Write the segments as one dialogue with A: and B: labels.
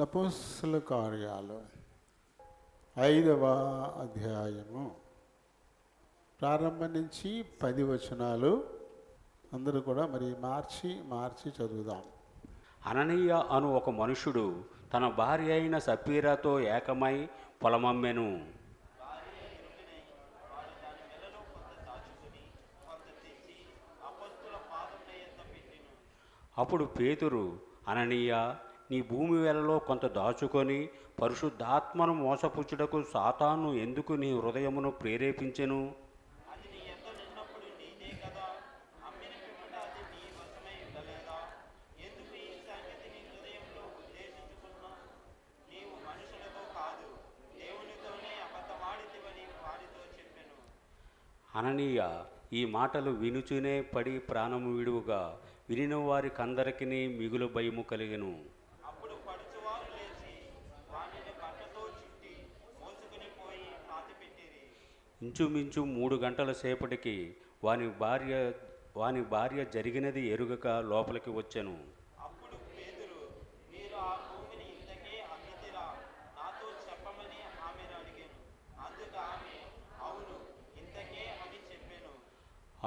A: అపోస్తలుల కార్యాలు 5వ అధ్యాయము ప్రారంభం నుంచి 10 వచనాలు అందరూ కూడా మరి మార్చి చదువుదాం.
B: అననీయ అను ఒక మనుషుడు తన భార్య అయిన సప్పీరాతో ఏకమై పొలమమ్మెను. అప్పుడు పేతురు, అననీయ, నీ భూమి వెలలో కొంత దాచుకొని పరిశుద్ధాత్మను మోసపుచ్చుటకు సాతాను ఎందుకు నీ హృదయమును ప్రేరేపించెను? అననీయ ఈ మాటలు వినుచునే పడి ప్రాణము విడువుగా వినిన వారికందరికీ మిగులు భయము కలిగెను. ఇంచుమించు 3 గంటల సేపటికి వాని భార్య జరిగినది ఎరుగక లోపలికి వచ్చెను.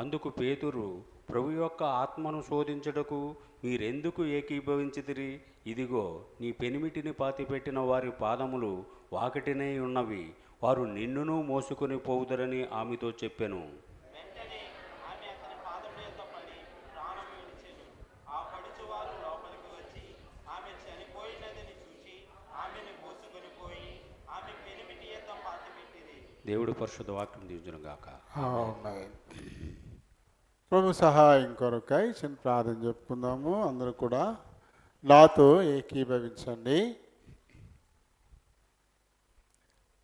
B: అందుకు పేతురు, ప్రభు యొక్క ఆత్మను శోధించుటకు మీరెందుకు ఏకీభవించితిరి? ఇదిగో, నీ పెనిమిటిని పాతిపెట్టిన వారి పాదములు వాకిటినే ఉన్నవి, వారు నిన్నును మోసుకొని పోవుదరని ఆమెతో చెప్పెను. దేవుడు పరిశుద్ధ వాక్యం దీవించునుగాక.
A: ప్రభు సహాయం కొరకై చిన్న ప్రార్థన చెప్పుకుందాము. అందరూ కూడా నాతో ఏకీభవించండి.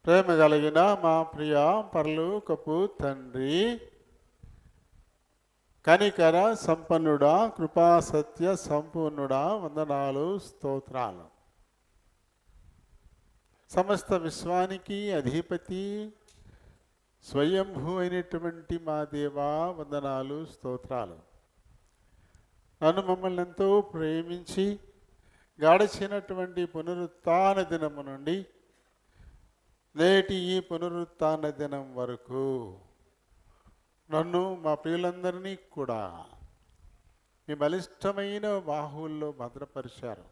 A: ప్రేమ కలిగిన మా ప్రియ పరలోకపు తండ్రి, కనికర సంపన్నుడా, కృపా సత్య సంపూర్ణుడా, వందనాలు, స్తోత్రాలు. సమస్త విశ్వానికి అధిపతి స్వయంభూ అయినటువంటి మా దేవా, వందనాలు, స్తోత్రాలు. నన్ను మమ్మల్ని ఎంతో ప్రేమించి గడిచినటువంటి పునరుత్థాన దినము నుండి నేటి ఈ పునరుత్థాన దినం వరకు నన్ను మా ప్రియులందరినీ కూడా మీ బలిష్టమైన బాహువుల్లో భద్రపరిచారు.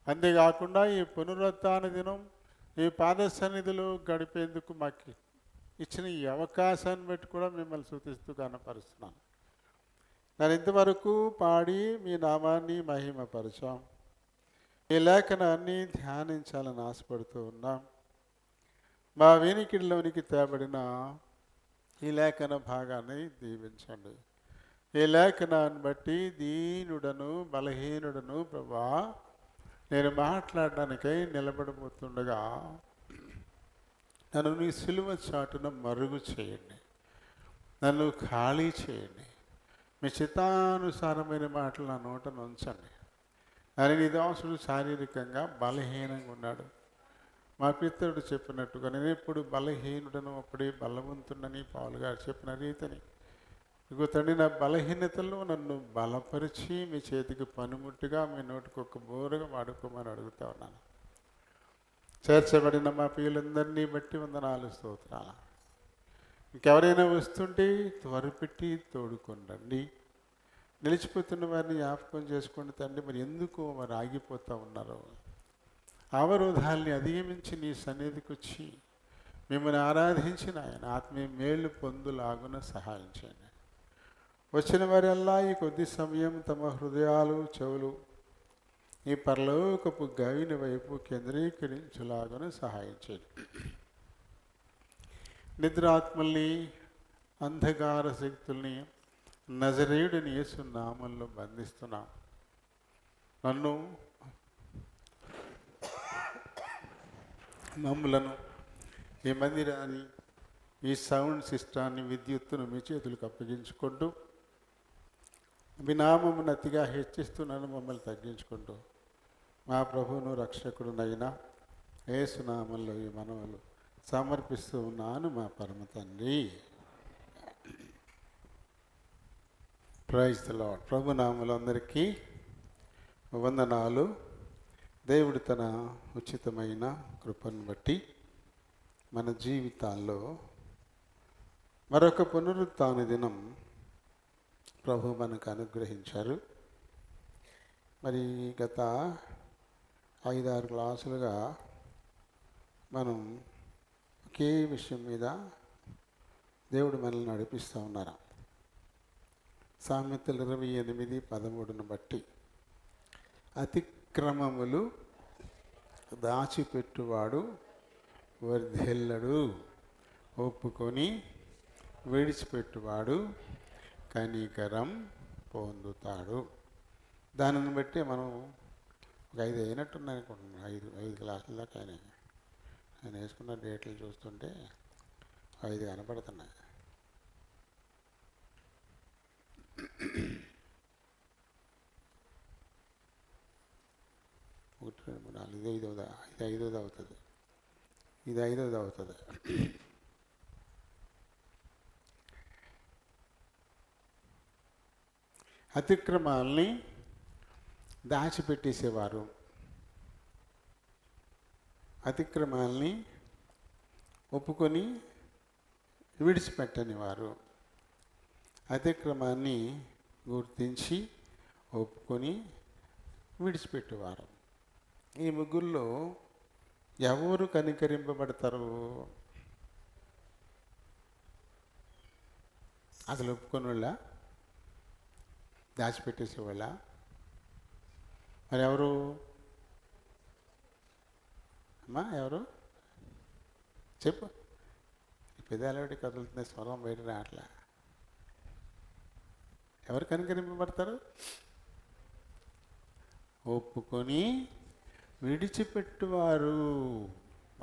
A: అంతేకాకుండా ఈ పునరుత్థాన దినం ఈ పాద సన్నిధిలో గడిపేందుకు మాకు ఇచ్చిన ఈ అవకాశాన్ని బట్టి కూడా మిమ్మల్ని స్తుతిస్తూ కనపరుస్తున్నాను. నేను ఇంతవరకు పాడి మీ నామాన్ని మహిమపరిచాం. ఈ లేఖనాన్ని ధ్యానించాలని ఆశపడుతూ ఉన్నాం. మా వెనికిడిలోనికి తేబడిన ఈ లేఖన భాగాన్ని దీవించండి. ఈ లేఖనాన్ని బట్టి దీనుడను బలహీనుడను ప్రభా నేను మాట్లాడడానికై నిలబడబోతుండగా నన్ను నీ సిలువ చాటున మరుగు చేయండి, నన్ను ఖాళీ చేయండి. మీ చిత్తానుసారమైన మాటలు నా నోటను ఉంచండి. అని నీ దాసుడు శారీరకంగా బలహీనంగా ఉన్నాడు. మా పితరుడు చెప్పినట్టుగా నేను ఎప్పుడు బలహీనుడను అప్పుడే బలవంతుడని పౌలు గారు చెప్పిన రీతిని ఇగో తండ్రి, నా బలహీనతల్లో నన్ను బలపరిచి మీ చేతికి పనిముట్టుగా మీ నోటికి ఒక బోరుగా వాడుకోమని అడుగుతా ఉన్నాను. చేర్చబడిన మా పిల్లలందరినీ బట్టి వందనాలు, స్తోత్రాలు. ఇంకెవరైనా వస్తుంటే త్వరపెట్టి తోడుకొండండి. నిలిచిపోతున్న వారిని జ్ఞాపకం చేసుకోండి తండ్రి. మరి ఎందుకు మరి ఆగిపోతూ ఉన్నారో అవరోధాల్ని అధిగమించి నీ సన్నిధికి వచ్చి మిమ్మల్ని ఆరాధించిన ఆయన ఆత్మీయ మేలు పొందులాగున సహాయం చేయండి. వచ్చిన వారెల్లా ఈ కొద్ది సమయం తమ హృదయాలు, చెవులు ఈ పరలోకపు గవిని వైపు కేంద్రీకరించులాగున సహాయం చేయండి. నిద్రాత్మల్ని, అంధకార శక్తుల్ని నజరేయుడిని యేసు నామంలో బంధిస్తున్నాం. నన్ను, మమ్ములను, ఈ మందిరాన్ని, ఈ సౌండ్ సిస్టాన్ని, విద్యుత్తును మీ చేతులకు అప్పగించుకుంటూ మీ నామమును అతిగా హెచ్చిస్తున్నాను, మమ్మల్ని తగ్గించుకుంటూ మా ప్రభువును రక్షకుడునైనా యేసు నామంలో ఈ మనవులు సమర్పిస్తూ ఉన్నాను మా పరమ తండ్రి. Praise the lord. ప్రభు నామములు అందరికీ వందనాలు. దేవుడు తన ఉచితమైన కృపను బట్టి మన జీవితాల్లో మరొక పునరుత్థాన దినం ప్రభు మనకు అనుగ్రహించారు. మరి గత 5-6 క్లాసులుగా మనం ఒకే విషయం మీద దేవుడు మనల్ని నడిపిస్తూ ఉన్నారు. సామెతలు 28:13 బట్టి అతిక్రమములు దాచిపెట్టువాడు వర్ధిల్లడు, ఒప్పుకొని విడిచిపెట్టువాడు కనికరం పొందుతాడు. దానిని బట్టి మనం ఒక 5 అయినట్టున్నాయి అనుకుంటున్నాను. 5 క్లాసుల దాకా నేను వేసుకున్న డేట్లు చూస్తుంటే 5 కనపడుతున్నాయి. ఒకటి 2 3 4 ఇది ఐదోది అవుతుంది. ఇది 5వ అవుతుంది. అతిక్రమాల్ని దాచిపెట్టేసేవారు, అతిక్రమాల్ని ఒప్పుకొని విడిచిపెట్టని వారు, అతిక్రమాన్ని గుర్తించి ఒప్పుకొని విడిచిపెట్టేవారు. ఈ ముగ్గురులో ఎవరు కనికరింపబడతారు? అసలు ఒప్పుకొని వాళ్ళ, దాచిపెట్టేసేవాళ్ళ? మరి ఎవరు అమ్మా? ఎవరు చెప్పు. పెదాలటి కదులుతున్న స్వరం బయట రావట్లా. ఎవరు కనికరింపబడతారు? ఒప్పుకొని విడిచిపెట్టువారు,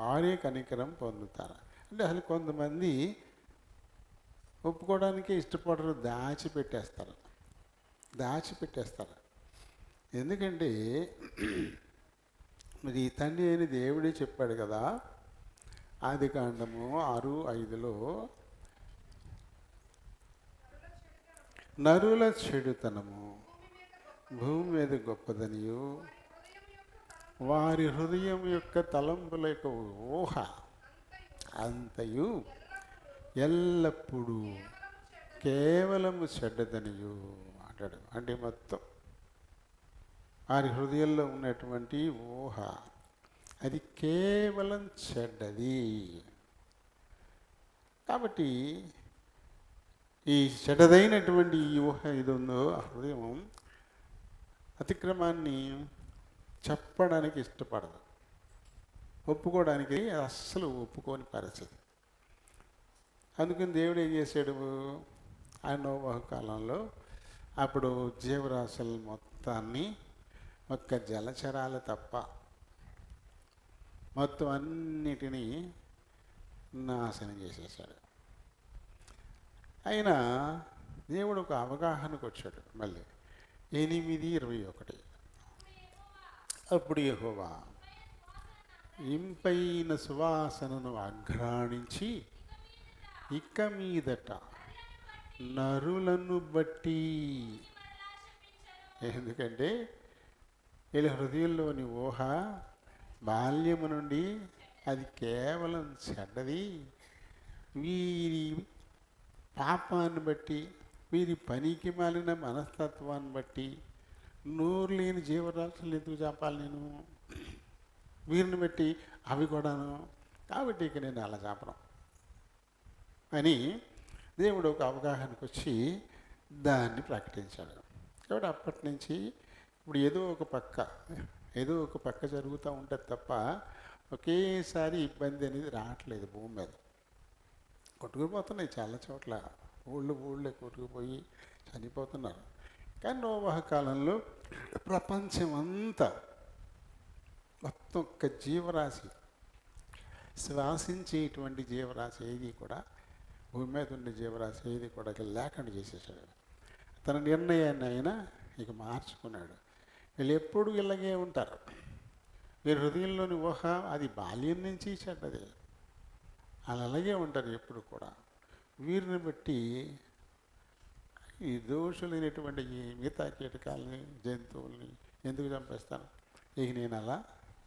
A: వారే కనికరం పొందుతారు. అంటే అసలు కొంతమంది ఒప్పుకోవడానికి ఇష్టపడరు, దాచిపెట్టేస్తారు. ఎందుకంటే మరి తండ్రి అయిన దేవుడే చెప్పాడు కదా, ఆదికాండము 6:5లో నరుల చెడుతనము భూమి మీద గొప్పదనియు, వారి హృదయం యొక్క తలంపుల యొక్క ఊహ అంతయు ఎల్లప్పుడూ కేవలము చెడ్డదనియు అంటాడు. అంటే మొత్తం వారి హృదయంలో ఉన్నటువంటి ఊహ అది కేవలం చెడ్డది. కాబట్టి ఈ చెడ్డదైనటువంటి ఈ ఊహ ఇది ఉందో, ఆ హృదయం అతిక్రమాన్ని చెప్పడానికి ఇష్టపడదు, ఒప్పుకోవడానికి అస్సలు ఒప్పుకోని పరిస్థితి. అందుకని దేవుడు ఏం చేశాడు? ఆ నోవహు కాలంలో అప్పుడు జీవరాశుల మొత్తాన్ని, ఒక్క జలచరాలు తప్ప మొత్తం అన్నిటినీ నాశనం చేసేసాడు. అయినా దేవుడు ఒక అవగాహనకు వచ్చాడు. మళ్ళీ 8:21 అప్పుడు యెహోవా ఇంపైన సువాసనను ఆఘ్రాణించి, ఇక మీదట నరులను బట్టి, ఎందుకంటే వీళ్ళ హృదయంలోని ఊహ బాల్యము నుండి అది కేవలం చెడ్డది, వీరి పాపాన్ని బట్టి, వీరి పనికి మాలిన మనస్తత్వాన్ని బట్టి, నోరు లేని జీవరాశులు ఎందుకు చెప్పాలి నేను, వీరిని బట్టి అవి కూడాను, కాబట్టి ఇక నేను అలా చెప్పను అని దేవుడు ఒక అవగాహనకు వచ్చి దాన్ని ప్రకటించాడు. కాబట్టి అప్పటి నుంచి ఇప్పుడు ఏదో ఒక పక్క జరుగుతూ ఉంటుంది తప్ప ఒకేసారి ఇబ్బంది అనేది రావట్లేదు. భూమి మీద కొట్టుకుపోతున్నాయి చాలా చోట్ల, ఊళ్ళే కొట్టుకుపోయి చనిపోతున్నారు. కానీ నోవహు కాలంలో ప్రపంచం అంతా మొత్తం ఒక్క జీవరాశి, శ్వాసించేటువంటి జీవరాశి ఏది కూడా, భూమి మీద ఉండే జీవరాశి ఏది కూడా లేకుండా చేసేసాడు. తన నిర్ణయాన్ని ఆయన ఇక మార్చుకున్నాడు. వీళ్ళు ఎప్పుడు ఇలాగే ఉంటారు. వీరి హృదయంలోని ఊహ అది బాల్యం నుంచి చెడ్డది, వాళ్ళు అలాగే ఉంటారు ఎప్పుడు కూడా. వీరిని బట్టి ఈ దోషులైనటువంటి ఈ మిగతా కీటకాలని, జంతువుల్ని ఎందుకు చంపేస్తాను? ఇక నేను అలా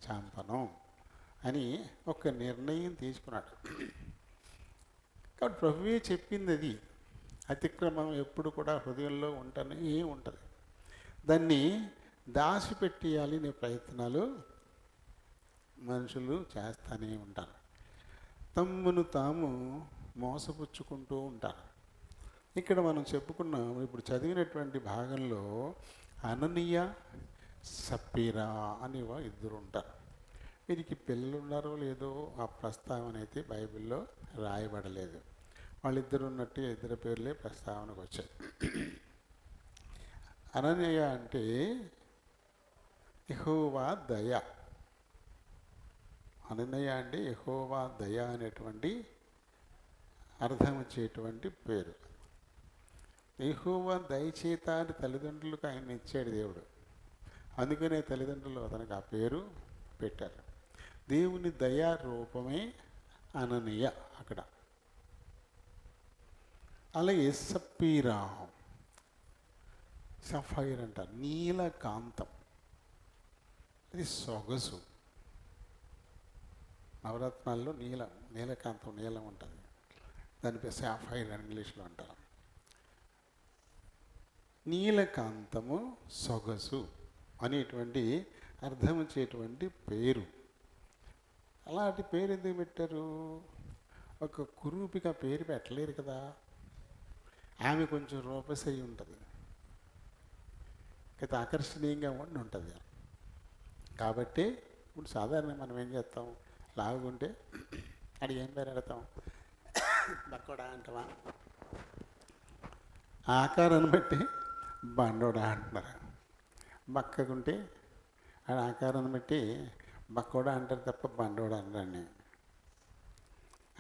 A: చంపను అని ఒక నిర్ణయం తీసుకున్నాడు. కాబట్టి ప్రభువే చెప్పింది అది. అతిక్రమం ఎప్పుడు కూడా హృదయంలో ఉంటూనే ఉంటుంది. దాన్ని దాచిపెట్టేయాలి అనే ప్రయత్నాలు మనుషులు చేస్తూనే ఉంటారు. తమ్మును తాము మోసపుచ్చుకుంటూ ఉంటారు. ఇక్కడ మనం చెప్పుకున్నాం, ఇప్పుడు చదివినటువంటి భాగంలో అననీయ సప్పీరా అని ఇద్దరు ఉంటారు. వీరికి పిల్లలు ఉన్నారో లేదో ఆ ప్రస్తావన అయితే బైబిల్లో రాయబడలేదు. వాళ్ళిద్దరు ఉన్నట్టు ఇద్దరు పేర్లే ప్రస్తావనకు వచ్చాయి. అననీయ అంటే యెహోవా దయ. అననీయ అంటే యెహోవా దయ అనేటువంటి అర్థం వచ్చేటువంటి పేరు. యెహోవా దయచేత అని తల్లిదండ్రులకు ఆయన ఇచ్చాడు దేవుడు. అందుకనే తల్లిదండ్రులు అతనికి ఆ పేరు పెట్టారు. దేవుని దయా రూపమే అననీయ అక్కడ. అలాగే సప్పీరా, సఫైర్ అంటారు, నీలకాంతం. అది సొగసు. నవరత్నాల్లో నీలకాంతం నీలం ఉంటుంది. దానిపై సాఫైర్ అని ఇంగ్లీష్లో అంటారు. నీలకాంతము సొగసు అనేటువంటి అర్థం వచ్చేటువంటి పేరు. అలాంటి పేరు ఎందుకు పెట్టారు? ఒక కురూపిక పేరు పెట్టలేరు కదా. ఆమె కొంచెం రూపసై ఉంటుంది, అయితే ఆకర్షణీయంగా ఉండి ఉంటుంది. కాబట్టి ఇప్పుడు సాధారణంగా మనం ఏం చేస్తాం, లాగుంటే అది ఏం పేరు పెడతాం? బక్కోడా అంటావా? ఆకారాన్ని బట్టి బండోడా అంటున్నారు. బక్కకుంటే ఆ ఆకారాన్ని బట్టి బక్కోడా అంటారు తప్ప బండోడా అనరండి.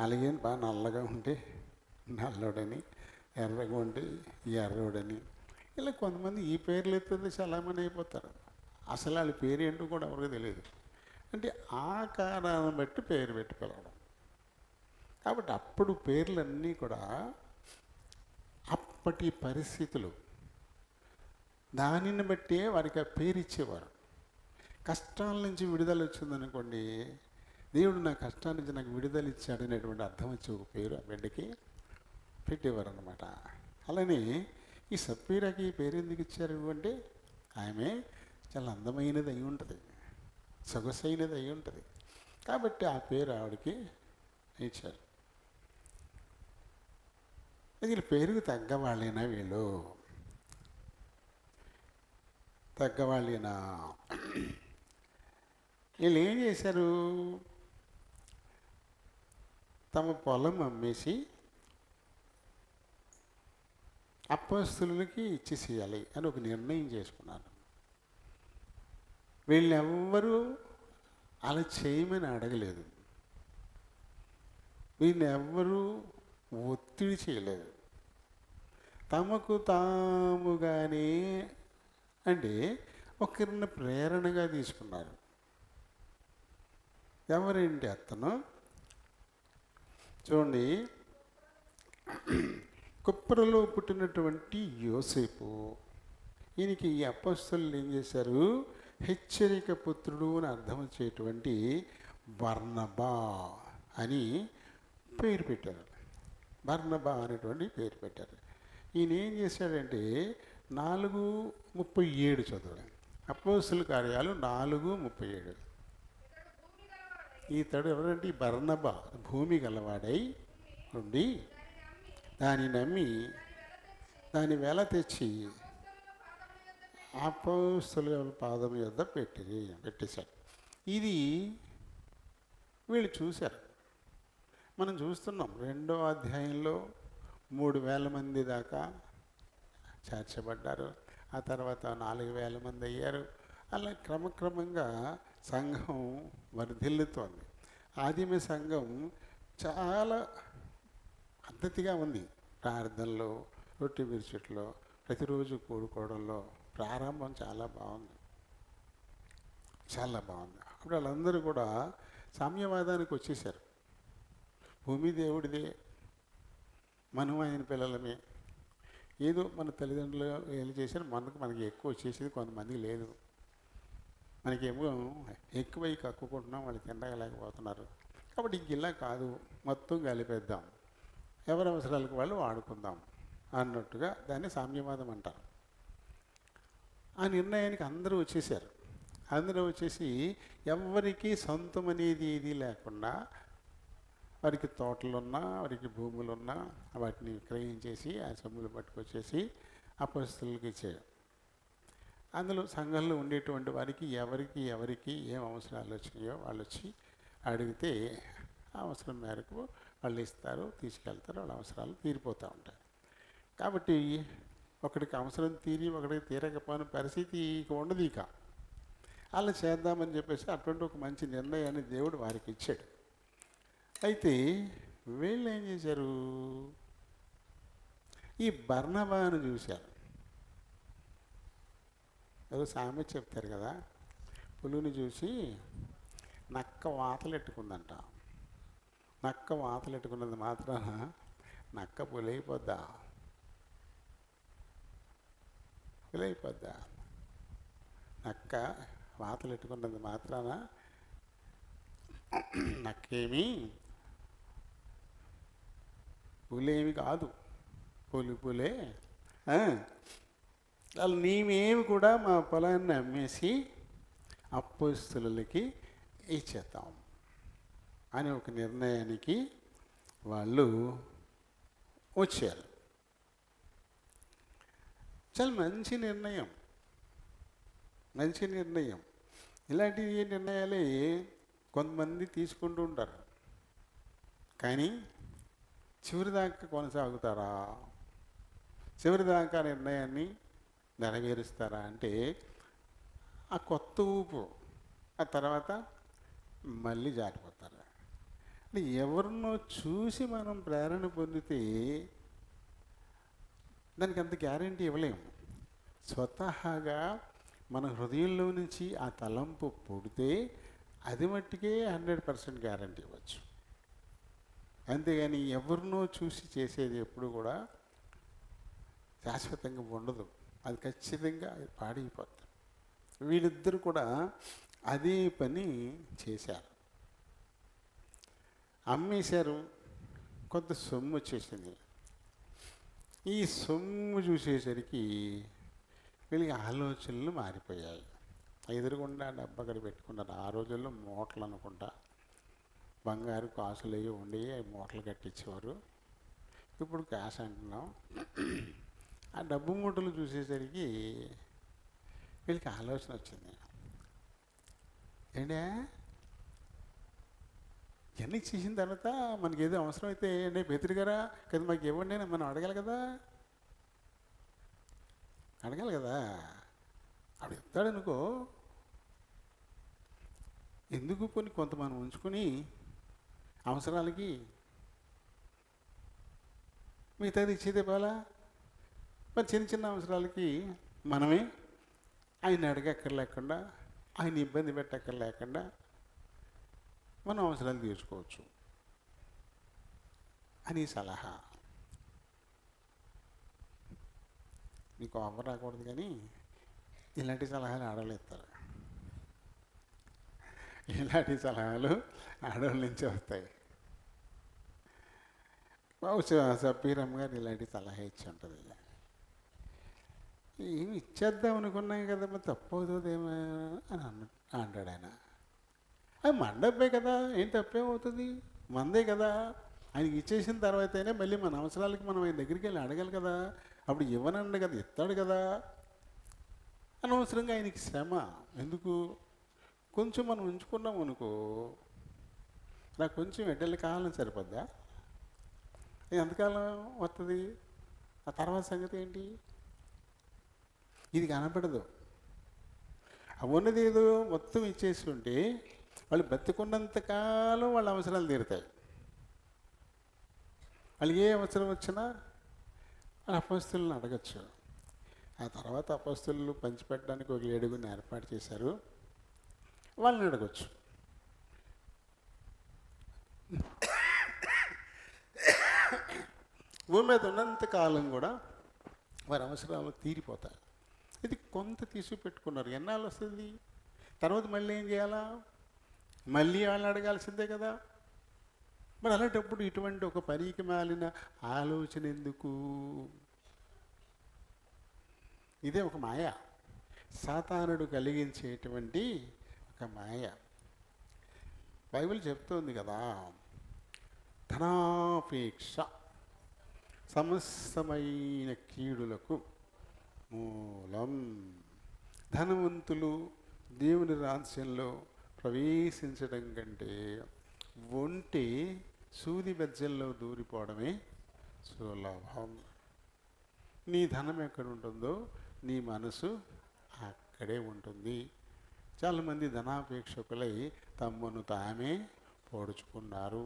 A: అలాగే బాగా నల్లగా ఉంటే నల్లోడని, ఎర్రగా ఉంటే ఎర్రోడని, ఇలా కొంతమంది ఈ పేర్లు ఎత్తుంది చాలామంది అయిపోతారు. అసలు వాళ్ళ పేరు ఏంటో కూడా ఎవరికి తెలియదు. అంటే ఆకారాన్ని బట్టి పేరు పెట్టి పిలవడం. కాబట్టి అప్పుడు పేర్లన్నీ కూడా అప్పటి పరిస్థితులు, దానిని బట్టే వారికి ఆ పేరు ఇచ్చేవారు. కష్టాల నుంచి విడుదల వచ్చిందనుకోండి, దేవుడు నా కష్టాల నుంచి నాకు విడుదల ఇచ్చాడు అనేటువంటి అర్థం వచ్చి ఒక పేరు ఆ బిడ్డకి పెట్టేవారు అన్నమాట. అలానే ఈ సప్పీరాకి ఈ పేరు ఎందుకు ఇచ్చారు అంటే, ఆమె చాలా అందమైనది అయి ఉంటుంది, సొగసైనది అయి ఉంటుంది. కాబట్టి ఆ పేరు ఆవిడకి ఇచ్చారు. వీళ్ళ పేరుకు తగ్గవాళ్ళేనా? వీళ్ళు తగ్గవాళ్ళేనా? వీళ్ళు ఏం చేశారు? తమ పొలం అమ్మేసి అపోస్తలులకి ఇచ్చేసేయాలి అని ఒక నిర్ణయం చేసుకున్నారు. వీళ్ళెవ్వరూ అలా చేయమని అడగలేదు, వీళ్ళని ఎవ్వరూ ఒత్తిడి చేయలేదు. తమకు తాముగానే అంటే ఒకరిని ప్రేరణగా తీసుకున్నారు. ఎవరేంటి అతను? చూడండి, కుప్పరలో పుట్టినటువంటి యోసేపు. ఈయనకి ఈ అపొస్తలులు ఏం చేశారు? హెచ్చరిక పుత్రుడు అని అర్థం వచ్చేటువంటి బర్నబా అని పేరు పెట్టారు. బర్నబా అనేటువంటి పేరు పెట్టారు. ఈయన ఏం చేశాడంటే 4:37 చదువు. అపొస్తలుల కార్యాలు 4:37. ఈతడు ఎవరంటే ఈ బర్నబా భూమి గలవాడై ఉండి దాన్ని నమ్మి దాని వెల తెచ్చి అపొస్తలుల పాదం యొద్ద పెట్టేశాడు. ఇది వీళ్ళు చూశారు. మనం చూస్తున్నాం 2వ అధ్యాయంలో 3,000 మంది దాకా చేర్చబడ్డారు. ఆ తర్వాత 4,000 మంది అయ్యారు. అలా క్రమక్రమంగా సంఘం వర్ధిల్లుతోంది. ఆదిమ సంఘం చాలా పద్ధతిగా ఉంది. ప్రార్థనలో, రొట్టె విరుచుట్లో, ప్రతిరోజు కూడుకోవడంలో ప్రారంభం చాలా బాగుంది, చాలా బాగుంది. అప్పుడు వాళ్ళందరూ కూడా సామ్యవాదానికి వచ్చేసారు. భూమి దేవుడిదే, మనం ఆయన పిల్లలమే, ఏదో మన తల్లిదండ్రులు ఏళ్ళు చేశారు, మనకి ఎక్కువ వచ్చేసేది కొంతమందికి లేదు. మనకేమో ఎక్కువై కక్కుకుంటున్నాం, వాళ్ళు తినలేకపోతున్నారు. కాబట్టి ఇంక ఇలా కాదు, మొత్తం కలిపేద్దాం, ఎవరి అవసరాలకు వాళ్ళు వాడుకుందాం అన్నట్టుగా దాన్ని సామ్యవాదం అంటారు. ఆ నిర్ణయానికి అందరూ వచ్చేసారు. అందరూ వచ్చేసి ఎవరికి సొంతం అనేది ఏది లేకుండా, వారికి తోటలున్నా వారికి భూములున్నా వాటిని విక్రయించేసి ఆ సొమ్ములు పట్టుకొచ్చేసి అపొస్తలులకు ఇచ్చాడు. అందులో సంఘంలో ఉండేటువంటి వారికి ఎవరికి ఏం అవసరాలు వచ్చినాయో వాళ్ళు వచ్చి అడిగితే ఆ అవసరం మేరకు వాళ్ళు ఇస్తారు, తీసుకెళ్తారు, వాళ్ళ అవసరాలు తీరిపోతూ ఉంటాయి. కాబట్టి ఒకడికి అవసరం తీరి ఒకడికి తీరకపోయిన పరిస్థితి ఇక ఉండదు. ఇక అలా చేద్దామని చెప్పేసి అటువంటి ఒక మంచి నిర్ణయాన్ని దేవుడు వారికి ఇచ్చాడు. అయితే వీళ్ళు ఏం చేశారు, ఈ బర్నబాను చూశారు. ఏదో సామెత చెప్తారు కదా, పులుని చూసి నక్క వాతలెట్టుకుందంట. నక్క వాతలెట్టుకున్నది మాత్రాన నక్క పులైపోద్దా? పులైపోద్దా? నక్క వాతలెట్టుకున్నది మాత్రాన నక్కేమి పులేమి కాదు, పులే. వాళ్ళు నీవేమి కూడా మా పొలాన్ని అమ్మేసి అపోస్తలులకి ఇచ్చేద్దాం అని ఒక నిర్ణయానికి వాళ్ళు వచ్చారు. చాలా మంచి నిర్ణయం, మంచి నిర్ణయం. ఇలాంటి నిర్ణయాలే కొంతమంది తీసుకుంటూ ఉంటారు, కానీ చివరిదాకా కొనసాగుతారా? చివరిదాకా నిర్ణయాన్ని నెరవేరుస్తారా అంటే ఆ కొత్త ఊపు, ఆ తర్వాత మళ్ళీ జారిపోతారు. అంటే ఎవరినో చూసి మనం ప్రేరణ పొందితే దానికి అంత గ్యారంటీ ఇవ్వలేము. స్వతహాగా మన హృదయంలో నుంచి ఆ తలంపు పుడితే అది మట్టికే 100% గ్యారంటీ ఇవ్వచ్చు. అంతేగాని ఎవరినో చూసి చేసేది ఎప్పుడు కూడా శాశ్వతంగా ఉండదు, అది ఖచ్చితంగా పాడైపోతుంది. వీళ్ళిద్దరు కూడా అదే పని చేశారు, అమ్మేశారు. కొంత సొమ్ము వచ్చేసింది. ఈ సొమ్ము చూసేసరికి వీళ్ళకి ఆలోచనలు మారిపోయాయి. ఎదురుగుండా డబ్బు అక్కడ పెట్టుకున్నారు. ఆ రోజుల్లో మూటలు అనుకుంటా, బంగారు కాసులు అవి ఉండి మూటలు కట్టించేవారు. ఇప్పుడు క్యాష్ అంటున్నాం. ఆ డబ్బు మూటలు చూసేసరికి వీళ్ళకి ఆలోచన వచ్చింది, ఏంటే ఇవన్నీ చేసిన తర్వాత మనకి ఏదో అవసరం అయితే అంటే బెదిరిగారా కదా, మాకు ఇవ్వండి అని మనం అడగాలి కదా, అప్పుడు ఇస్తాడనుకో. ఎందుకు కొన్ని కొంత మనం ఉంచుకొని అవసరాలకి మిగతాది ఇచ్చేదే పోలా. మరి చిన్న చిన్న అవసరాలకి మనమే ఆయన అడగక్కర్లేకుండా, ఆయన ఇబ్బంది పెట్టక్కర్లేకుండా మనం అవసరాలు తీర్చుకోవచ్చు అని సలహా. మీకు అవ్వ రాకూడదు, కానీ ఇలాంటి సలహాలు ఆడవాళ్ళు ఇస్తారు. ఇలాంటి సలహాలు ఆడవాళ్ళ నుంచి వస్తాయి. బహుశా సబ్బీరమ్మ గారు ఇలాంటి సలహా ఇచ్చి ఉంటుంది. ఏమి ఇచ్చేద్దాం అనుకున్నాం కదా, మరి తప్పవుతుందేమో అని అంటాడు ఆయన. అది మన డబ్బే కదా, ఏం తప్పేమవుతుంది, మందే కదా. ఆయనకి ఇచ్చేసిన తర్వాతనే మళ్ళీ మన అవసరాలకి మనం ఆయన దగ్గరికి వెళ్ళి అడగాలి కదా. అప్పుడు ఇవ్వనండి కదా, ఇస్తాడు కదా. అనవసరంగా ఆయనకి శ్రమ ఎందుకు? కొంచెం మనం ఉంచుకున్నాం అనుకో, నాకు కొంచెం ఎడ్డెళ్ళ కాలం సరిపోద్దా? ఎంతకాలం వస్తుంది? ఆ తర్వాత సంగతి ఏంటి? ఇది కనపడదు. ఉన్నది ఏదో మొత్తం ఇచ్చేసి ఉంటే వాళ్ళు బతికున్నంతకాలం వాళ్ళ అవసరాలు తీరుతాయి. వాళ్ళకి ఏ అవసరం వచ్చినా అపొస్తలులను అడగచ్చు. ఆ తర్వాత అపొస్తలులు పంచిపెట్టడానికి ఒక 7గురిని ఏర్పాటు చేశారు, వాళ్ళని అడగచ్చు. భూమి మీద ఉన్నంతకాలం కూడా వారి అవసరాలు తీరిపోతాయి. ఇది కొంత తీసి పెట్టుకున్నారు. ఎన్నాళ్ళు వస్తుంది? తర్వాత మళ్ళీ ఏం చేయాలా? మళ్ళీ వాళ్ళని అడగాల్సిందే కదా. మరి అలాంటప్పుడు ఇటువంటి ఒక పనికి మాలిన ఆలోచన ఎందుకు? ఇదే ఒక మాయ, సాతానుడు కలిగించేటువంటి ఒక మాయ. బైబిల్ చెప్తోంది కదా, ధనాపేక్ష సమస్తమైన కీడులకు మూలం. ధనవంతులు దేవుని రాజ్యంలో ప్రవేశించడం కంటే ఒంటి సూది బెజ్జల్లో దూరిపోవడమే సులభం. నీ ధనం ఎక్కడ ఉంటుందో నీ మనసు అక్కడే ఉంటుంది. చాలామంది ధనాపేక్షకులై తమను తామే పొడుచుకున్నారు.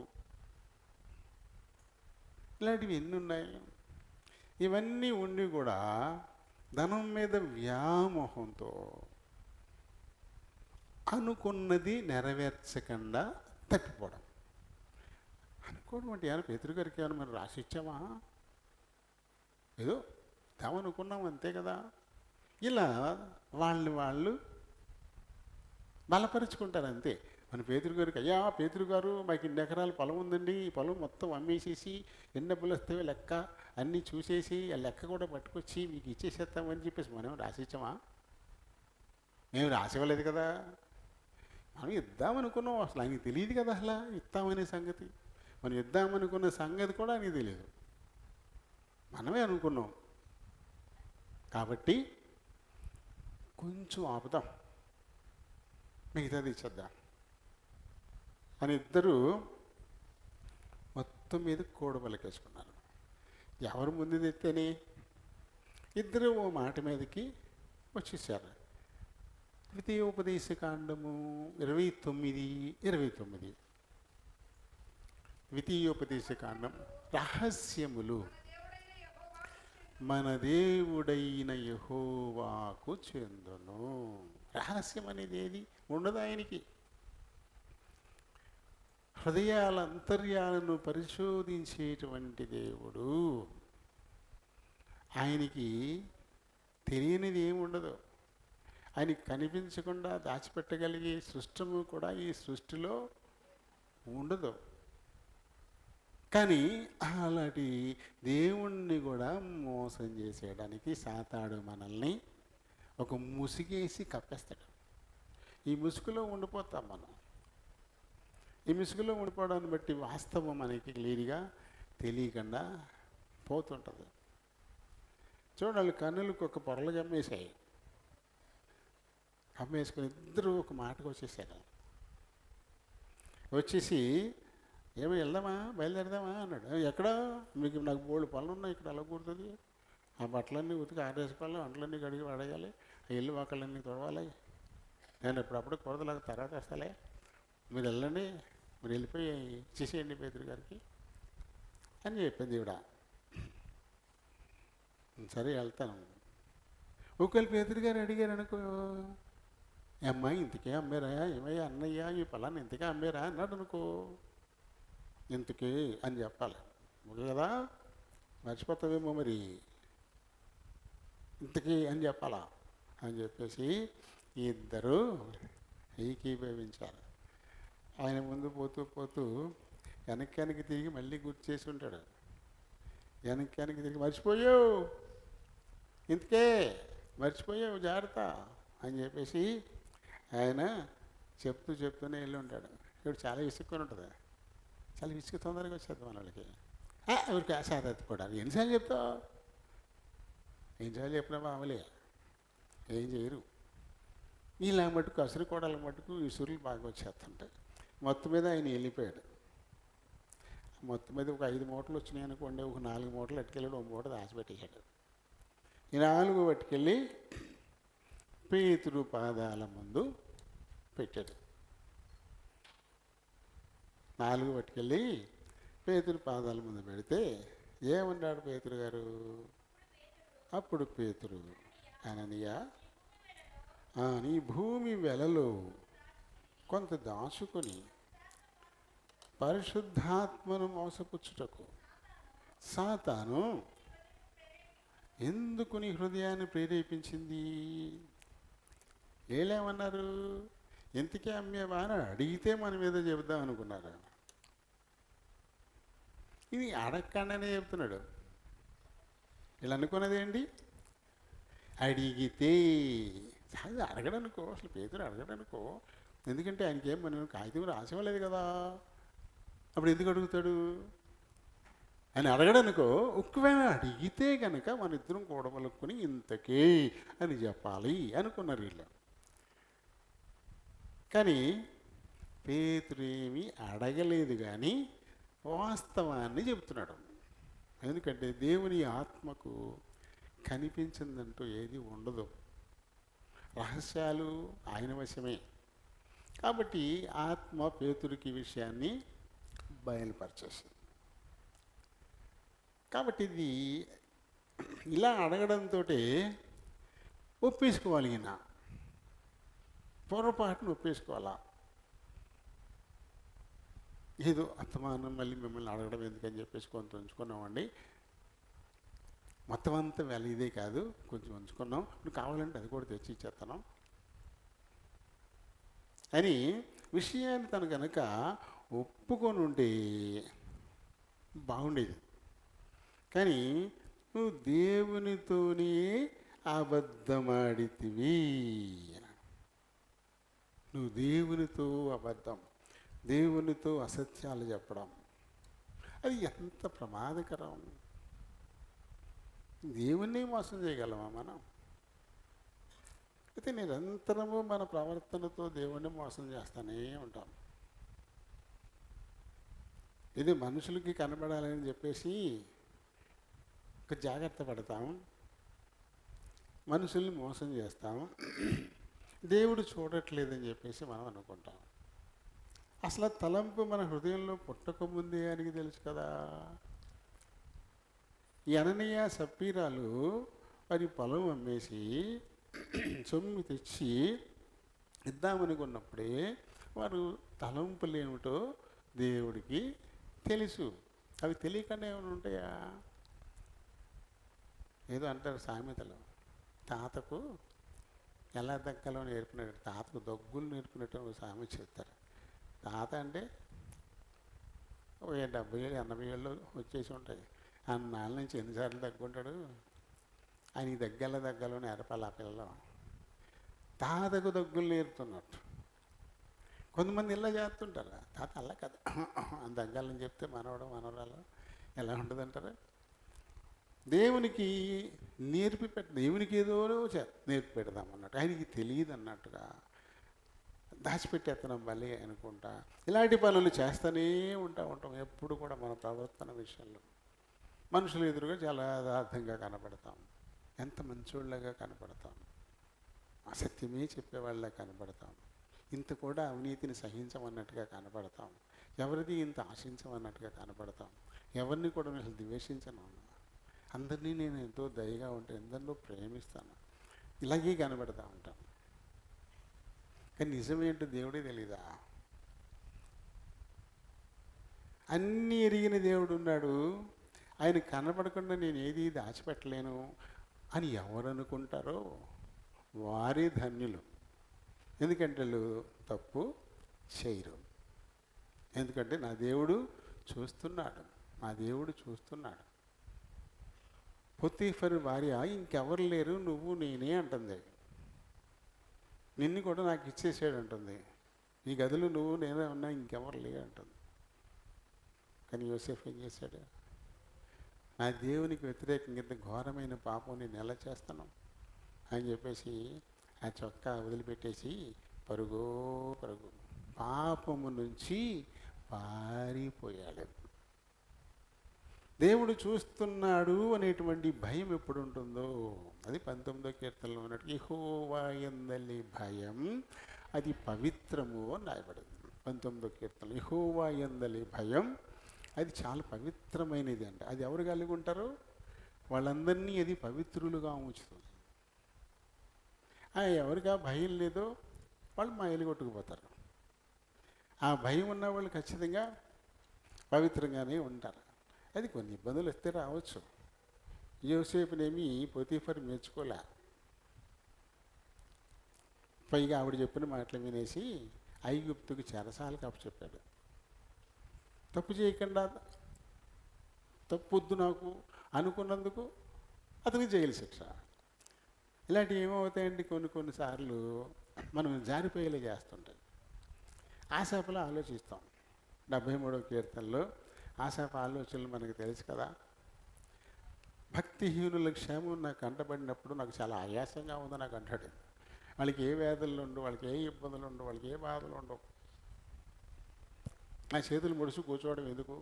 A: ఇలాంటివి ఎన్ని ఉన్నాయి. ఇవన్నీ ఉండి కూడా ధనం మీద వ్యామోహంతో అనుకున్నది నెరవేర్చకుండా తప్పిపోవడం. అనుకోవడం అంటే ఏమైనా పేతురు గారికి ఏమైనా మనం రాసి ఇచ్చామా? ఏదో తామనుకున్నాం అంతే కదా. ఇలా వాళ్ళు బలపరుచుకుంటారు అంతే. మన పేతురు గారికి, అయ్యా పేతురు గారు మాకు 2 ఎకరాల పొలం ఉందండి, ఈ పొలం మొత్తం అమ్మేసేసి ఎన్ని డబ్బులు వస్తాయో లెక్క అన్నీ చూసేసి ఆ లెక్క కూడా పట్టుకొచ్చి మీకు ఇచ్చేసేస్తామని చెప్పేసి మనం రాసిచ్చామా? మేము రాసివ్వలేదు కదా. మనం ఇద్దామనుకున్నాం, అసలు ఆయనకి తెలియదు కదా అసలు ఇస్తామనే సంగతి. మనం ఇద్దామనుకున్న సంగతి కూడా ఆయనకి తెలియదు, మనమే అనుకున్నాం. కాబట్టి కొంచెం ఆపుదాం, మిగతాది ఇచ్చేద్దాం అని ఇద్దరు మొత్తం మీద కూడబలకేసుకున్నారు. ఎవరు ముందు తెత్తేనే ఇద్దరు ఓ మాట మీదకి వచ్చేసారు. ద్వితీయోపదేశకాండము 29:29. ద్వితీయోపదేశకాండం, రహస్యములు మన దేవుడైన యెహోవాకు చెందును. రహస్యం అనేది ఏది ఉండదు ఆయనకి. హృదయాల అంతర్యాలను పరిశోధించేటువంటి దేవుడు. ఆయనకి తెలియనిది ఏమి ఉండదు. ఆయనకి కనిపించకుండా దాచిపెట్టగలిగే సృష్టము కూడా ఈ సృష్టిలో ఉండదు. కానీ అలాంటి దేవుణ్ణి కూడా మోసం చేసేయడానికి సాతాడు మనల్ని ఒక ముసుగేసి కప్పేస్తాడు. ఈ ముసుగులో ఉండిపోతాం మనం. ఈ ముసుగులో ఉండిపోవడాన్ని బట్టి వాస్తవం మనకి క్లియర్గా తెలియకుండా పోతుంటుంది. చూడాలి, కన్నులకు ఒక పొరలు కమ్మేశాయి. కమ్మేసుకుని ఇద్దరు ఒక మాటకు వచ్చేసారు. వచ్చేసి ఏమో వెళ్దామా, బయలుదేరదామా అన్నాడు. ఎక్కడ? మీకు నాకు బోల్డ్ పనులు ఉన్నాయి, ఇక్కడ అలా కూడుతుంది. ఆ బట్టలన్నీ ఉతికి ఆరేసుకోవాలి, వంటలన్నీ కడిగి పడేయాలి, ఆ ఇల్లు వాకలన్నీ తొడవాలి. నేను ఎప్పుడప్పుడు కూరదలాగా తర్వాత వేస్తాలే, మీరు వెళ్ళండి, మీరు వెళ్ళిపోయి ఇచ్చేసేయండి పేతురు గారికి అని చెప్పింది ఈవిడ. సరే వెళ్తాను. ఒకవేళ పేతురు గారు అడిగారు అనుకో, అమ్మాయి ఇంతకే అమ్మారా, ఏమయ్యా అన్నయ్య ఈ పొలాన్ని ఇంతకే అమ్మారా అన్నాడు అనుకో, ఇంతకే అని చెప్పాలి. ఓకే కదా, మర్చిపోతావేమో మరి, ఇంతకీ అని చెప్పాలా అని చెప్పేసి ఇద్దరు ఏకీభవించారు. ఆయన ముందు పోతూ పోతూ వెనక్కి తిరిగి మళ్ళీ గుర్తు చేసి ఉంటాడు. వెనక్కి తిరిగి మర్చిపోయావు, ఇంతకే మర్చిపోయావు, జాగ్రత్త అని చెప్పేసి ఆయన చెప్తూనే వెళ్ళి ఉంటాడు. ఇప్పుడు చాలా విసుక్కొని ఉంటుంది, చాలా విసుగు తొందరగా వచ్చేది మన వాళ్ళకి. ఎవరికి ఆశాదత్తి కూడా ఎన్నిసార్లు చెప్తావు, ఎన్నిసార్లు చెప్పినా మామూలే, ఏం చేయరు. ఇలా మటుకు అసలు కోడల మటుకు విసురులు బాగా వచ్చేస్తుంటాయి. మొత్తం మీద ఆయన వెళ్ళిపోయాడు. మొత్తం మీద ఒక 5 మూటలు వచ్చినాయి అనుకోండి, ఒక 4 మూటలు అట్టుకెళ్ళాడు, 1 మూట దాచిపెట్టేశాడు. ఈ 4 పట్టుకెళ్ళి పేతురు పాదాల ముందు పెట్టాడు. 4 పట్టుకెళ్ళి పేతురు పాదాల ముందు పెడితే ఏమన్నాడు పేతురు గారు? అప్పుడు పేతురు, అననీయ, నీ భూమి వెలలో కొంత దాచుకొని పరిశుద్ధాత్మను మోసపుచ్చుటకు సాతాను ఎందుకు నీ హృదయాన్ని ప్రేరేపించింది? ఏమన్నారు? ఇంతకీ అమ్మేవా అని అడిగితే మన మీద చెబుదాం అనుకున్నారు. ఇది అడగకుండానే చెప్తున్నాడు. వీళ్ళు అనుకున్నది ఏంటి? అడిగితే. అది అడగడనుకో, అసలు పేతురు అడగడనుకో. ఎందుకంటే ఆయనకి ఏం మనం కాగితం రాసివ్వలేదు కదా, అప్పుడు ఎందుకు అడుగుతాడు? ఆయన అడగడనుకో. ఒకవేళ అడిగితే కనుక మన ఇద్దరం కూడబలుక్కుని ఇంతకే అని చెప్పాలి అనుకున్నారు వీళ్ళు. కానీ పేతురేమి అడగలేదు, కానీ వాస్తవాన్ని చెబుతున్నాడు. ఎందుకంటే దేవుని ఆత్మకు కనిపించిందంటూ ఏది ఉండదు. రహస్యాలు ఆయన వశమే. కాబట్టి ఆత్మ పేతురికి విషయాన్ని బయలుపరిచేసింది. కాబట్టి ఇది ఇలా అడగడంతో ఒప్పేసుకోవాలి. ఈయన పొరపాటును ఒప్పేసుకోవాలా. ఏదో అత్తమానం మళ్ళీ మిమ్మల్ని అడగడం ఎందుకని చెప్పేసి కొంత ఉంచుకున్నామండి, మొత్తం అంతా వేళ ఇదే కాదు, కొంచెం ఉంచుకున్నాం, ఇప్పుడు కావాలంటే అది కూడా తెచ్చి ఇచ్చేస్తాను అని విషయాన్ని తను కనుక ఒప్పుకొని ఉంటే బాగుండేది. కానీ నువ్వు దేవునితోనే అబద్ధమాడితివి. నువ్వు దేవునితో అబద్ధం, దేవునితో అసత్యాలు చెప్పడం, అది ఎంత ప్రమాదకరం. దేవుణ్ణి మోసం చేయగలమా మనం? అయితే నిరంతరము మన ప్రవర్తనతో దేవుణ్ణి మోసం చేస్తూనే ఉంటాం. ఇది మనుషులకి కనబడాలని చెప్పేసి ఒక జాగ్రత్త పడతాం, మనుషుల్ని మోసం చేస్తాం, దేవుడు చూడట్లేదని చెప్పేసి మనం అనుకుంటాం. అసలు తలంపు మన హృదయంలో పుట్టకముందే ఆయనకి తెలుసు కదా. ఈ అననీయ సప్పీరాలు వారి పొలం అమ్మేసి సొమ్ము తెచ్చి ఇద్దామనుకున్నప్పుడే వారు తలంపులు ఏమిటో దేవుడికి తెలుసు. అవి తెలియకుండా ఏమైనా ఉంటాయా? ఏదో అంటారు సామెతలు, తాతకు ఎలా దక్కలో నేర్పినట్టు, తాతకు దగ్గులు నేర్పినట్టు సామెత చెప్తారు. తాత అంటే 70 ఏళ్ళు 80 ఏళ్ళు వచ్చేసి ఉంటాయి. అన్నాళ్ళ నుంచి ఎన్నిసార్లు దగ్గుంటాడు, ఆయనకి దగ్గలో నేర్పాలి ఆ పిల్లలు. తాతకు దగ్గులు నేర్పుతున్నట్టు. కొంతమంది ఇలా చేస్తుంటారు, తాత అలా కదా అని దగ్గాలని చెప్తే మనవరాలు ఎలా ఉంటుందంటారు. దేవునికి దేవునికి ఏదో నేర్పి పెడదాం అన్నట్టు, ఆయనకి తెలియదు అన్నట్టుగా దాచిపెట్టేత్తనం మళ్ళీ అనుకుంటా ఇలాంటి పనులు చేస్తూనే ఉంటాం. ఎప్పుడు కూడా మన ప్రవర్తన విషయంలో మనుషులు ఎదురుగా చాలా యథార్థంగా కనపడతాం, ఎంత మంచోళ్ళగా కనపడతాం, అసత్యమే చెప్పేవాళ్ళ కనపడతాం, ఇంత కూడా అవినీతిని సహించమన్నట్టుగా కనపడతాం, ఎవరిది ఇంత ఆశించమన్నట్టుగా కనపడతాం, ఎవరిని కూడా నేను ద్వేషించను, అందరినీ నేను ఎంతో దయగా ఉంటే ఎందరిలో ప్రేమిస్తాను, ఇలాగే కనబడతా ఉంటాం. కానీ నిజమేంటో దేవుడే తెలీదా? అన్నీ ఎరిగిన దేవుడు ఉన్నాడు, ఆయన కనపడకుండా నేను ఏది దాచిపెట్టలేను అని ఎవరు అనుకుంటారో వారే ధన్యులు. ఎందుకంటే వాళ్ళు తప్పు చేయరు. ఎందుకంటే నా దేవుడు చూస్తున్నాడు. పొతీఫరు భార్య ఇంకెవరు లేరు, నువ్వు నేనే అంటుంది. నిన్ను కూడా నాకు ఇచ్చేసాడు అంటుంది. ఈ గదిలో నువ్వు నేనే ఉన్నా, ఇంకెవరు లేరు అంటుంది. కానీ యోసేఫ్ ఏం చేశాడు? నా దేవునికి వ్యతిరేకంగా ఇంత ఘోరమైన పాపం నేను ఎలా చేస్తాను అని చెప్పేసి ఆ చొక్కా వదిలిపెట్టేసి పరుగు పాపము నుంచి పారిపోయాడు. దేవుడు చూస్తున్నాడు అనేటువంటి భయం ఎప్పుడు ఉంటుందో, అది 19వ కీర్తనలో ఉన్నట్టు యెహోవా యందలి భయం అది పవిత్రము అని రాయబడింది. 19వ కీర్తన యెహోవా యందలి భయం అది చాలా పవిత్రమైనది అంట. అది ఎవరు కలిగి ఉంటారో వాళ్ళందరినీ అది పవిత్రులుగా ఉంచుతుంది. ఎవరికి ఆ భయం లేదో వాళ్ళు మాయలు కొట్టుకుపోతారు. ఆ భయం ఉన్న వాళ్ళు ఖచ్చితంగా పవిత్రంగానే ఉంటారు. అది కొన్ని ఇబ్బందులు వస్తే రావచ్చు. యోసేపునేమి పొతీఫర్ మెచ్చుకోలే. పైగా ఆవిడ చెప్పిన మాటలు వినేసి ఐగుప్తుకు చెరసాలకు అప్పచెప్పాడు. తప్పు చేయకుండా తప్పొద్దు నాకు అనుకున్నందుకు అతనికి జైలు శిక్ష. ఇలాంటివి ఏమవుతాయండి, కొన్నిసార్లు మనం జారిపోయేలా చేస్తుంటాయి. ఆశాపలో ఆలోచిస్తాం. 73వ కీర్తనలో ఆశాప ఆలోచనలు మనకు తెలుసు కదా. భక్తిహీనుల క్షేమం నాకు కంటపడినప్పుడు నాకు చాలా ఆయాసంగా ఉంది నాకు అంటాడు. వాళ్ళకి ఏ వేదనలు ఉండవు, వాళ్ళకి ఏ ఇబ్బందులు ఉండవు, వాళ్ళకి ఏ బాధలు ఉండవు. నా చేతులు ముడుచు కూర్చోవడం ఎందుకు,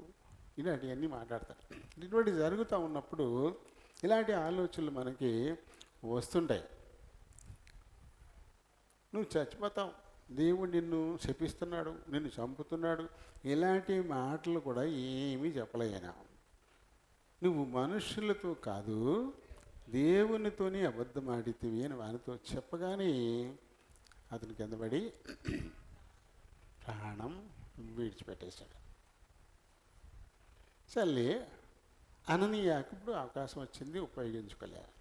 A: ఇలాంటివన్నీ మాట్లాడతారు. ఇటువంటి జరుగుతూ ఉన్నప్పుడు ఇలాంటి ఆలోచనలు మనకి వస్తుంటాయి. నువ్వు చచ్చిపోతావు, దేవుడు నిన్ను శపిస్తున్నాడు, నిన్ను చంపుతున్నాడు, ఇలాంటి మాటలు కూడా ఏమీ చెప్పలేనా. నువ్వు మనుషులతో కాదు దేవునితోనే అబద్ధం ఆడితివి అని వానితో చెప్పగానే అతని కింద పడి ప్రాణం విడిచిపెట్టేశాడు. సర్లే, అననీయాకు ఇప్పుడు అవకాశం వచ్చింది, ఉపయోగించుకోలేదు.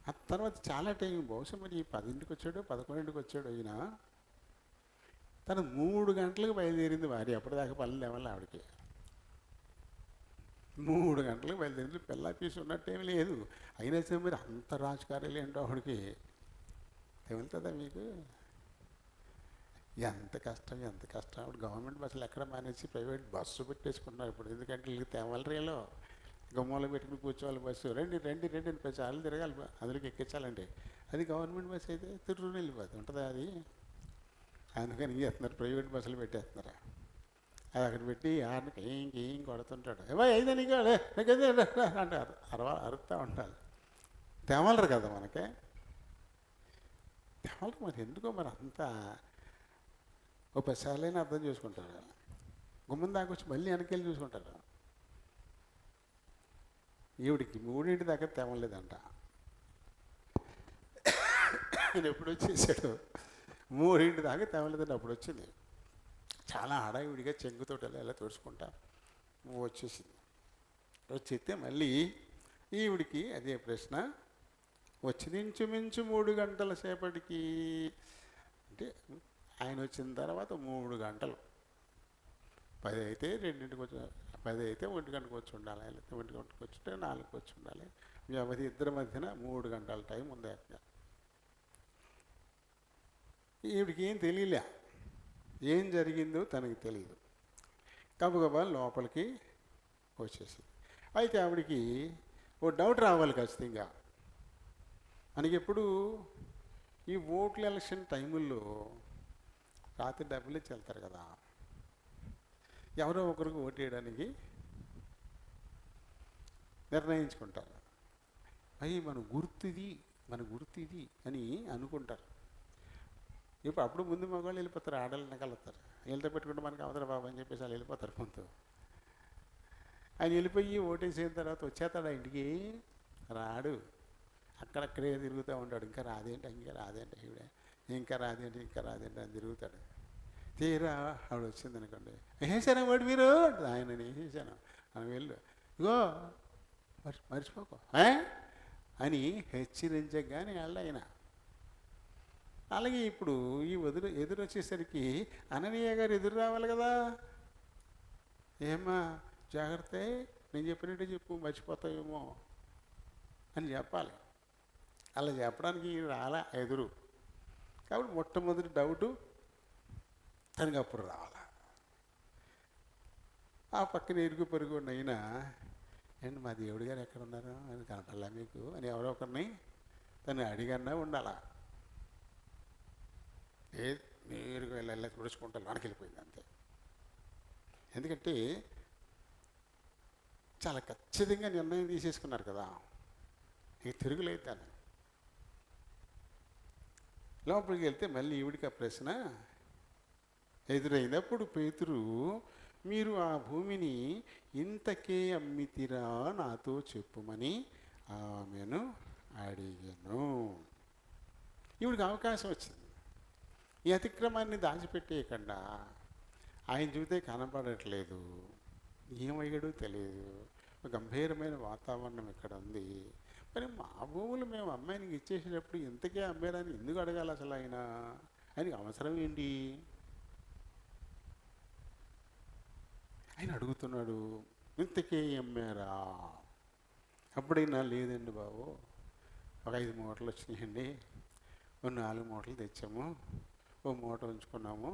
A: ఆ తర్వాత చాలా టైం, బహుశా మరి 10ంటికి వచ్చాడో 11ంటికి వచ్చాడో అయినా తను 3 గంటలకు బయలుదేరింది భార్య. అప్పటిదాకా పనులు లేవాలి ఆవిడకి. 3 గంటలకు బయలుదేరింది. పిల్ల పీసు ఉన్నట్టేమీ లేదు. అయినా సరే మీరు అంత రాజకార్యాలు ఏంటో ఆవిడకి ఏమవుతుందా మీకు? ఎంత కష్టం ఆవిడ గవర్నమెంట్ బస్సులు ఎక్కడ మానేసి ప్రైవేట్ బస్సు పెట్టేసుకున్నారు ఇప్పుడు. ఎందుకంటే వీళ్ళకి తేవలరేలో గుమ్మలో పెట్టుకుని కూర్చోవాలి, బస్సు రండి రండి రండి అని 10 సార్లు తిరగాలి, అందులోకి ఎక్కించాలండి. అది గవర్నమెంట్ బస్సు అయితే తిరుగుని వెళ్ళిపోతుంది ఉంటుందా అది. అందుకని ఏం చేస్తున్నారు, ప్రైవేట్ బస్సులు పెట్టేస్తున్నారు. అది అక్కడ పెట్టి ఆడికి ఏం కొడుతుంటాడు. ఏమో అయితే నీకు అంటారు, అరుస్తూ ఉంటారు. తెమలరు కదా మనకి, తెమలరు. మరి ఎందుకో మరి అంతా ఓ 10 సార్లైనా అర్థం చేసుకుంటారు. గుమ్మం దాకా వచ్చి మళ్ళీ వెనకెళ్ళి చూసుకుంటారు. ఈవిడికి 3 దాకా తెమలేదంట. నేను ఎప్పుడు వచ్చేసాడు 3 దాకా తెమలేదండి. అప్పుడు వచ్చింది చాలా హడావిడిగా చెంగుతోటి ఎలా తోడుచుకుంటా వచ్చేసింది. వచ్చేస్తే మళ్ళీ ఈవిడికి అదే ప్రశ్న వచ్చింది. ఇంచుమించు 3 గంటల సేపటికి, అంటే ఆయన వచ్చిన తర్వాత 3 గంటలు, 10 అయితే 2ంటికి వచ్చి, 10 అయితే 1 గంటకు వచ్చి ఉండాలి, లేకపోతే 1 గంటకు వచ్చి 4కి వచ్చి ఉండాలి. వ్యవధి ఇద్దరి మధ్యన 3 గంటల టైం ఉంది. ఈవిడికి ఏం తెలియలే, ఏం జరిగిందో తనకి తెలియదు. గబగబా లోపలికి వచ్చేసింది. అయితే ఆవిడికి ఓ డౌట్ రావాలి ఖచ్చితంగా. మనకి ఎప్పుడు ఈ ఓట్ల ఎలక్షన్ టైముల్లో రాత్రి డబ్బులు ఇచ్చి వెళ్తారు కదా, ఎవరో ఒకరికి ఓటు వేయడానికి నిర్ణయించుకుంటారు. అయ్యి మన గుర్తు ఇది అని అనుకుంటారు. ఇప్పుడు అప్పుడు ముందు మగవాళ్ళు వెళ్ళిపోతారు, ఆడవాళ్ళు వెనకాలతారు. వీళ్ళతో పెట్టుకుంటే మనకి అవతల బాబు అని చెప్పేసి వాళ్ళు వెళ్ళిపోతారు. కొంత ఆయన వెళ్ళిపోయి ఓటేసిన తర్వాత వచ్చేస్తాడు ఇంటికి, రాడు, అక్కడక్కడే తిరుగుతూ ఉంటాడు. ఇంకా రాదేంటి ఈవిడే, ఇంకా రాదేంటి అని తిరుగుతాడు. తీరా ఆవిడ వచ్చింది అనుకోండి, వేసానా వాడు మీరు, ఆయన వేసేసాను అని వెళ్ళు, ఇగో మర్చిపోకో అని హెచ్చరించగానే వాళ్ళు ఆయన. అలాగే ఇప్పుడు ఈ ఎదురు వచ్చేసరికి అననీయ గారు ఎదురు రావాలి కదా. ఏమ్మా జాగ్రత్త, నేను చెప్పినట్టు చెప్పు, మర్చిపోతావేమో అని చెప్పాలి. అలా చెప్పడానికి రాలా ఎదురు. కాబట్టి మొట్టమొదటి డౌటు తనకి అప్పుడు రావాలా. ఆ పక్కన ఇరుగు పొరుగు అయినా ఏంటి మా దేవుడు గారు ఎక్కడ ఉన్నారు అని కనపడలా మీకు అని ఎవరో ఒకరిని తను అడిగన్నా ఉండాలా. నేరుగా వెళ్ళి తుడుచుకుంటాను మనకి వెళ్ళిపోయింది అంతే. ఎందుకంటే చాలా ఖచ్చితంగా నిర్ణయం తీసేసుకున్నారు కదా, ఇక తిరుగులేదు దాన్ని. లోపలికి వెళ్తే మళ్ళీ ఈవిడికి ఆ ప్రశ్న ఎదురైనప్పుడు పేతురు, మీరు ఆ భూమిని ఇంతకే అమ్మితిరా నాతో చెప్పుమని ఆమెను అడిగాను. ఈవిడికి అవకాశం వచ్చింది. ఈ అతిక్రమాన్ని దాచిపెట్టేయకుండా ఆయన చూస్తే కనపడట్లేదు, ఏమయ్యాడో తెలియదు, గంభీరమైన వాతావరణం ఇక్కడ ఉంది, మరి మా భూములు మేము అమ్మాయినికి ఇచ్చేసేటప్పుడు ఇంతకే అమ్మేరని ఎందుకు అడగాలి అసలు ఆయనకి అవసరం ఏంటి? ఆయన అడుగుతున్నాడు, ఇంతకే అమ్మారా? అప్పుడైనా లేదండి బాబు, ఒక 5 మూటలు వచ్చినాయండి, ఓ 4 మూటలు తెచ్చాము, ఓ మూట ఉంచుకున్నాము,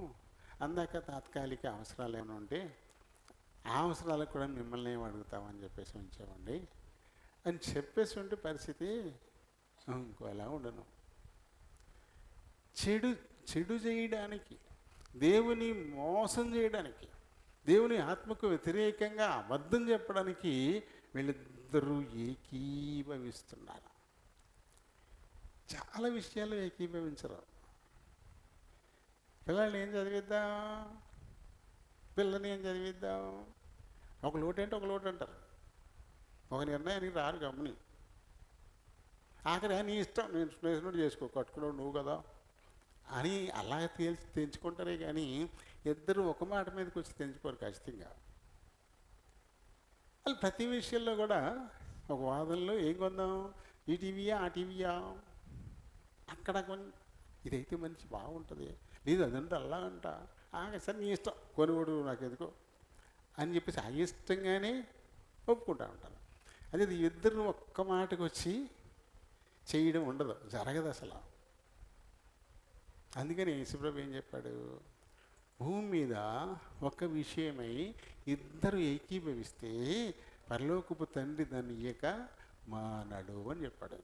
A: అందాక తాత్కాలిక అవసరాలు ఏమైనా ఉంటే ఆ అవసరాలకు కూడా మిమ్మల్ని ఏమి అడుగుతామని చెప్పేసి ఉంచామండి అని చెప్పేసి ఉంటే పరిస్థితి ఇంకోలా ఉండను. చెడు చేయడానికి, దేవుని మోసం చేయడానికి, దేవుని ఆత్మకు వ్యతిరేకంగా అబద్ధం చెప్పడానికి వీళ్ళిద్దరూ ఏకీభవిస్తున్నారు. చాలా విషయాలు ఏకీభవించరు. పిల్లల్ని ఏం చదివిద్దాం, పిల్లని ఏం చదివిద్దాం, ఒక లోటు అంటే ఒక లోటు అంటారు, ఒక నిర్ణయానికి రారు గమని. ఆఖరి నీ ఇష్టం, నేను స్నేహితుడు చేసుకో, కట్టుకున్నావు నువ్వు కదా అని అలా తెంచుకుంటారే కానీ ఇద్దరు ఒక మాట మీదకి వచ్చి తెంచుకోరు ఖచ్చితంగా. వాళ్ళు ప్రతి విషయంలో కూడా ఒక వాదనలో ఏం కొందాం, ఈ టీవీయా ఆ టీవీయా, అక్కడ ఇదైతే మంచి బాగుంటుంది, లేదు అదంటే అలా అంట, సరే నీ ఇష్టం, కొనుగోడు నాకు ఎందుకో అని చెప్పేసి అయిష్టంగానే ఒప్పుకుంటా ఉంటారు. అదే ఇద్దరు ఒక్క మాటకు వచ్చి చేయడం ఉండదు, జరగదు అసలు. అందుకని యేసుప్రభు ఏం చెప్పాడు, భూమి మీద ఒక విషయమై ఇద్దరు ఏకీభవిస్తే పరలోకపు తండ్రి దాన్ని ఇయ్యక మానడు అని చెప్పాడు.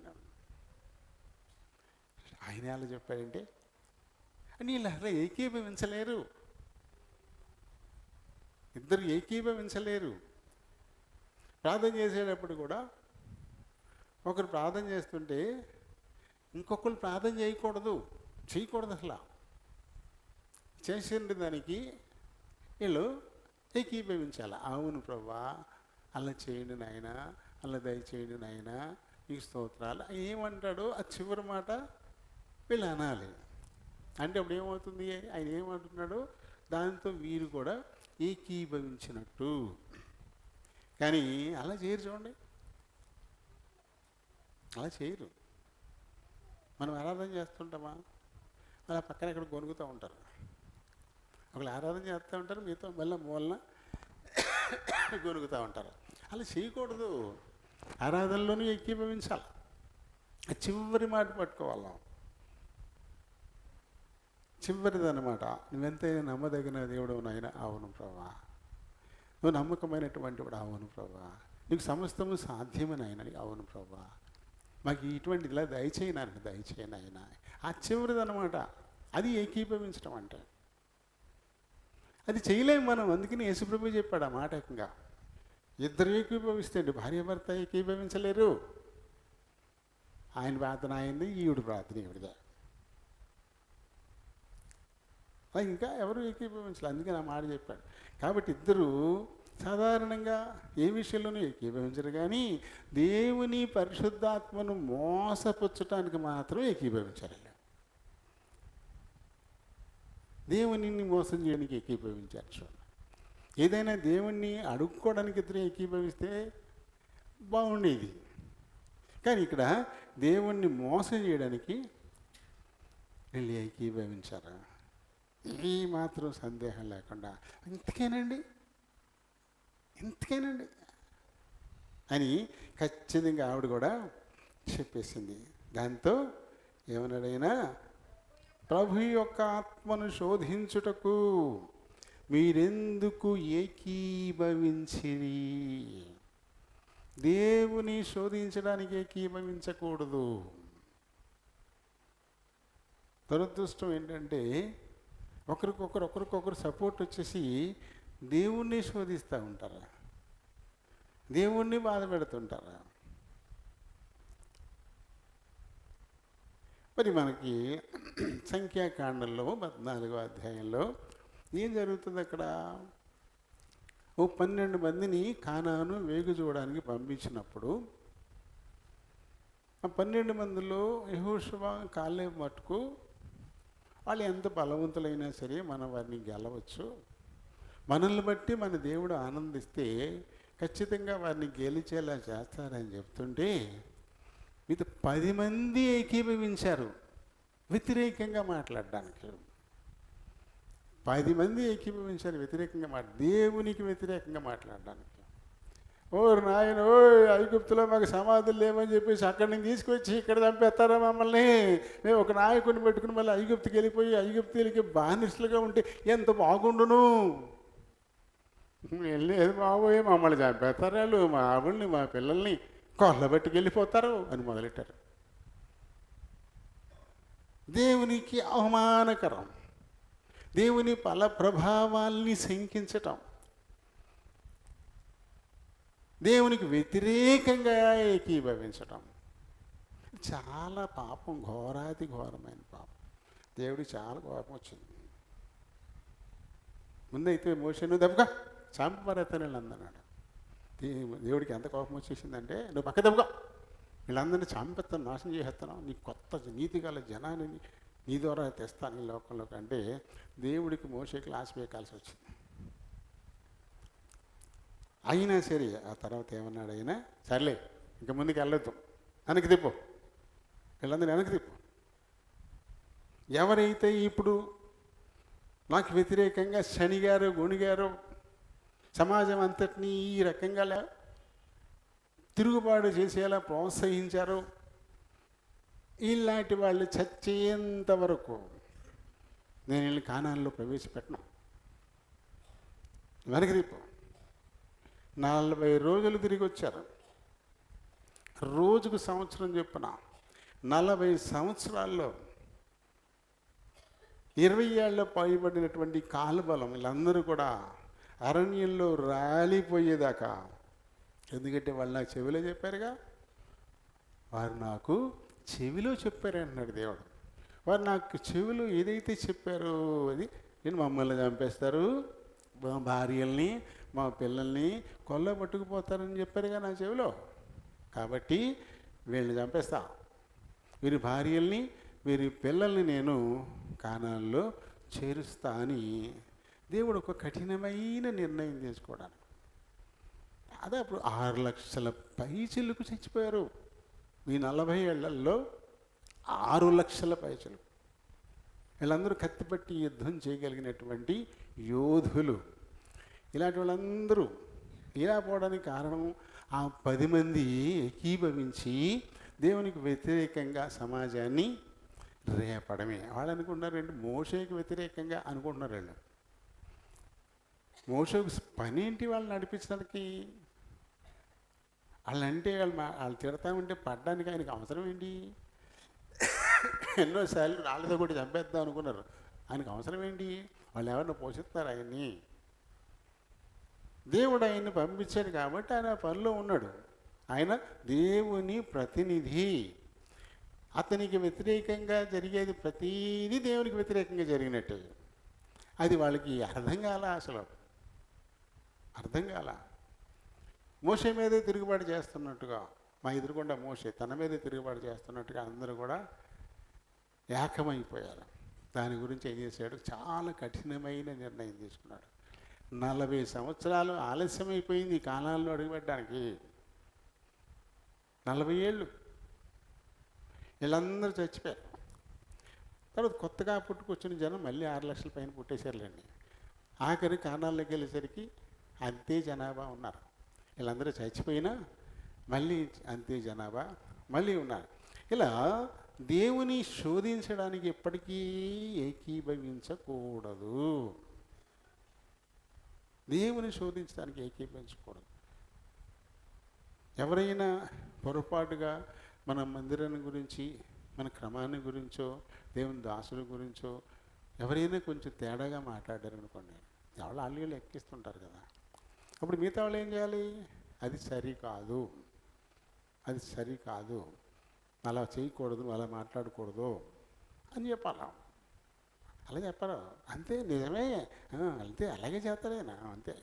A: ఆయన ఎలా చెప్పాడంటే వీళ్ళు అసలు ఏకీభవించలేరు, ఇద్దరు ఏకీభవించలేరు. ప్రార్థన చేసేటప్పుడు కూడా ఒకరు ప్రార్థన చేస్తుంటే ఇంకొకరు ప్రార్థన చేయకూడదు అసలు. చేసిన దానికి వీళ్ళు ఏకీభవించాలి. అవును ప్రభా, అలా చేయండి నాయన, అలా దయచేయండి నాయన, నీకు స్తోత్రాలు ఏమంటాడో ఆ చివరి మాట వీళ్ళు అనాలి. అంటే అప్పుడు ఏమవుతుంది, ఆయన ఏమంటున్నాడో దాంతో వీరు కూడా ఏకీభవించినట్టు. కానీ అలా చేయరు, చూడండి, అలా చేయరు. మనం ఆరాధన చేస్తుంటామా, అలా పక్కన ఇక్కడ కొనుక్కుతూ ఉంటారు, ఒకళ్ళు ఆరాధన చేస్తూ ఉంటారు, మీతో మళ్ళీ మూలన కొనుక్కుతూ ఉంటారు. అలా చేయకూడదు, ఆరాధనలోనూ ఏకీభవించాలి. చివరి మాట పట్టుకోవాలి, చివరిదన్నమాట. నువ్వెంతైనా నమ్మదగిన దేవుడు నాయన, అవును ప్రభా, నువ్వు నమ్మకమైనటువంటి వాడు, అవును ప్రభా, నీకు సమస్తము సాధ్యమని ఆయన, అవును ప్రభా, మాకు ఇటువంటి ఇలా దయచేయను ఆయన. ఆ చివరిదన్నమాట, అది ఏకీభవించడం అంటే. అది చేయలేము మనం. అందుకని యేసుప్రభు చెప్పాడు ఆ మాట ఏకంగా, ఇద్దరు ఏకీభవిస్తే భార్య భర్త ఏకీభవించలేరు. ఆయన ప్రార్థన అయింది, ఈవిడ ప్రార్థన ఈవిడిదే, ఇంకా ఎవరు ఏకీభవించాలి. అందుకని ఆ మాట చెప్పాడు. కాబట్టి ఇద్దరు సాధారణంగా ఏ విషయంలోనూ ఏకీభవించరు, కానీ దేవుని పరిశుద్ధాత్మను మోసపుచ్చటానికి మాత్రం ఏకీభవించారు. దేవునిని మోసం చేయడానికి ఏకీభవించారు. చూడండి, ఏదైనా దేవుణ్ణి అడుక్కోవడానికి ఇద్దరు ఏకీభవిస్తే బాగుండేది, కానీ ఇక్కడ దేవుణ్ణి మోసం చేయడానికి వీళ్ళు ఏకీభవించారు. ఏ మాత్రం సందేహం లేకుండా ఇంతకేనండి అని ఖచ్చితంగా ఆవిడ కూడా చెప్పేసింది. దాంతో ఏమన్నాడైనా, ప్రభు యొక్క ఆత్మను శోధించుటకు మీరెందుకు ఏకీభవించిరి? దేవుని శోధించడానికి ఏకీభవించకూడదు. దురదృష్టం ఏంటంటే ఒకరికొకరు సపోర్ట్ వచ్చేసి దేవుణ్ణి శోధిస్తూ ఉంటారు, దేవుణ్ణి బాధ పెడుతుంటారు. మరి మనకి సంఖ్యాకాండంలో 14వ అధ్యాయంలో ఏం జరుగుతుంది? అక్కడ ఓ 12 మందిని కానాను వేగు చూడడానికి పంపించినప్పుడు ఆ 12 మందిలో యెహోషువ కాలేబు మట్టుకు వాళ్ళు ఎంత బలవంతులైనా సరే మనం వారిని గెలవచ్చు, మనల్ని బట్టి మన దేవుడు ఆనందిస్తే ఖచ్చితంగా వారిని గెలిచేలా చేస్తారని చెప్తుంటే మీతో 10 మంది ఏకీభవించారు వ్యతిరేకంగా మాట్లాడడానికి. 10 మంది ఏకీభవించారు వ్యతిరేకంగా దేవునికి వ్యతిరేకంగా మాట్లాడడానికి. ఓ నాయన, ఓ ఐగుప్తులో మాకు సమాధులు లేవని చెప్పేసి అక్కడి నుంచి తీసుకొచ్చి ఇక్కడ చంపేస్తారా మమ్మల్ని, మేము ఒక నాయకుడిని పెట్టుకుని మళ్ళీ ఐగుప్తుకి వెళ్ళిపోయి ఐగుప్తులకి బానిసలుగా ఉంటే ఎంత బాగుండును. వెళ్ళేది బాబోయే, మమ్మల్ని చంపేస్తారు వాళ్ళు, మా ఆవిడ్ని మా పిల్లల్ని కొల్లబెట్టుకు వెళ్ళిపోతారు అని మొదలెట్టారు. దేవునికి అవమానకరం, దేవుని ఫల ప్రభావాల్ని శంకించటం, దేవునికి వ్యతిరేకంగా ఏకీభవించటం చాలా పాపం, ఘోరాతి ఘోరమైన పాపం. దేవుడికి చాలా కోపం వచ్చింది. ముందైతే మోషేను దెబ్బగా చంపరేతని అందన్నాడు. దేవుడికి ఎంత కోపం వచ్చేసిందంటే, నువ్వు పక్క దెబ్బగా వీళ్ళందరినీ చంపేస్తాను, నాశనం చేసేస్తాను, నీ కొత్త నీతి గల జనాన్ని నీ ద్వారా తెస్తాను ఈ లోకంలోకి అంటే దేవుడికి మోషేకి లాస్ వేయకాల్సి వచ్చింది. అయినా సరే ఆ తర్వాత ఏమన్నాడు ఆయన, సర్లే ఇంక ముందుకు వెళ్ళొద్దు, వెనక్కి తిప్పు, వీళ్ళందరూ వెనక్కి తిప్పు. ఎవరైతే ఇప్పుడు నాకు వ్యతిరేకంగా శనిగారు గొణిగారు, సమాజం అంతటినీ ఈ రకంగా తిరుగుబాటు చేసేలా ప్రోత్సహించారు, ఇలాంటి వాళ్ళు చచ్చేంత వరకు నేను వీళ్ళని కానాల్లో ప్రవేశపెట్టను. వెనక్కి తిప్పు. 40 రోజులు తిరిగి వచ్చారు, రోజుకు సంవత్సరం చొప్పున 40 సంవత్సరాల్లో 20 ఏళ్ళ పైబడినటువంటి కాలుబలం వీళ్ళందరూ కూడా అరణ్యంలో రాలిపోయేదాకా, ఎందుకంటే వాళ్ళు నాకు చెవిలో చెప్పారుగా, వారు నాకు చెవిలో చెప్పారు అంటున్నాడు దేవుడు. వారు నాకు చెవిలో ఏదైతే చెప్పారో అది, నేను మమ్మల్ని చంపేస్తారు, మా భార్యల్ని మా పిల్లల్ని కొల్ల పట్టుకుపోతారని చెప్పారుగా నా చెవిలో, కాబట్టి వీళ్ళని చంపేస్తా, వీరి భార్యల్ని వీరి పిల్లల్ని నేను కానాల్లో చేరుస్తా అని దేవుడు ఒక కఠినమైన నిర్ణయం తీసుకోవడానికి. అదే అప్పుడు 6 లక్షల పైచిలకు చచ్చిపోయారు. ఈ 40 ఏళ్లలో 6 లక్షల పైచిలు. వీళ్ళందరూ కత్తిపట్టి యుద్ధం చేయగలిగినటువంటి యోధులు. ఇలాంటి వాళ్ళందరూ ఇలా పోవడానికి కారణం ఆ 10 మంది ఏకీభవించి దేవునికి వ్యతిరేకంగా సమాజాన్ని రేపడమే. వాళ్ళు అనుకుంటున్నారండి మోషేకి వ్యతిరేకంగా అనుకుంటున్నారు. వాళ్ళు మోషేకు పని ఏంటి వాళ్ళని నడిపించడానికి? వాళ్ళంటే వాళ్ళు తిడతా ఉంటే పడ్డానికి ఆయనకి అవసరం ఏంటి? ఎన్నోసార్లు రాళ్ళతో కూడా చంపేద్దాం అనుకున్నారు, ఆయనకు అవసరం ఏంటి? వాళ్ళు ఎవరిని పోషిస్తారు ఆయన్ని? దేవుడు ఆయన్ని పంపించాడు కాబట్టి ఆయన పనిలో ఉన్నాడు. ఆయన దేవుని ప్రతినిధి. అతనికి వ్యతిరేకంగా జరిగేది ప్రతీదీ దేవునికి వ్యతిరేకంగా జరిగినట్టే. అది వాళ్ళకి అర్థం కాల, అసలు అర్థం కాల. మోషే మీదే తిరుగుబాటు చేస్తున్నట్టుగా, మా ఎదురుకుండా మోషే తన మీదే తిరుగుబాటు చేస్తున్నట్టుగా అందరూ కూడా ఏకమైపోయారు. దాని గురించి ఏం చేశాడు? చాలా కఠినమైన నిర్ణయం తీసుకున్నాడు. 40 సంవత్సరాలు ఆలస్యమైపోయింది కాలాల్లో అడుగుపెట్టడానికి. 40 ఏళ్ళు వీళ్ళందరూ చచ్చిపోయారు. తర్వాత కొత్తగా పుట్టుకొచ్చిన జనం మళ్ళీ 6 లక్షల పైన పుట్టేశారులేండి. ఆఖరి కానాల్లోకి వెళ్ళేసరికి అంతే జనాభా ఉన్నారు. వీళ్ళందరూ చచ్చిపోయినా మళ్ళీ అంతే జనాభా మళ్ళీ ఉన్నారు. ఇలా దేవుని శోధించడానికి ఎప్పటికీ ఏకీభవించకూడదు. దేవుని శోధించడానికి ఏకీభవించకూడదు. ఎవరైనా పొరపాటుగా మన మందిరాన్ని గురించి, మన క్రమాన్ని గురించో, దేవుని దాసుల గురించో ఎవరైనా కొంచెం తేడాగా మాట్లాడారు అనుకోండి, ఎవరు అల్లీళ్ళు ఎక్కిస్తుంటారు కదా. అప్పుడు మిగతా వాళ్ళు ఏం చేయాలి? అది సరికాదు, అది సరికాదు, అలా చేయకూడదు, అలా మాట్లాడకూడదు అని చెప్పాలా. అలా చెప్పారు అంతే, నిజమే అంతే, అలాగే చేస్తాడేనా అంతే.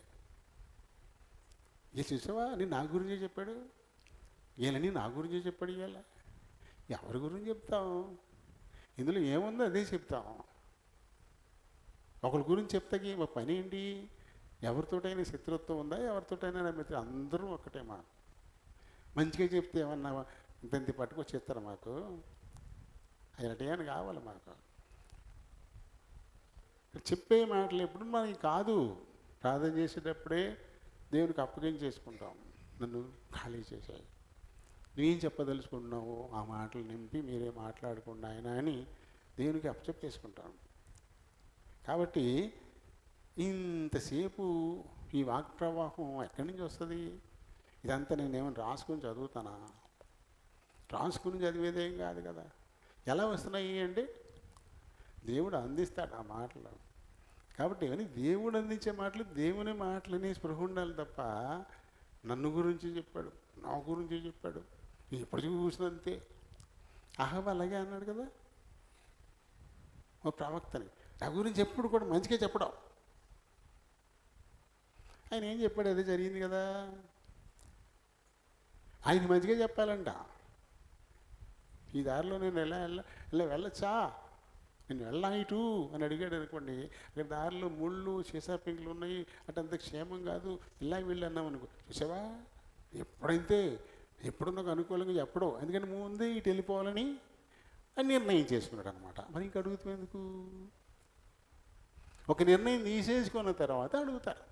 A: ఇక చూసావా, నేను నా గురించి చెప్పాడు, ఈయనని నా గురించి చెప్పాడు. ఇవాళ ఎవరి గురించి చెప్తాం? ఇందులో ఏముందో అదే చెప్తాం. ఒకరి గురించి చెప్తాకి మా పని ఏంటి? ఎవరితోటైనా శత్రుత్వం ఉందా? ఎవరితోటైనా మిత్రులు అందరూ ఒక్కటే. మా మంచిగా చెప్తే ఏమన్నా ఇంత పట్టుకొచ్చి ఇస్తారు మాకు, అయ్యటేమని కావాలి మాకు. చెప్పే మాటలు ఎప్పుడు మనకి కాదు, ప్రార్థన చేసేటప్పుడే దేవునికి అప్పగించేసుకుంటాం. నన్ను ఖాళీ చేశాయి, నువ్వేం చెప్పదలుచుకుంటున్నావు ఆ మాటలు నింపి మీరే మాట్లాడకుండా ఆయన అని దేవునికి అప్పచెప్పేసుకుంటాం. కాబట్టి ఇంతసేపు ఈ వాక్ ప్రవాహం ఎక్కడి నుంచి వస్తుంది? ఇదంతా నేనేమైనా రాసుకుని చదువుతానా? రాసుకుని చదివేదేం కాదు కదా. ఎలా వస్తున్నాయి అంటే దేవుడు అందిస్తాడు ఆ మాటలు. కాబట్టి ఇవన్నీ దేవుడు అందించే మాటలు, దేవుని మాటలని స్పృహ ఉండాలి తప్ప నన్ను గురించి చెప్పాడు, నా గురించి చెప్పాడు, ఎప్పుడు చూసినంతే. అహబ్ అలాగే అన్నాడు కదా ఓ ప్రవక్తని, నా గురించి ఎప్పుడు కూడా మంచిగా చెప్పడం. ఆయన ఏం చెప్పాడు? అదే జరిగింది కదా. ఆయన మంచిగా చెప్పాలంట. ఈ దారిలో నేను ఇలా వెళ్ళచ్చా, నేను వెళ్ళా ఇటు అని అడిగాడు అనుకోండి, అక్కడ దారిలో ముళ్ళు సీసా పింకులు ఉన్నాయి, అటంత క్షేమం కాదు, ఇలా వెళ్ళి అన్నాం అనుకో, చూసావా ఎప్పుడైతే ఎప్పుడు నాకు అనుకూలంగా చెప్పడం, ఎందుకంటే ముందే ఇటు వెళ్ళిపోవాలని అని నిర్ణయం చేసుకున్నాడు అనమాట. మరి ఇంక అడుగుతాం ఎందుకు? ఒక నిర్ణయం తీసేసుకున్న తర్వాత అడుగుతారు,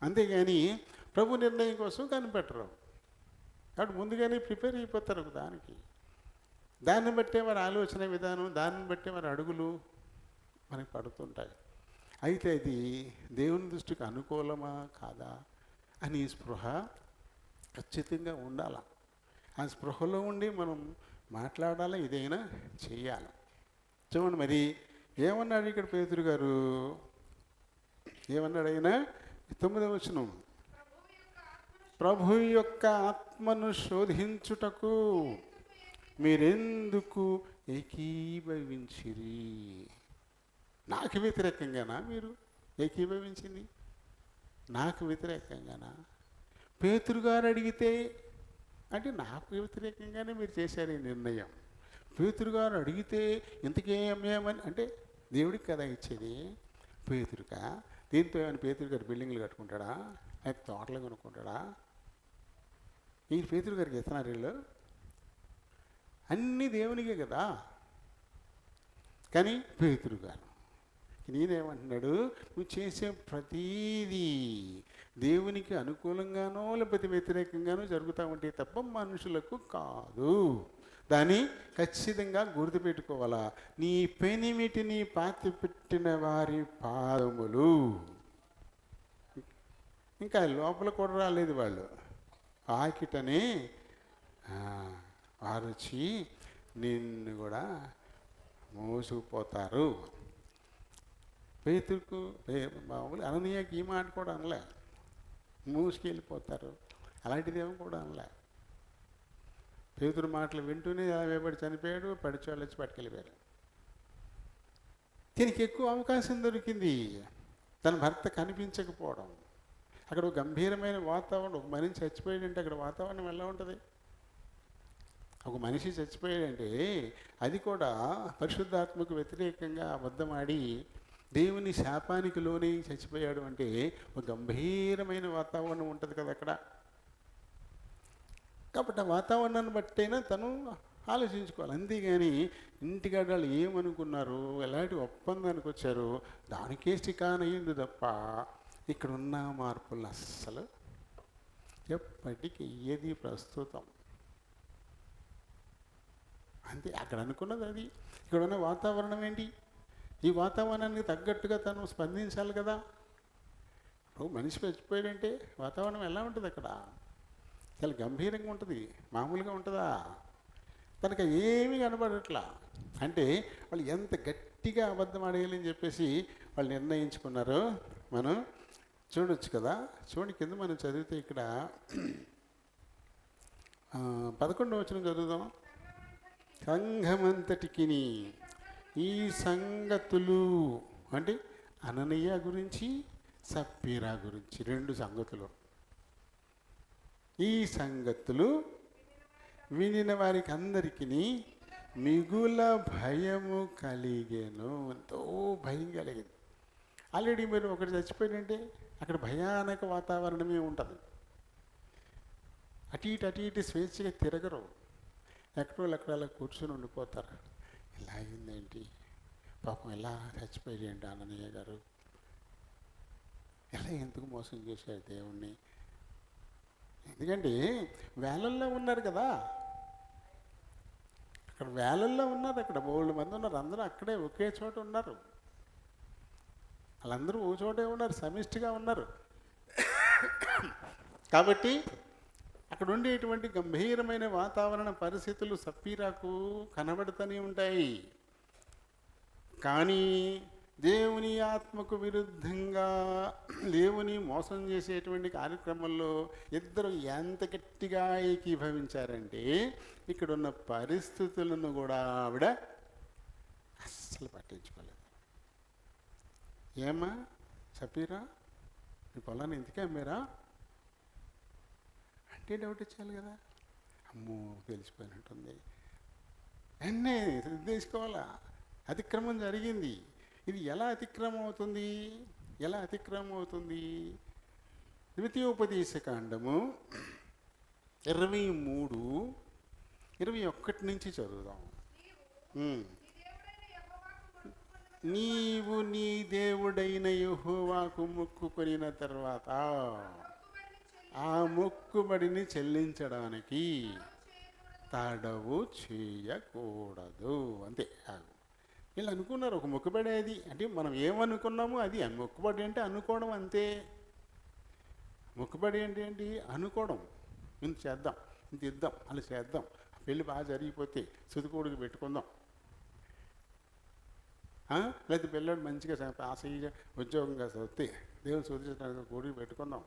A: అంతేగాని ప్రభు నిర్ణయం కోసం కనిపెట్టరు. కాబట్టి ముందుగానే ప్రిపేర్ అయిపోతారు ఒక దానికి. దాన్ని బట్టే వారి ఆలోచన విధానం, దాన్ని బట్టే వారి అడుగులు మనకి పడుతుంటాయి. అయితే అది దేవుని దృష్టికి అనుకూలమా కాదా అని స్పృహ ఖచ్చితంగా ఉండాలి. ఆ స్పృహలో ఉండి మనం మాట్లాడాలి, ఇదైనా చెయ్యాలి. చూడండి మరి ఏమన్నాడు ఇక్కడ పేతురు గారు, ఏమన్నాడు ఆయన? 9వ వచనం, ప్రభు యొక్క ఆత్మను శోధించుటకు మీరెందుకు ఏకీభవించిరి? నాకు వ్యతిరేకంగానా మీరు ఏకీభవించింది? నాకు వ్యతిరేకంగానా? పేతురు గారు అడిగితే అంటే నాకు వ్యతిరేకంగానే మీరు చేశారు ఈ నిర్ణయం. పేతురు గారు అడిగితే ఇంతకేమేమని అంటే దేవుడికి కదా ఇచ్చేది, పేతురుగా. దీంతో ఏమైనా పేతురు గారు బిల్డింగ్లు కట్టుకుంటాడా, అయితే తోటలు కొనుక్కుంటాడా? ఈ పేతురు గారికి ఇస్తున్నారు వీళ్ళు, అన్నీ దేవునికే కదా. కానీ పేతురు గారు నేనేమంటున్నాడు, నువ్వు చేసే ప్రతీదీ దేవునికి అనుకూలంగానో లేకపోతే వ్యతిరేకంగానో జరుగుతూ ఉంటే తప్ప మనుషులకు కాదు. దాన్ని ఖచ్చితంగా గుర్తుపెట్టుకోవాలా. నీ పెనిమిటిని పాతి పెట్టిన వారి పాదములు, ఇంకా లోపల కూడా రాలేదు వాళ్ళు, ఆకిటనే వారు వచ్చి నిన్ను కూడా మోసుకుపోతారు. పేతురుకు మామూలు అననీయకి ఈ మాట కూడా అనలే, మూసుకెళ్ళిపోతారు అలాంటిదేమో కూడా అనలే. పేతురు మాటలు వింటూనే వేపడి చనిపోయాడు, పడిచోళ్ళు వచ్చి పట్టుకెళ్ళిపోయారు. దీనికి ఎక్కువ అవకాశం దొరికింది, తన భర్త కనిపించకపోవడం. అక్కడ ఒక గంభీరమైన వాతావరణం, ఒక మనిషి చచ్చిపోయాడంటే అక్కడ వాతావరణం ఎలా ఉంటుంది? ఒక మనిషి చచ్చిపోయాడంటే అది కూడా పరిశుద్ధాత్మకు వ్యతిరేకంగా అబద్ధమాడి దేవుని శాపానికి లోని చచ్చిపోయాడు అంటే ఒక గంభీరమైన వాతావరణం ఉంటుంది కదా అక్కడ. కాబట్టి ఆ వాతావరణాన్ని బట్టైనా తను ఆలోచించుకోవాలి. అంతేగాని ఇంటికాడ వాళ్ళు ఏమనుకున్నారు, ఎలాంటి ఒప్పందానికి వచ్చారు, దానికే స్టికాన్ అయ్యింది తప్ప ఇక్కడ ఉన్న మార్పులు అస్సలు ఎప్పటికీ ఏది ప్రస్తుతం అంతే. అక్కడ అనుకున్నది అది, ఇక్కడ ఉన్న వాతావరణం ఏంటి, ఈ వాతావరణానికి తగ్గట్టుగా తను స్పందించాలి కదా. ఇప్పుడు మనిషి చచ్చిపోయాడంటే వాతావరణం ఎలా ఉంటుంది అక్కడ? చాలా గంభీరంగా ఉంటుంది, మామూలుగా ఉంటుందా? తనకు ఏమీ కనబడట్లా. అంటే వాళ్ళు ఎంత గట్టిగా అబద్ధం ఆడేయాలని చెప్పేసి వాళ్ళు నిర్ణయించుకున్నారో మనం చూడొచ్చు కదా. చూడండి కింద మనం చదివితే ఇక్కడ 11వ వచనం చదువుదాం. సంఘమంతటికి ఈ సంగతులు అంటే అననీయ గురించి, సప్పీరా గురించి 2 సంగతులు. ఈ సంగతులు వినిన వారికి అందరికీ మిగుల భయము కలిగేను. ఎంతో భయం కలిగింది. ఆల్రెడీ మీరు ఒకటి చచ్చిపోయిందంటే అక్కడ భయానక వాతావరణమే ఉంటుంది. అటు ఇటు స్వేచ్ఛగా తిరగరు. ఎక్కడో ఎక్కడ అలా కూర్చొని ఉండిపోతారు. ఇలా అయిందేంటి, పాపం ఎలా చచ్చిపోయాడు ఏంటి అన్నయ్య గారు, ఎలా ఎందుకు మోసం చేశారు దేవుణ్ణి. ఎందుకంటే వేలల్లో ఉన్నారు కదా, అక్కడ వేలల్లో ఉన్నారు, అక్కడ 3 మంది ఉన్నారు, అందరూ అక్కడే ఒకే చోట ఉన్నారు. వాళ్ళందరూ ఓ చోటే ఉన్నారు, సమిష్టిగా ఉన్నారు. కాబట్టి అక్కడ ఉండేటువంటి గంభీరమైన వాతావరణ పరిస్థితులు సప్పీరాకు కనబడుతూనే ఉంటాయి. కానీ దేవుని ఆత్మకు విరుద్ధంగా దేవుని మోసం చేసేటువంటి కార్యక్రమంలో ఇద్దరు ఎంత గట్టిగా ఏకీభవించారంటే ఇక్కడున్న పరిస్థితులను కూడా ఆవిడ అస్సలు పట్టించుకోలేదు. ఏమ్మా సపీరా, మీ పొలాన్ని ఎందుకే అమ్మారా అంటే డౌట్ ఇచ్చాలి కదా. అమ్మో తెలిసిపోయినట్టుంది, అన్నీ తీసుకోవాలా, అతిక్రమం జరిగింది. ఇది ఎలా అతిక్రమం అవుతుంది, ఎలా అతిక్రమం అవుతుంది? ద్వితీయోపదేశకాండము 23:21 నుంచి చదువుదాం. నీవు నీ దేవుడైన యెహోవాకు మొక్కుకొనిన తర్వాత ఆ మొక్కుబడిని చెల్లించడానికి తడవు చేయకూడదు. అంతే. వీళ్ళు అనుకున్నారు ఒక మొక్కుబడి అది అంటే మనం ఏమనుకున్నామో అది. మొక్కుబడి అంటే అనుకోవడం అంతే. మొక్కుబడి అంటే ఏంటి? అనుకోవడం. ఇంత చేద్దాం, ఇంత ఇద్దాం, అలా చేద్దాం, పెళ్ళి బాగా జరిగిపోతే సుతుకోడికి పెట్టుకుందాం, లేకపోతే పిల్లడు మంచిగా ఆశగా ఉద్యోగంగా చదివితే దేవుని శోధించడానికి కోడికి పెట్టుకుందాం.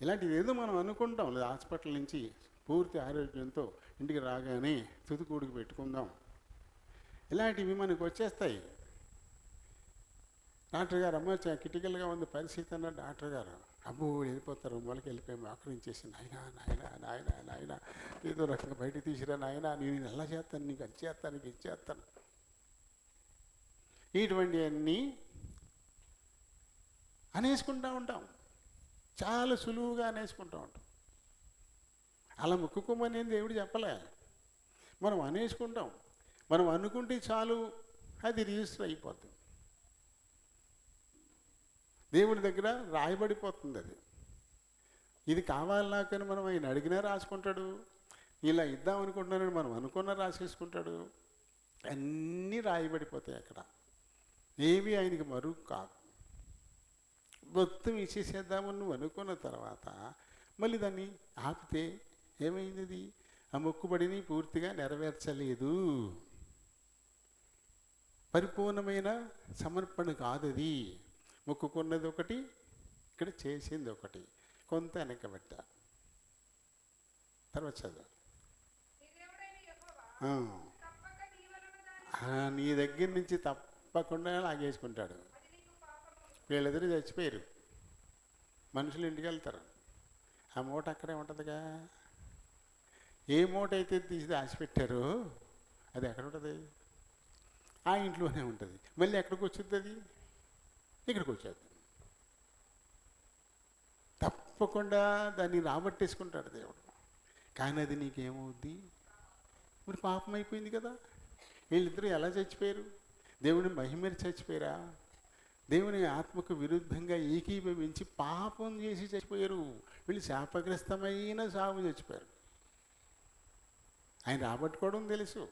A: ఇలాంటిది ఏదో మనం అనుకుంటాం. లేదా హాస్పిటల్ నుంచి పూర్తి ఆరోగ్యంతో ఇంటికి రాగానే తుదికూడికి పెట్టుకుందాం. ఇలాంటివి మనకు వచ్చేస్తాయి. డాక్టర్ గారు అమ్మ క్రిటికల్గా ఉంది పరిస్థితి అన్న డాక్టర్ గారు అబ్బో వెళ్ళిపోతారు, మూలకి వెళ్ళిపోయి ఆక్రమించేసి నాయన నాయన నాయన నాయన ఏదో రకంగా బయటకు తీసిరా నాయన, నేను ఎలా చేస్తాను, నీకు అది చేస్తాను, నీకు ఇది చేస్తాను. ఇటువంటివన్నీ అనేసుకుంటూ ఉంటాం, చాలా సులువుగా అనేసుకుంటూ ఉంటాం. అలా మొక్కుకోమని దేవుడు చెప్పలే, మనం అనేసుకుంటాం. మనం అనుకుంటే చాలు, అది రిజిస్టర్ అయిపోతుంది, దేవుడి దగ్గర రాయబడిపోతుంది. అది ఇది కావాలి నాకని మనం ఆయన అడిగినా రాసుకుంటాడు, ఇలా ఇద్దాం అనుకుంటున్నానని మనం అనుకున్నా రాసేసుకుంటాడు. అన్నీ రాయబడిపోతాయి అక్కడ, ఏవి ఆయనకి మరుగు కాదు. మొత్తం ఇచ్చేసేద్దామని నువ్వు అనుకున్న తర్వాత మళ్ళీ దాన్ని ఆపితే ఏమైంది? అది ఆ మొక్కుబడిని పూర్తిగా నెరవేర్చలేదు, పరిపూర్ణమైన సమర్పణ కాదు అది. మొక్కుకున్నది ఒకటి, ఇక్కడ చేసింది ఒకటి, కొంత వెనకబెట్టారు. తర్వాత చదువు. నీ దగ్గర నుంచి తప్పకుండా లాగేసుకుంటాడు. వీళ్ళిద్దరూ చచ్చిపోయారు, మనుషులు ఇంటికి వెళ్తారు, ఆ మూట అక్కడే ఉంటుందిగా. ఏ మూట అయితే తీసి దాచిపెట్టారో అది ఎక్కడ ఉంటుంది? ఆ ఇంట్లోనే ఉంటుంది. మళ్ళీ ఎక్కడికి వచ్చుద్ది? అది ఇక్కడికి వచ్చేది. తప్పకుండా దాన్ని రాబట్టేసుకుంటాడు దేవుడు. కానీ అది నీకేమవుద్ది? మరి పాపం అయిపోయింది కదా. వీళ్ళిద్దరూ ఎలా చచ్చిపోయారు? దేవుని మహిమని చచ్చిపోయారా? దేవుని ఆత్మకు విరుద్ధంగా ఏకీభవించి పాపం చేసి చచ్చిపోయారు. వీళ్ళు శాపగ్రస్తమైన సాగు చచ్చిపోయారు. ఆయన రాబట్టుకోవడం తెలుసు.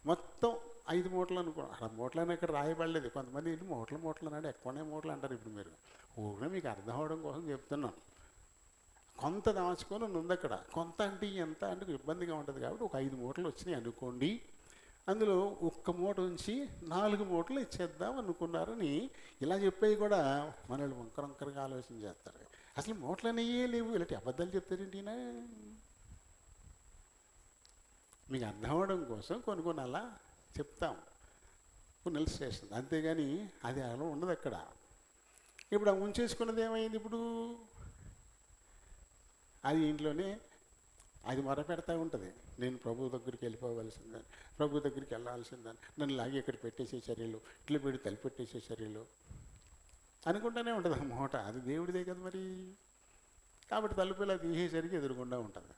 A: మొత్తం 5 మూటలు అనుకో, అక్కడ మూటలని అక్కడ రాయబడలేదు. కొంతమంది ఏంటి మూటలు అన్నాడు, ఎక్కువనే మూటలు అంటారు. ఇప్పుడు మీరు ఊరిలో మీకు అర్థం అవడం కోసం చెప్తున్నాను. కొంత దాచుకొని ఉంది అక్కడ, కొంత అంటే ఎంత అంటే ఇబ్బందిగా ఉంటుంది. కాబట్టి ఒక 5 మూటలు వచ్చినాయి అనుకోండి, అందులో 1 మూట ఉంచి 4 మూటలు ఇచ్చేద్దాం అనుకున్నారని ఇలా చెప్పేవి కూడా మనల్ని వంకరంకరగా ఆలోచన చేస్తారు. అసలు మూటలు అనేవి లేవు, ఇలాంటి అబద్ధాలు చెప్తారేంటినా? మీకు అర్థం అవడం కోసం కొన్ని అలా చెప్తాం, కొన్ని ఇల్స్ట్రేషన్, అంతేగాని అది అలా ఉండదు అక్కడ. ఇప్పుడు ఆ ఉంచేసుకున్నది ఏమైంది? ఇప్పుడు అది ఇంట్లోనే అది మొరపెడతా ఉంటుంది, నేను ప్రభు దగ్గరికి వెళ్ళిపోవలసిందని, ప్రభు దగ్గరికి వెళ్ళాల్సిందని, నన్ను లాగి ఇక్కడ పెట్టేసే చర్యలు, ఇట్లా పెట్టి తలిపెట్టేసే చర్యలు అనుకుంటూనే ఉంటుంది ఆ మూట. అది దేవుడిదే కదా మరి. కాబట్టి తలుపు ఇలా తీసేసరికి ఎదురుగుండా ఉంటుంది.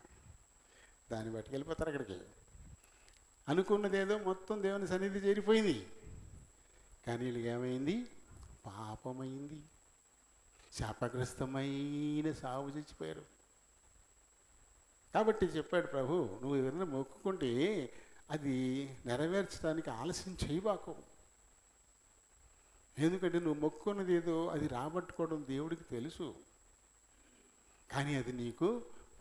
A: దాన్ని పట్టుకెళ్ళిపోతారు అక్కడికి. అనుకున్నదేదో మొత్తం దేవుని సన్నిధి చేరిపోయింది. కానీ వీళ్ళకి ఏమైంది? పాపమైంది. శాపగ్రస్తమైన సావు చచ్చిపోయారు. కాబట్టి చెప్పాడు ప్రభు, నువ్వు ఏదైనా మొక్కుకుంటే అది నెరవేర్చడానికి ఆలస్యం చేయబాకు. ఎందుకంటే నువ్వు మొక్కుకున్నది ఏదో అది రాబట్టుకోవడం దేవుడికి తెలుసు, కానీ అది నీకు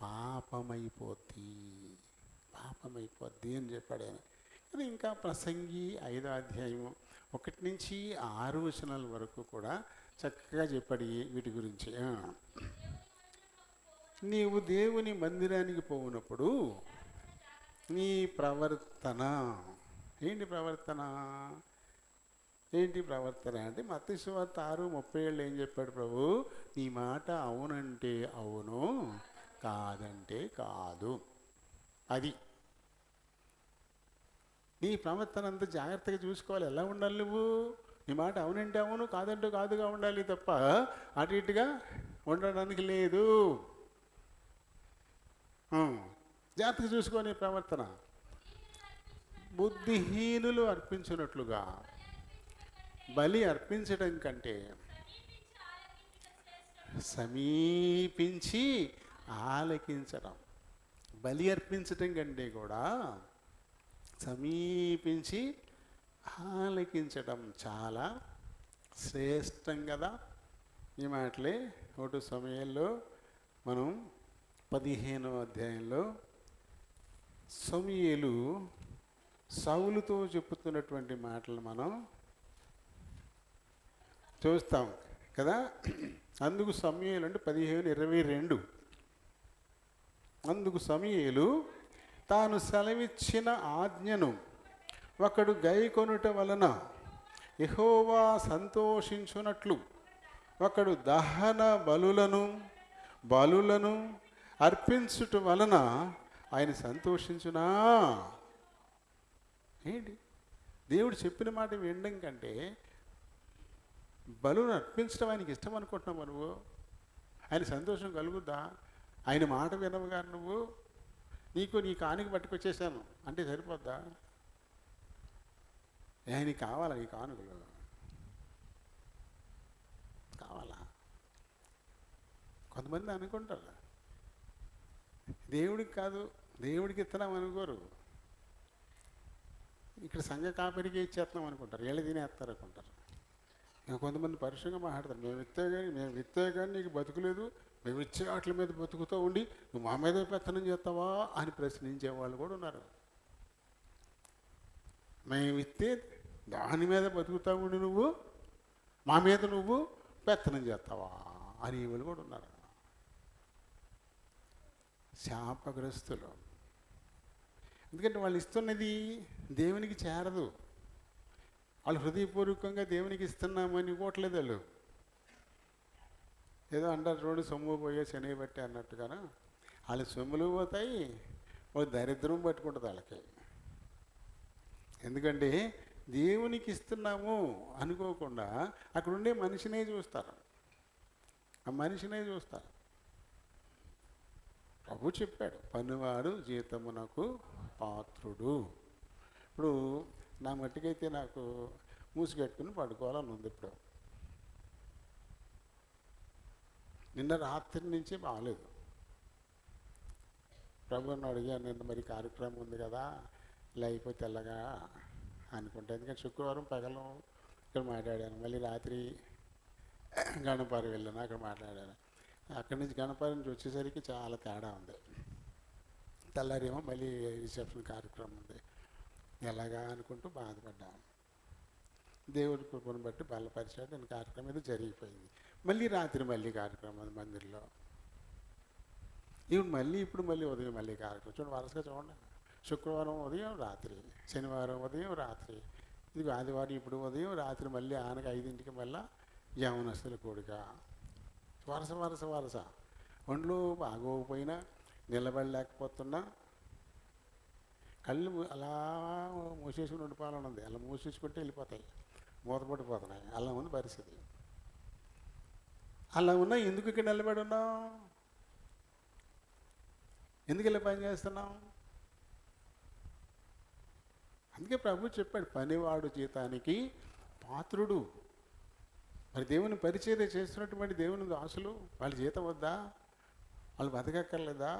A: పాపమైపోద్ది అని చెప్పాడు ఆయన. అది ఇంకా ప్రసంగి 5వ అధ్యాయం 1 నుంచి 6 వచనాల వరకు కూడా చక్కగా చెప్పాడు వీటి గురించి. నీవు దేవుని మందిరానికి పోవునప్పుడు నీ ప్రవర్తన ఏంటి? ప్రవర్తన అంటే మత్తయి సువార్త 6:37 ఏం చెప్పాడు ప్రభు? నీ మాట అవునంటే అవును, కాదంటే కాదు. అది నీ ప్రవర్తన అంతా జాగ్రత్తగా చూసుకోవాలి. ఎలా ఉండాలి నువ్వు? నీ మాట అవునంటే అవును, కాదంటే కాదుగా ఉండాలి తప్ప అటు ఇటుగా ఉండడానికి లేదు. జాగ్రత్తగా చూసుకొని ప్రవర్తన. బుద్ధిహీనులు అర్పించినట్లుగా బలి అర్పించడం కంటే సమీపించి ఆలకించడం, బలి అర్పించడం కంటే కూడా సమీపించి ఆలకించడం చాలా శ్రేష్టం కదా. ఈ మాటలే 1 సమూయేలులో మనం 15వ అధ్యాయంలో సమూయేలు సౌలుతో చెప్పుతున్నటువంటి మాటలు మనం చూస్తాం కదా. అందుకు సమూయేలు అంటే 15:22 అందుకు సమూయేలు తాను సెలవిచ్చిన ఆజ్ఞను ఒకడు గైకొనుట వలన యెహోవా సంతోషించునట్లు ఒకడు దహన బలులను అర్పించుట వలన ఆయన సంతోషించునా. ఏంటి? దేవుడు చెప్పిన మాట వినడం కంటే బలును అర్పించడం ఆయనకి ఇష్టం అనుకుంటున్నావు నువ్వు? ఆయన సంతోషం కలుగుద్దా? ఆయన మాట వినవుగా నువ్వు? నీ కానుక పట్టుకొచ్చేసాను అంటే సరిపోద్దా? ఆయనకి కావాలా? నీ కానుకలు కావాలా? కొంతమంది అనుకుంటారు దేవుడికి కాదు, దేవుడికి ఇస్తున్నాం అనుకోరు. ఇక్కడ సంఘ కాపరికి ఇచ్చేస్తున్నాం అనుకుంటారు, వీళ్ళు తినేస్తారు అనుకుంటారు. ఇంకా కొంతమంది పరుషంగా మాట్లాడతారు, మేము విత్తే కానీ నీకు బతుకులేదు, మేము ఇచ్చే వాటి మీద బతుకుతూ ఉండి నువ్వు మా మీద పెత్తనం చేస్తావా అని ప్రశ్నించే వాళ్ళు కూడా ఉన్నారు. మేము ఇస్తే దాని మీద బతుకుతూ ఉండి నువ్వు మా మీద నువ్వు పెత్తనం చేస్తావా అని వాళ్ళు కూడా ఉన్నారు. శాపగ్రస్తులు. ఎందుకంటే వాళ్ళు ఇస్తున్నది దేవునికి చేరదు. వాళ్ళు హృదయపూర్వకంగా దేవునికి ఇస్తున్నామని ఇవ్వట్లేదు. వాళ్ళు ఏదో అంటారు చూడు, సొమ్ము పోయే శనగ బట్టి అన్నట్టుగాను వాళ్ళ సొమ్ములు పోతాయి, వాళ్ళు దరిద్రం పట్టుకుంటుంది వాళ్ళకి. ఎందుకంటే దేవునికి ఇస్తున్నాము అనుకోకుండా అక్కడ ఉండే మనిషినే చూస్తారు, ఆ మనిషినే చూస్తారు. ప్రభు చెప్పాడు, పనివాడు జీతమునకు పాత్రుడు. ఇప్పుడు నా మట్టికైతే నాకు మూసిగట్టుకుని పడుకోవాలని ఉంది. ఇప్పుడు నిన్న రాత్రి నుంచి బాగలేదు. ప్రభుని అడిగాను, నిన్న మరి కార్యక్రమం ఉంది కదా లేకపోతే తెల్లగా అనుకుంటా. ఎందుకంటే శుక్రవారం పగలు ఇక్కడ మాట్లాడాను, మళ్ళీ రాత్రి గణపారి వెళ్ళాను, అక్కడ మాట్లాడాను. అక్కడి నుంచి గణపారి నుంచి వచ్చేసరికి చాలా తేడా ఉంది. తెల్లారేమో మళ్ళీ రిసెప్షన్ కార్యక్రమం ఉంది. ఎలాగా అనుకుంటూ బాధపడ్డాను. దేవుడి కృపను బట్టి బలపరిచాడు. నేను కార్యక్రమం ఏదో జరిగిపోయింది. మళ్ళీ రాత్రి మళ్ళీ కార్యక్రమం మందిరంలో. ఇప్పుడు మళ్ళీ ఉదయం మళ్ళీ కార్యక్రమం. చూడండి, వరుసగా చూడండి. శుక్రవారం ఉదయం రాత్రి, శనివారం ఉదయం రాత్రి, ఇది ఆదివారం ఇప్పుడు ఉదయం రాత్రి, మళ్ళీ ఆనక 5ంటికి మళ్ళా యవనస్తుల కూడిక. వరుస ఒంట్లో బాగోకపోయినా నిలబడలేకపోతున్నా కళ్ళు అలా మూసేసుకుని ఉండిపోవాలని ఉంది. అలా మూసేసుకుంటే వెళ్ళిపోతాయి, మూతపడిపోతున్నాయి. అలా ఉంది పరిస్థితి. అలా ఉన్నా ఎందుకు ఇక్కడ నిలబడి ఉన్నాం? ఎందుకు ఇలా పని చేస్తున్నాం? అందుకే ప్రభు చెప్పాడు, పనివాడు జీతానికి పాత్రుడు. మరి దేవుని పరిచర్య చేస్తున్నటువంటి దేవుని దాసులు వాళ్ళ జీతం వద్దా? వాళ్ళు బతకక్కర్లేదా?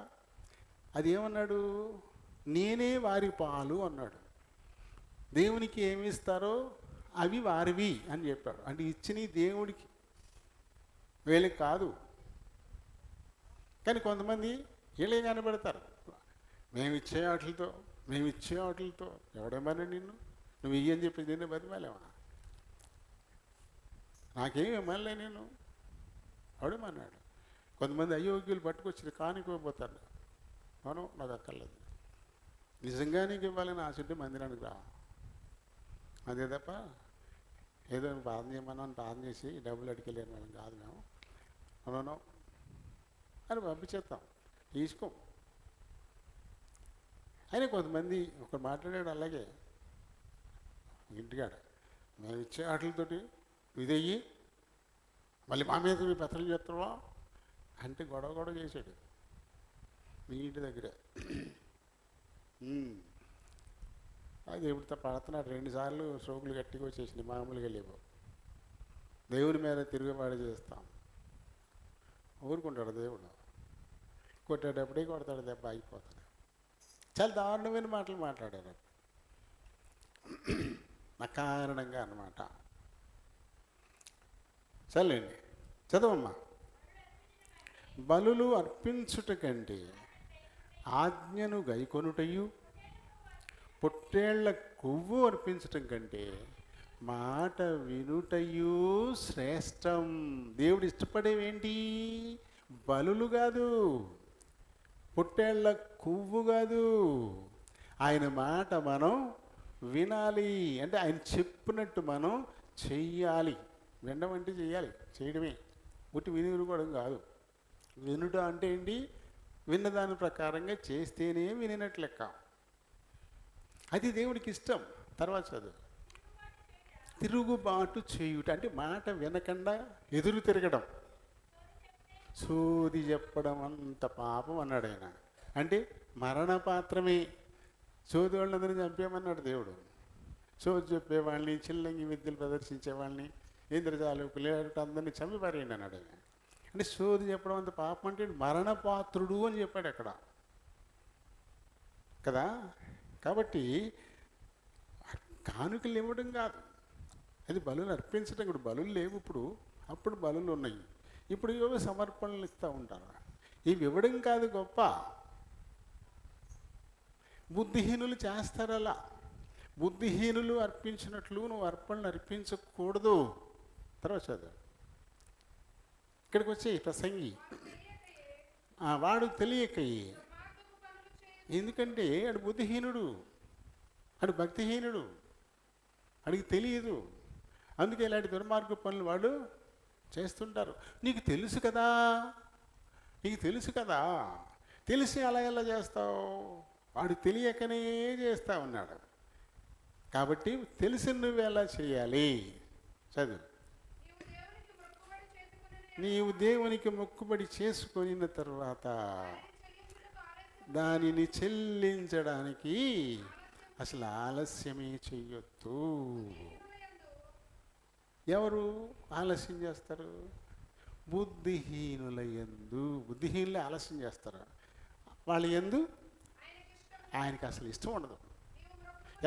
A: అది ఏమన్నాడు? నేనే వారి పాలు అన్నాడు. దేవునికి ఏమి ఇస్తారో అవి వారివి అని చెప్పాడు. అంటే ఇచ్చినవి దేవుడికి, వీళ్ళకి కాదు. కానీ కొంతమంది వీళ్ళే కనబడతారు, మేము ఇచ్చే వాటితో ఎవడేమన్నా నిన్ను, నువ్వు ఇయ్యని చెప్పి దీన్ని బతిమాలేవా? నాకేమి ఇవ్వలే నేను, ఎవడేమన్నాడు? కొంతమంది అయోగ్యులు పట్టుకొచ్చి కానికోపోతారు. అవును, నాకు అక్కర్లేదు, నిజంగా నీకు ఇవ్వాలని ఆశ మందిరానికి రా. అదే తప్ప ఏదో ప్రార్థన చేయమన్నాను, ప్రార్థన చేసి డబ్బులు అడిగలేను వాళ్ళని కాదు మేము. అవును అని పంపించేస్తాం, తీసుకో. అయినా కొంతమంది ఒకరు మాట్లాడాడు అలాగే ఇంటికాడ, మేము ఇచ్చే వాటితోటి ఇదయ్యి మళ్ళీ మా మీద మీ పత్రాలు చేస్తున్నావా అంటే గొడవ చేశాడు మీ ఇంటి దగ్గర. అది దేవుడితో పడుతున్నాడు. 2 సార్లు సోకులు గట్టిగా వచ్చేసింది, మామూలుగా లేవు. దేవుడి మీద తిరుగుబాటు చేస్తాం, ఊరుకుంటాడు దేవుడు. కొట్టేటప్పుడే కొడతాడు, దెబ్బ ఆగిపోతుంది. చాలా దారుణమైన మాటలు మాట్లాడారు అకారణంగా అన్నమాట. చల్లండి, చదవమ్మా. బలులు అర్పించుట కంటే ఆజ్ఞను గైకొనుటయు, పొట్టేళ్ల కొవ్వు అర్పించటం కంటే మాట వినుటయు శ్రేష్టం. దేవుడు ఇష్టపడేవేంటి? బలులు కాదు, పొట్టేళ్ల కొవ్వు కాదు. ఆయన మాట మనం వినాలి, అంటే ఆయన చెప్పినట్టు మనం చెయ్యాలి. వినడం అంటే చెయ్యాలి, చేయడమే. ఉట్టి వినుకోవడం కాదు. వినుట అంటే ఏంటి? విన్నదాని ప్రకారంగా చేస్తేనే వినినట్లు లెక్క. అది దేవుడికి ఇష్టం. తర్వాత చదువు. తిరుగుబాటు చేయుట అంటే మాట వినకుండా ఎదురు తిరగడం, సోది చెప్పడం అంత పాపం అన్నాడు ఆయన. అంటే మరణపాత్రమే. సోది వాళ్ళందరినీ చంపేయమన్నాడు దేవుడు. సోది చెప్పేవాళ్ళని, చిల్లంగి విద్యలు ప్రదర్శించేవాళ్ళని, ఇంద్రజాలకులు అందరినీ చంపి పారేయండి అన్నాడు ఆయన. అంటే సోది చెప్పడం అంత పాపం అంటే మరణపాత్రుడు అని చెప్పాడు అక్కడ కదా. కాబట్టి కానుకలు ఇవ్వడం కాదు, అది బలులు అర్పించడం. ఇప్పుడు బలులు లేవు, అప్పుడు బలులు ఉన్నాయి. ఇప్పుడు ఇవి సమర్పణలు ఇస్తూ ఉంటారు. ఇవి ఇవ్వడం కాదు గొప్ప. బుద్ధిహీనులు చేస్తారు అలా. బుద్ధిహీనులు అర్పించినట్లు నువ్వు అర్పణలు అర్పించకూడదు. తర్వాత చదువు. ఇక్కడికి వచ్చే ప్రసంగి వాడు తెలియకయ్యి, ఎందుకంటే ఆడు బుద్ధిహీనుడు, ఆడు భక్తిహీనుడు, అడిగి తెలియదు. అందుకే ఇలాంటి దుర్మార్గ పనులు వాడు చేస్తుంటారు. నీకు తెలుసు కదా, తెలిసి అలా ఎలా చేస్తావు? వాడు తెలియకనే చేస్తా ఉన్నాడు. కాబట్టి తెలిసి నువ్వు ఎలా చేయాలి? చదువు. నీవు దేవునికి మొక్కుబడి చేసుకొనిన తర్వాత దానిని చెల్లించడానికి అసలు ఆలస్యమే చెయ్యొద్దు. ఎవరు ఆలస్యం చేస్తారు? బుద్ధిహీనులే ఆలస్యం చేస్తారు. వాళ్ళ యందు ఆయనకి అసలు ఇష్టం ఉండదు.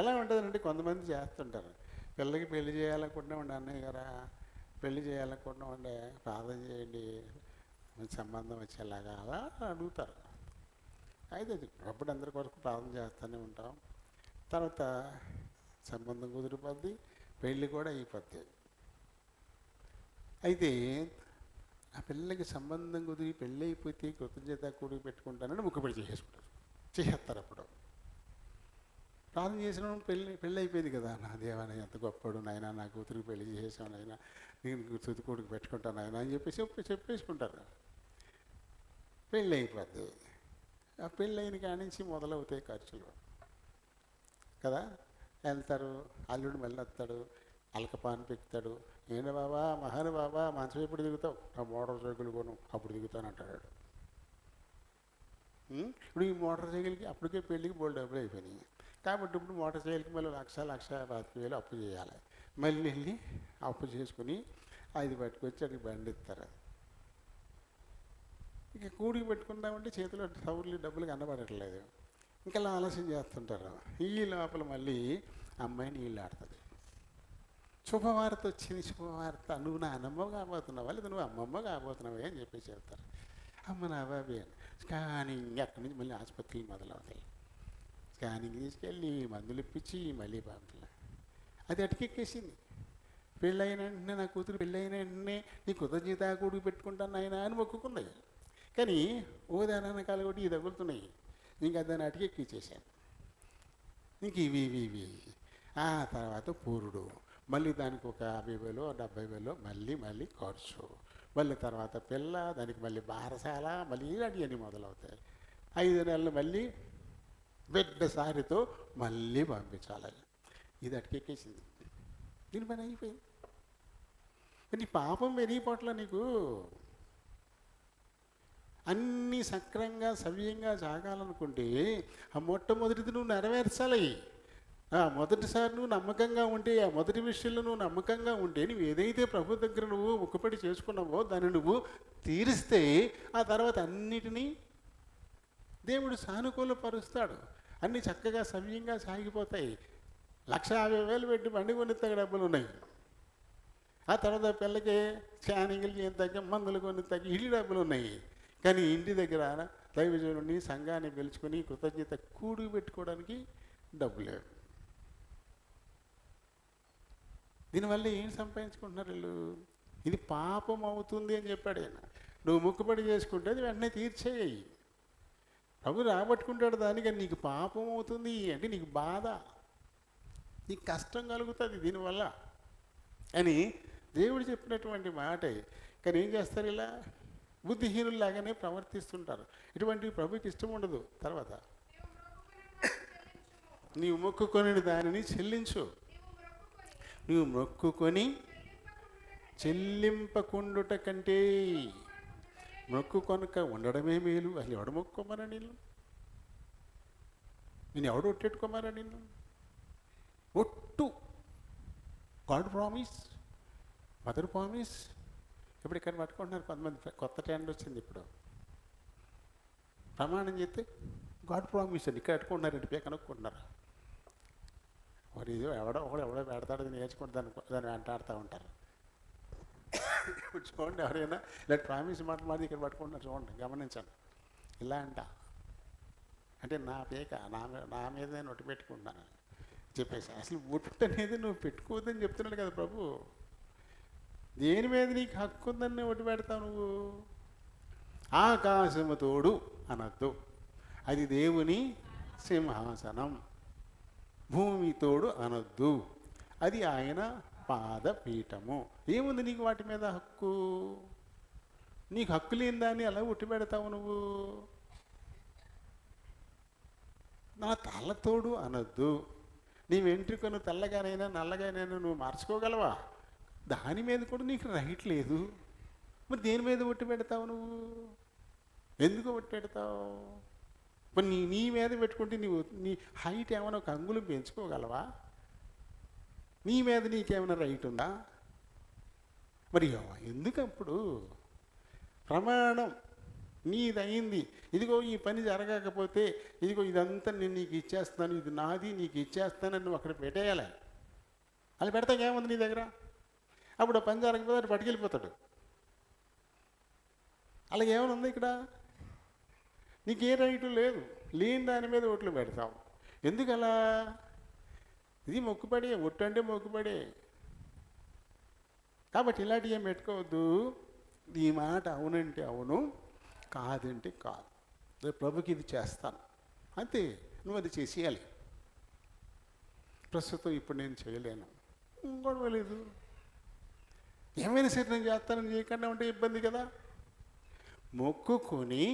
A: ఎలా ఉంటుందంటే కొంతమంది చేస్తుంటారు, పిల్లకి పెళ్లి చేయాలనుకుంటున్నామండి అన్నయ్య గారా, పెళ్లి చేయాలనుకుంటున్నామండి, ప్రార్థన చేయండి, సంబంధం వచ్చేలాగా అలా అడుగుతారు. అయితే అది అప్పుడు అందరి కొరకు ప్రార్థన చేస్తూనే ఉంటాం. తర్వాత సంబంధం కుదిరిపోద్ది, పెళ్ళి కూడా అయిపోద్ది. అయితే ఆ పిల్లలకి సంబంధం కుదిరి పెళ్ళి అయిపోతే కృతజ్ఞత కూడి పెట్టుకుంటానని మొక్కుబడి చేసేస్తారు. అప్పుడు ప్రార్థన చేసిన పెళ్ళి అయిపోయింది కదా, నా దేవాన్ని ఎంత గొప్పడు నాయన, నా కూతురికి పెళ్లి చేసేసాను నాయన, నేను తుది కొడుకు పెట్టుకుంటాను నాయన అని చెప్పేసుకుంటారు. పెళ్ళి అయిపోద్ది. ఆ పెళ్ళైన కాడి నుంచి మొదలవుతాయి ఖర్చులు కదా. వెళ్తారు, అల్లుడు మెల్లొస్తాడు, అలకపాను పెక్కుతాడు. ఏంటి బాబా, మహాను బాబా, మంచం ఎప్పుడు దిగుతావు? ఆ మోటార్ సైకిల్ కొను, అప్పుడు దిగుతాను అంటాడు. ఇప్పుడు ఈ మోటార్ సైకిల్కి అప్పటికే పెళ్ళికి బోల్డ్ డబ్బులు అయిపోయినాయి. కాబట్టి ఇప్పుడు మోటార్ సైకిల్కి మళ్ళీ 1,25,000 అప్పు చేయాలి. మళ్ళీ వెళ్ళి అప్పు చేసుకుని అది పట్టుకొచ్చి అడిగి బండి ఇస్తారు. ఇక కూడికి పెట్టుకుందామంటే చేతిలో సౌర్లు డబ్బులు కనబడట్లేదు. ఇంకా ఆలస్యం చేస్తుంటారు. ఈ లోపల మళ్ళీ అమ్మాయి నీళ్ళు ఆడుతుంది. శుభవార్త వచ్చింది, శుభవార్త, నువ్వు నా అమ్మమ్మ కాబోతున్నావా లేదా నువ్వు అమ్మమ్మ కాబోతున్నావే అని చెప్పేసి చెప్తారు. అమ్మ నా బాబీ అని స్కానింగ్, అక్కడి నుంచి మళ్ళీ ఆసుపత్రులు మొదలవుతాయి. స్కానింగ్ తీసుకెళ్ళి మందులు ఇప్పించి మళ్ళీ పంపలే. అది అటుకెక్కేసింది. పెళ్ళైన వెంటనే నా కూతురు పెళ్ళైన వెంటనే నీ కృతజ్ఞత కూడికి పెట్టుకుంటాను ఆయన అని మొక్కుకున్నాయి. కానీ ఓ దానాకాలు కూడా ఇవి తగులుతున్నాయి. ఇంకా దాన్ని అటుకెక్కిచ్చేసాను. ఇంక ఇవి ఆ తర్వాత పూరుడు, మళ్ళీ దానికి ఒక 50,000 70,000 మళ్ళీ ఖర్చు, మళ్ళీ తర్వాత పిల్ల, దానికి మళ్ళీ బారసాల, మళ్ళీ ఇలాంటివన్నీ మొదలవుతాయి. 5 నెలలు మళ్ళీ బిడ్డ సారితో మళ్ళీ పంపించాలి. ఇది అటుకెక్కేసింది. దీని పని అయిపోయింది. నీ పాపం పెరిగిపోట్ల నీకు అన్నీ సక్రంగా సవ్యంగా సాగాలనుకుంటే ఆ మొట్టమొదటిది నువ్వు నెరవేర్చాలి. మొదటిసారి నువ్వు నమ్మకంగా ఉంటే, ఆ మొదటి విషయంలో నువ్వు నమ్మకంగా ఉంటే, నువ్వు ఏదైతే ప్రభు దగ్గర నువ్వు ముక్కుపడి చేసుకున్నావో దాన్ని నువ్వు తీరిస్తే ఆ తర్వాత అన్నిటినీ దేవుడు సానుకూలపరుస్తాడు. అన్నీ చక్కగా సవ్యంగా సాగిపోతాయి. 1,50,000 పెట్టి బండి కొనిస్తాక డబ్బులు ఉన్నాయి. ఆ తర్వాత పిల్లకి స్కానింగ్లు చేయతాక మందులు కొనిస్తాక ఇల్లు డబ్బులు ఉన్నాయి. కానీ ఇంటి దగ్గర దైవజనుడిని సంఘాన్ని పిలుచుకొని కృతజ్ఞత కూడి పెట్టుకోవడానికి డబ్బు లేదు. దీనివల్ల ఏం సంపాదించుకుంటున్నారు వీళ్ళు? ఇది పాపం అవుతుంది అని చెప్పాడు ఆయన. నువ్వు ముక్కుపడి చేసుకుంటే అది వెంటనే తీర్చేయి. ప్రభు రాబట్టుకుంటాడు దానికి. నీకు పాపం అవుతుంది అంటే నీకు బాధ, నీకు కష్టం కలుగుతుంది దీనివల్ల అని దేవుడు చెప్పినటువంటి మాటే. కానీ ఏం చేస్తారు? ఇలా బుద్ధిహీనుల్లాగానే ప్రవర్తిస్తుంటారు. ఇటువంటివి ప్రభుకి ఇష్టం ఉండదు. తర్వాత నీవు మొక్కుకొని దానిని చెల్లించు. నువ్వు మొక్కుకొని చెల్లింపకుండుట కంటే మొక్కుకొనక ఉండడమే మేలు. అసలు ఎవడు మొక్కుకోమరా నేను ఎవడు ఒట్టెట్టుకోమరా ఒట్టు. God promise, mother promise. ఇప్పుడు ఇక్కడ పట్టుకుంటున్నారు కొంతమంది. కొత్త ట్రెండ్ వచ్చింది ఇప్పుడు. ప్రమాణం చేస్తే గాడ్ ప్రామిస్ అండి ఇక్కడ పెట్టుకుంటున్నారు. ఇంటి కనుక్కుంటున్నారు. వాడు ఇది ఎవడో పెడతాడు, నేర్చుకుంటే దాన్ని వెంటాడుతూ ఉంటారు. చూడండి, ఎవరైనా ఇలా ప్రామిస్ మాట ఇక్కడ పట్టుకుంటున్నారు చూడండి, గమనించండి. ఇలా అంటే నా పేక నా మీద నేను ఒట్టు పెట్టుకుంటున్నాను చెప్పేసి. అసలు ఒట్టు అనేది నువ్వు పెట్టుకోవద్దని చెప్తున్నాడు కదా ప్రభు. దేని మీద నీకు హక్కు ఉందని ఒట్టు పెడతావు నువ్వు? ఆకాశము తోడు అనద్దు, అది దేవుని సింహాసనం. భూమి తోడు అనొద్దు, అది ఆయన పాదపీఠము. ఏముంది నీకు వాటి మీద హక్కు? నీకు హక్కు లేని దాన్ని ఎలా ఒట్టి పెడతావు నువ్వు? నా తలతోడు అనొద్దు. నీ వెంట్రుకను తెల్లగానైనా నల్లగానైనా నువ్వు మార్చుకోగలవా? దాని మీద కూడా నీకు రైట్ లేదు. మరి దేని మీద ఒట్టి పెడతావు నువ్వు? ఎందుకు ఒట్టి పెడతావు? మరి నీ మీద పెట్టుకుంటే నీ హైట్ ఏమైనా ఒక అంగుళం పెంచుకోగలవా? నీ మీద నీకేమైనా రైట్ ఉందా? మరి ఎందుకప్పుడు? ప్రమాణం నీదయింది. ఇదిగో ఈ పని జరగకపోతే ఇదిగో ఇదంతా నేను నీకు ఇచ్చేస్తాను, ఇది నాది నీకు ఇచ్చేస్తానని నువ్వు అక్కడ పెట్టేయాలి. అలా పెడతాక ఏముంది నీ దగ్గర? అప్పుడు ఆ పని జరగకపోతే అటు పట్టుకెళ్ళిపోతాడు. అలాగే ఏమైనా ఉంది ఇక్కడ? నీకే రైటు లేదు. లేని దాని మీద ఓట్లు పెడతావు. ఎందుకలా? ఇది మొక్కుపడే. ఒట్టు అంటే మొక్కుపడే. కాబట్టి ఇలాంటివి ఏం పెట్టుకోవద్దు. ఈ మాట అవునంటే అవును, కాదంటే కాదు. రేపు ప్రభుకి ఇది చేస్తాను అంతే, నువ్వు అది చేసేయాలి. ప్రస్తుతం ఇప్పుడు నేను చేయలేను, గొడవలేదు. ఏమైనా సరే నేను చేస్తానని చేయకుండా ఉంటే ఇబ్బంది కదా. మొక్కుకొని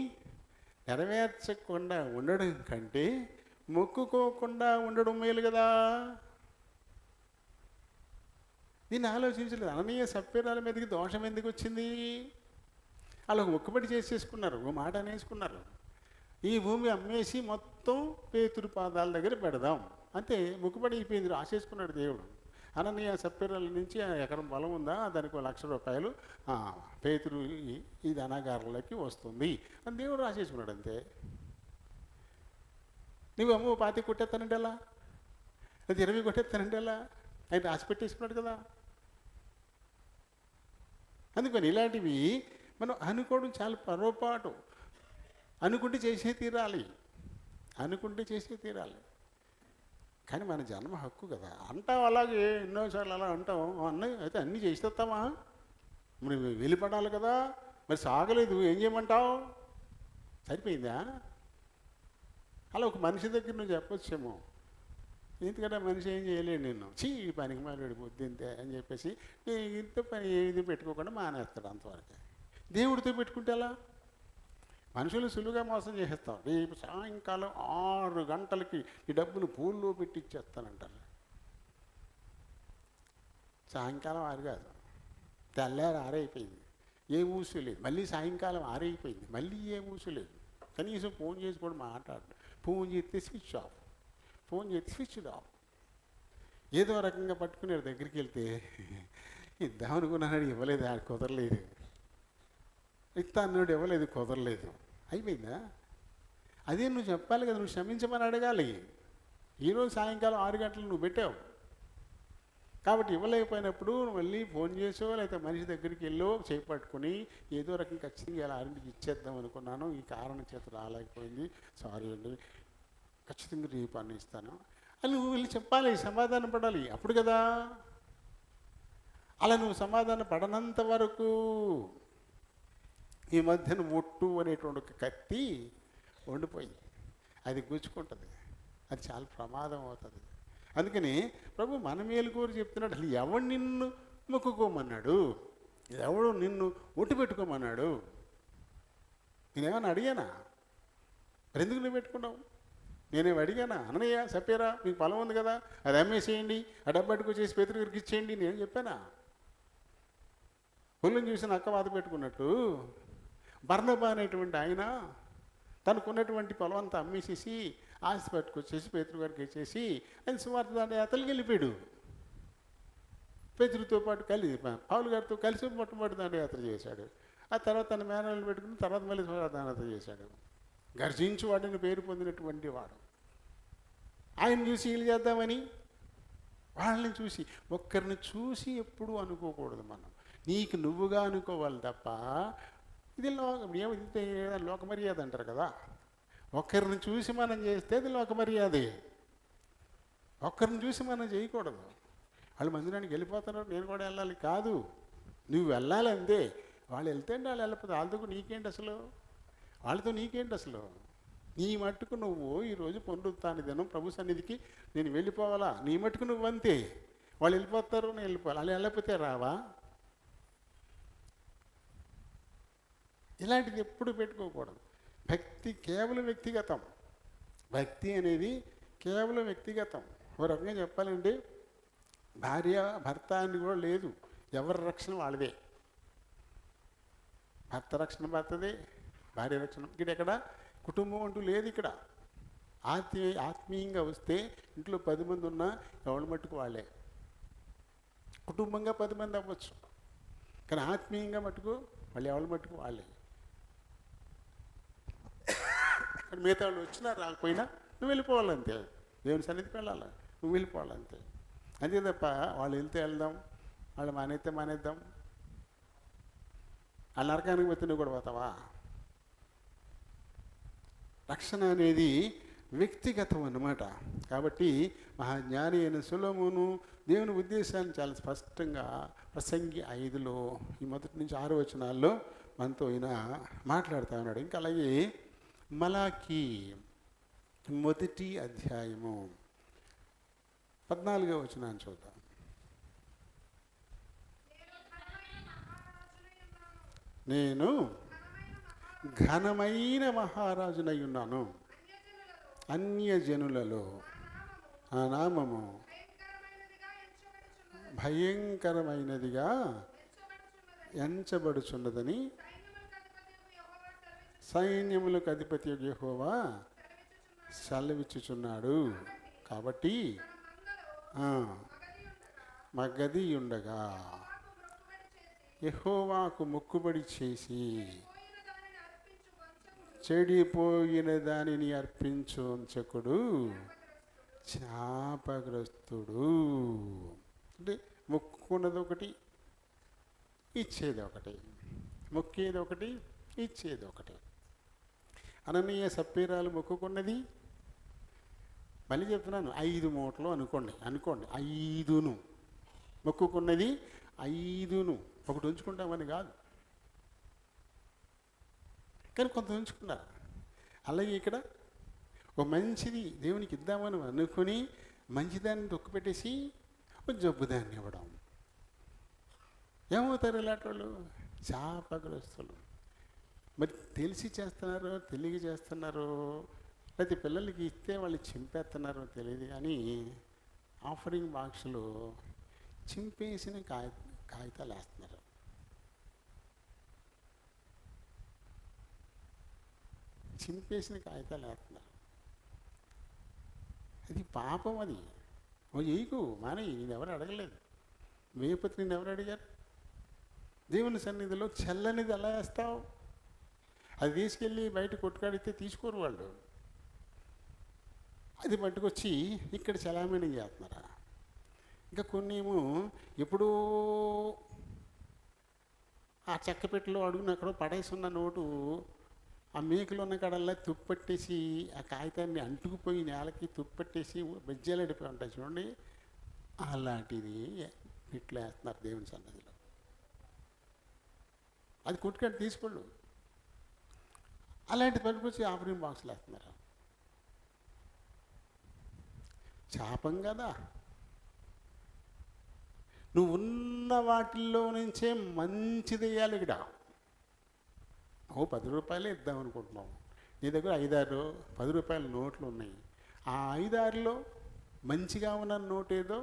A: నెరవేర్చకుండా ఉండడం కంటే మొక్కుకోకుండా ఉండడం మేలు కదా. దీన్ని ఆలోచించలేదు. అననీయ సప్ఫీరాల మీదకి దోషం ఎందుకు వచ్చింది? అలా మొక్కుబడి చేసేసుకున్నారు, ఓ మాట అనేసుకున్నారు. ఈ భూమి అమ్మేసి మొత్తం పేతురు పాదాల దగ్గర పెడదాం అంతే. ముక్కుపడి అయిపోయింది, రాసేసుకున్నాడు దేవుడు. అననీయ సప్పిరల నుంచి ఆ ఎకరం పొలం ఉందా, దానికి ₹1,00,000 పేతురు ఈ ధనాగారులకి వస్తుంది అని దేవుడు రాసేసుకున్నాడు అంతే. నువ్వు అమ్మ 25 కొట్టేస్తానంటే ఎలా, అది 20 కొట్టేస్తానంటే ఎలా, ఆయన రాసి పెట్టేసుకున్నాడు కదా. అందుకని ఇలాంటివి మనం అనుకోవడం చాలా పొరపాటు. అనుకుంటే చేసే తీరాలి, అనుకుంటే చేసే తీరాలి. కానీ మన జన్మ హక్కు కదా. అంటాం అలాగే ఎన్నోసార్లు అలా అంటాం, అన్నయ్య అయితే అన్నీ చేసేస్తామా, మరి వెళ్ళిపడాలి కదా, మరి సాగలేదు ఏం చేయమంటావు, సరిపోయిందా. అలా ఒక మనిషి దగ్గర నువ్వు చెప్పొచ్చేమో, ఎందుకంటే మనిషి ఏం చేయలేడు నిన్ను, ఈ పనికి మాట్లాడి పొద్దుంతే అని చెప్పేసి ఇంత పని ఏది పెట్టుకోకుండా మానేస్తాడు అంతవరకు. దేవుడితో పెట్టుకుంటే అలా మనుషులు సులువుగా మోసం చేసేస్తాం. రేపు సాయంకాలం 6 గంటలకి ఈ డబ్బులు పూల్లో పెట్టి ఇచ్చేస్తానంటారు. సాయంకాలం 6 కాదు, తెల్లారి 6 అయిపోయింది, ఏ ఊసు లేదు. మళ్ళీ సాయంకాలం 6 అయిపోయింది, మళ్ళీ ఏ ఊసు లేదు. కనీసం ఫోన్ చేసి కూడా మాట్లాడు. ఫోన్ చేస్తే స్విచ్ ఆఫ్, ఫోన్ చేస్తే స్విచ్ ఆఫ్. ఏదో రకంగా పట్టుకునే దగ్గరికి వెళ్తే ఇద్దామనుకున్నాడు, ఇవ్వలేదు, కుదరలేదు. ఇస్తా అన్నాడు, ఇవ్వలేదు, కుదరలేదు. అయిపోయిందా. అదే నువ్వు చెప్పాలి కదా, నువ్వు క్షమించమని అడగాలి. ఈరోజు సాయంకాలం 6 గంటలు నువ్వు పెట్టావు కాబట్టి ఇవ్వలేకపోయినప్పుడు మళ్ళీ ఫోన్ చేసో లేకపోతే మనిషి దగ్గరికి వెళ్ళో చేపట్టుకుని ఏదో రకంగా ఖచ్చితంగా ఇలా 6కి ఇచ్చేద్దాం అనుకున్నాను, ఈ కారణం చేత రాలేకపోయింది, సారీ అండి, ఖచ్చితంగా రేపు అన్ని ఇస్తాను అని నువ్వు వెళ్ళి చెప్పాలి, సమాధానం పడాలి. అప్పుడు కదా. అలా నువ్వు సమాధానం పడనంత వరకు ఈ మధ్యన ఒట్టు అనేటువంటి ఒక కత్తి వండిపోయింది, అది గుచ్చుకుంటుంది, అది చాలా ప్రమాదం అవుతుంది. అందుకని ప్రభు మన మేలు కోరి చెప్తున్నాడు. అసలు ఎవడు నిన్ను మొక్కుకోమన్నాడు, ఎవడు నిన్ను ఒట్టు పెట్టుకోమన్నాడు, నేనేమన్నా అడిగానా, మరి ఎందుకు నువ్వు పెట్టుకున్నావు, నేనేమి అడిగానా. అన్నయ్య చెప్పారా మీకు పొలం ఉంది కదా అది అమ్మేసేయండి, ఆ డబ్బు పట్టుకొచ్చేసి పేతురు గారికి ఇచ్చేయండి, నేను చెప్పానా. పొలం చూసి అక్క వాత పెట్టుకున్నట్టు బర్నబా అనేటువంటి ఆయన తనకున్నటువంటి పొలం అంతా అమ్మేసేసి ఆస్తి పట్టుకొచ్చేసి పేతురు గారికి ఇచ్చేసి ఆయన సువార్త దాని అతలికి వెళ్ళిపోయాడు. పేతురుతో పాటు పౌలు గారితో కలిసి మొట్టమొదటి దాంట్లో యాత్ర చేశాడు. ఆ తర్వాత తన మేనల్ని పెట్టుకుని తర్వాత మళ్ళీ సువార్త యాత్ర చేశాడు. గర్జించు వాడిని పేరు పొందినటువంటి వాడు. ఆయన చూసి వీళ్ళు చేద్దామని వాళ్ళని చూసి, ఒక్కరిని చూసి ఎప్పుడూ అనుకోకూడదు మనం, నీకు నువ్వుగా అనుకోవాలి తప్ప. ఇది లోక మర్యాద అంటారు కదా, ఒక్కరిని చూసి మనం చేస్తే అది లోక మర్యాదే. ఒక్కరిని చూసి మనం చేయకూడదు. వాళ్ళు మందిరానికి వెళ్ళిపోతున్నారు నేను కూడా వెళ్ళాలి కాదు, నువ్వు వెళ్ళాలి అంతే. వాళ్ళు వెళ్తే వాళ్ళు వెళ్ళిపోతే వాళ్ళతో నీకేంటి అసలు, వాళ్ళతో నీకేంటి అసలు. నీ మట్టుకు నువ్వు ఈరోజు పునరుత్థాన దినం ప్రభు సన్నిధికి నేను వెళ్ళిపోవాలా, నీ మట్టుకు నువ్వు అంతే. వాళ్ళు వెళ్ళిపోతారు నేను వెళ్ళిపోవాలి, వాళ్ళు వెళ్ళకపోతే రావా. ఇలాంటిది ఎప్పుడు పెట్టుకోకూడదు. భక్తి కేవలం వ్యక్తిగతం, భక్తి అనేది కేవలం వ్యక్తిగతం. ఒక రకంగా చెప్పాలంటే భార్య భర్త అని కూడా లేదు, ఎవరి రక్షణ వాళ్ళదే. భర్త రక్షణ భర్తదే, భార్య రక్షణ. ఇక్కడ ఎక్కడ కుటుంబం అంటూ లేదు. ఇక్కడ ఆత్మీయంగా వస్తే ఇంట్లో 10 మంది ఉన్నా ఎవరి మట్టుకు వాళ్ళే. కుటుంబంగా 10 మంది అవ్వచ్చు, కానీ ఆత్మీయంగా మట్టుకు వాళ్ళు ఎవరి మట్టుకు వాళ్ళే. మిగతా వాళ్ళు వచ్చినా రాకపోయినా నువ్వు వెళ్ళిపోవాలంతే, దేవుని సన్నిధికి వెళ్ళాలి, నువ్వు వెళ్ళిపోవాలంతే. అంతే తప్ప వాళ్ళు వెళ్తే వెళ్దాం, వాళ్ళు మానేస్తే మానేద్దాం, ఆ నరకానికి పోతే నువ్వు కూడా పోతావా. రక్షణ అనేది వ్యక్తిగతం అన్నమాట. కాబట్టి మహాజ్ఞాని అయిన సొలొమోను దేవుని ఉద్దేశాన్ని చాలా స్పష్టంగా ప్రసంగి 5లో ఈ 1 నుంచి 6 వచనాల్లో మనతో ఈయన మాట్లాడుతూ ఉన్నాడు. ఇంకా అలాగే మలాకి 1వ అధ్యాయము 14వ వచనాన్ని చూద్దాం. నేను ఘనమైన మహారాజునై ఉన్నాను, అన్యజనులలో ఆ నామము భయంకరమైనదిగా ఎంచబడుచున్నదని సైన్యములకు అధిపతి యెహోవా సెలవిచ్చుచున్నాడు. కాబట్టి మగది ఉండగా యెహోవాకు మొక్కుబడి చేసి చెడిపోయిన దానిని అర్పించు వంచకుడు శాపగ్రస్తుడు. అంటే మొక్కుకున్నది ఒకటి, ఇచ్చేది ఒకటి. మొక్కేది ఒకటి, ఇచ్చేది ఒకటి. అననీయ సప్పీరాలు మొక్కుకున్నది, మళ్ళీ చెప్తున్నాను, 5 మూటలు అనుకోండి 5ను మొక్కుకున్నది 5ను. ఒకటి ఉంచుకుంటామని కాదు, కానీ కొంత ఉంచుకున్నారు. అలాగే ఇక్కడ ఒక మంచిది దేవునికి ఇద్దామని అనుకుని మంచిదాన్ని తొక్కుపెట్టేసి ఒక జబ్బుదాన్ని ఇవ్వడం. ఏమవుతారు ఇలాంటి వాళ్ళు? శాపగ్రస్తులు. మరి తెలిసి చేస్తున్నారో తెలియక చేస్తున్నారో, లేకపోతే పిల్లలకి ఇస్తే వాళ్ళు చింపేస్తున్నారో తెలియదు, కానీ ఆఫరింగ్ బాక్స్లో చింపేసిన కాగితాలు వేస్తున్నారు. చింపేసిన కాగితాలు వేస్తున్నారు. అది పాపం. అది ఏకు మానేయి. నేను ఎవరు అడగలేదు, వేపతి నేను ఎవరు అడిగారు? దేవుని సన్నిధిలో చల్లనిది ఎలా వేస్తావు? అది తీసుకెళ్ళి బయట కొట్టుకాడితే తీసుకోరు వాళ్ళు. అది పట్టుకొచ్చి ఇక్కడ చలామణి చేస్తున్నారా? ఇంకా కొన్ని ఏమో ఎప్పుడూ ఆ చెక్కపెట్టెలో అడుగున అక్కడ పడేసున్న నోటు ఆ మేకలు ఉన్న కాడల్లా తుప్పట్టేసి ఆ కాగితాన్ని అంటుకుపోయి నేలకి తుప్పట్టేసి బెజ్జాలడిపోయి ఉంటాయి చూడండి. అలాంటిది ఇట్లా వేస్తున్నారు దేవుని సన్నిధిలో. అది కొట్టుకాడి తీసుకోళ్ళు. అలాంటి పట్టుకొచ్చి ఆఫరింగ్ బాక్స్లు వేస్తున్నారు. శాపం కదా. నువ్వు ఉన్న వాటిల్లో నుంచే మంచిది వేయాలి. ఇక్కడ 10 రూపాయలే ఇద్దాం అనుకుంటున్నావు, నీ దగ్గర 5-6 10 రూపాయల నోట్లు ఉన్నాయి. ఆ 5-6లో మంచిగా ఉన్న నోటు ఏదో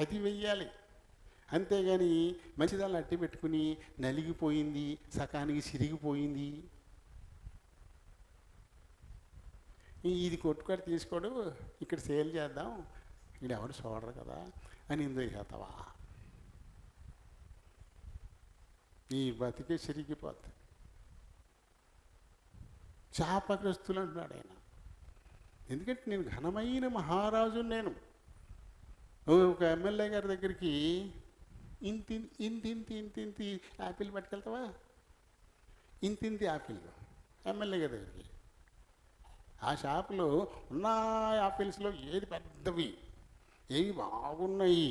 A: అది వెయ్యాలి. అంతేగాని మంచిదాన్ని అట్టి పెట్టుకుని నలిగిపోయింది, సకానికి సిరిగిపోయింది, ఇది కొట్టుకొని తీసుకోడు, ఇక్కడ సేల్ చేద్దాం, ఇక్కడ ఎవరు చూడరు కదా అని ఎందుకు చేస్తావా? నీ బతికే సిరిగిపోతుంది. శాపగ్రస్తులు అంటున్నాడు ఆయన. ఎందుకంటే నేను ఘనమైన మహారాజు. నేను ఒక ఎమ్మెల్యే గారి దగ్గరికి ఇంతింతి యాపిల్ పట్టుకెళ్తావా? ఇంతింతి యాపిల్ ఎమ్మెల్యే గారి దగ్గరికి. ఆ షాపులో ఉన్న యాపిల్స్లో ఏది పెద్దవి, ఏవి బాగున్నాయి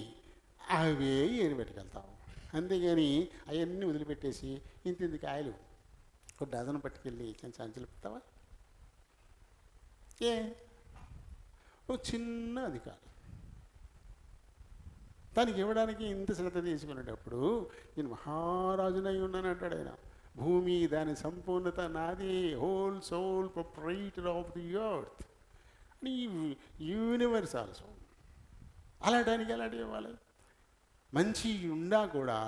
A: అవే ఏది పెట్టుకెళ్తావు. అంతేగాని అవన్నీ వదిలిపెట్టేసి ఇంతింది కాయలు ఒక డజన్ పట్టుకెళ్ళి సంచులు పెడతావా? ఒక చిన్న అధికారం దానికి ఇవ్వడానికి ఇంత శ్రద్ధ తీసుకునేటప్పుడు నేను మహారాజునై ఉన్నాను అంటాడు ఆయన. భూమి దాని సంపూర్ణత నాది, whole sole proprietor of the earth అని యూనివర్స్ ఆల్సో. అలాంటానికి ఎలాంటి ఇవ్వాలి? మంచి ఉండా కూడా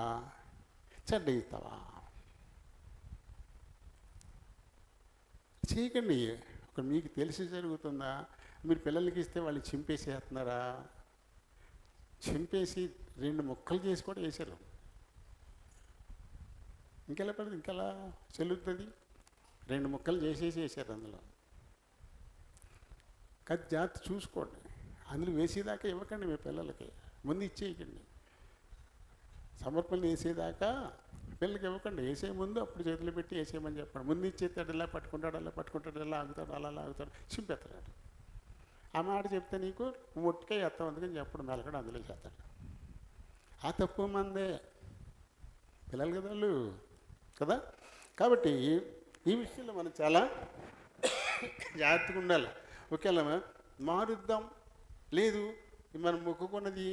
A: చెడ్డ ఇస్తావా? చేయకండి. ఒక మీకు తెలిసి జరుగుతుందా? మీరు పిల్లలకి ఇస్తే వాళ్ళు చింపేసేస్తున్నారా? చింపేసి 2 ముక్కలు చేసి కూడా వేసారు. ఇంకెలా పడుతుంది, ఇంకెలా చెల్లుతుంది? 2 ముక్కలు చేసేసి వేసారు అందులో. కది జాగ్రత్త చూసుకోండి. అందులో వేసేదాకా ఇవ్వకండి మీ పిల్లలకి, ముందు ఇచ్చేయకండి. సమర్పణ వేసేదాకా పిల్లలకి ఇవ్వకండి. వేసే ముందు అప్పుడు చేతులు పెట్టి వేసేయమని చెప్పండి. ముందు ఇచ్చేస్తాడు, ఇలా పట్టుకుంటాడు, అలా పట్టుకుంటాడు, ఇలా ఆగుతాడు, అలా ఆగుతాడు, చింపేస్తాడు. ఆ మాట చెప్తే నీకు మొట్టుకే వేస్తాం అందుకని చెప్పడం మెలకడం అందులో చేస్తాడు. ఆ తప్పు మందే పిల్లలు కదా వాళ్ళు కదా. కాబట్టి ఈ విషయంలో మనం చాలా జాగ్రత్తగా ఉండాలి. ఒకేలా మారుద్దాం, లేదు మనం మొక్కుకున్నది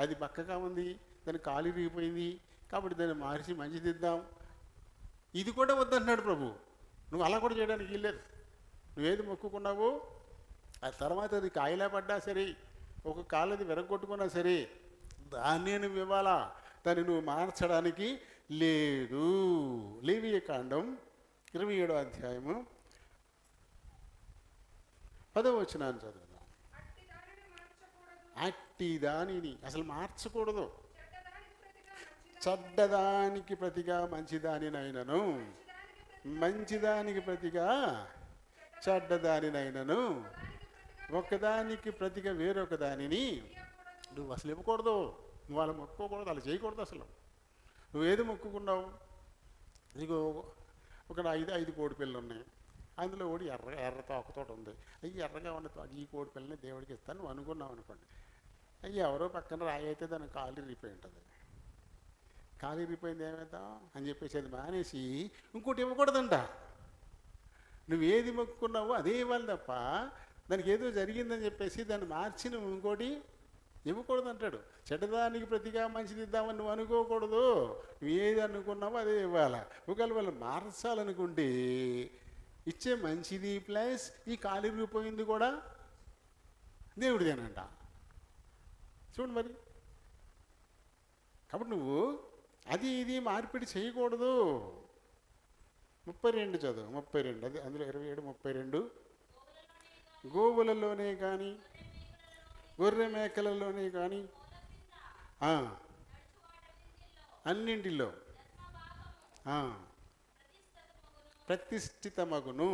A: అది బక్కగా ఉంది, దాని కాలు ఇరిగిపోయింది కాబట్టి దాన్ని మార్చి మంచిదిద్దాం, ఇది కూడా వద్దంటున్నాడు ప్రభు. నువ్వు అలా కూడా చేయడానికి వీల్లేదు. నువ్వేది మొక్కుకున్నావో ఆ తర్వాత అది కాయలా పడ్డా సరే, ఒక కాలది విరగొట్టుకున్నా సరే, దాన్నే నువ్వు ఇవ్వాలా, దాన్ని నువ్వు మార్చడానికి లేదు. లేవియ కాండం 27వ అధ్యాయము 10వ వచనాన్ని చదువుదాం. అట్టి దానిని అసలు మార్చకూడదు. చెడ్డదానికి ప్రతిగా మంచిదానినైనను, మంచిదానికి ప్రతిగా చెడ్డదానినైనను, ఒకదానికి ప్రతిగా వేరొక దానిని నువ్వు అసలు ఇవ్వకూడదు. నువ్వు అలా మొక్కుకోకూడదు, అలా చేయకూడదు. అసలు నువ్వు ఏది మొక్కుకున్నావు? నీకు ఒక ఐదు కోడి పిల్లలు ఉన్నాయి. అందులో ఒకటి ఎర్ర తోకతోటి ఉంది. అయ్యి ఎర్రగా ఉన్న ఈ కోడి పిల్లని దేవుడికి ఇస్తాను నువ్వు అనుకున్నావు అనుకోండి. అయ్యి ఎవరో పక్కన రాయి అయితే దానికి కాలు ఇరిగిపోయి ఉంటుంది. కాలు ఇరిగిపోయింది ఏమవుతాం అని చెప్పేసి అది మానేసి ఇంకోటి ఇవ్వకూడదంట. నువ్వు ఏది మొక్కుకున్నావో అదే ఇవ్వాలి తప్ప దానికి ఏదో జరిగిందని చెప్పేసి దాన్ని మార్చి నువ్వు ఇంకోటి ఇవ్వకూడదు అంటాడు. చెడ్డదానికి ప్రతిగా మంచిది ఇద్దామని నువ్వు అనుకోకూడదు. నువ్వు ఏది అనుకున్నావో అదే ఇవ్వాలి. ఒకవేళ వాళ్ళు మార్చాలనుకుంటే ఇచ్చే మంచిది ప్లస్ ఈ కాలు ఇరిగిపోయింది కూడా దేవుడిదేనంట. చూడు మరి. కాబట్టి నువ్వు అది ఇది మార్పిడి చేయకూడదు. 32 చదువు. 32 అది అందులో 27, 32. గోవులలోనే కానీ గొర్రె మేకలలోనే కానీ అన్నింటిలో ప్రతిష్ఠితమగును.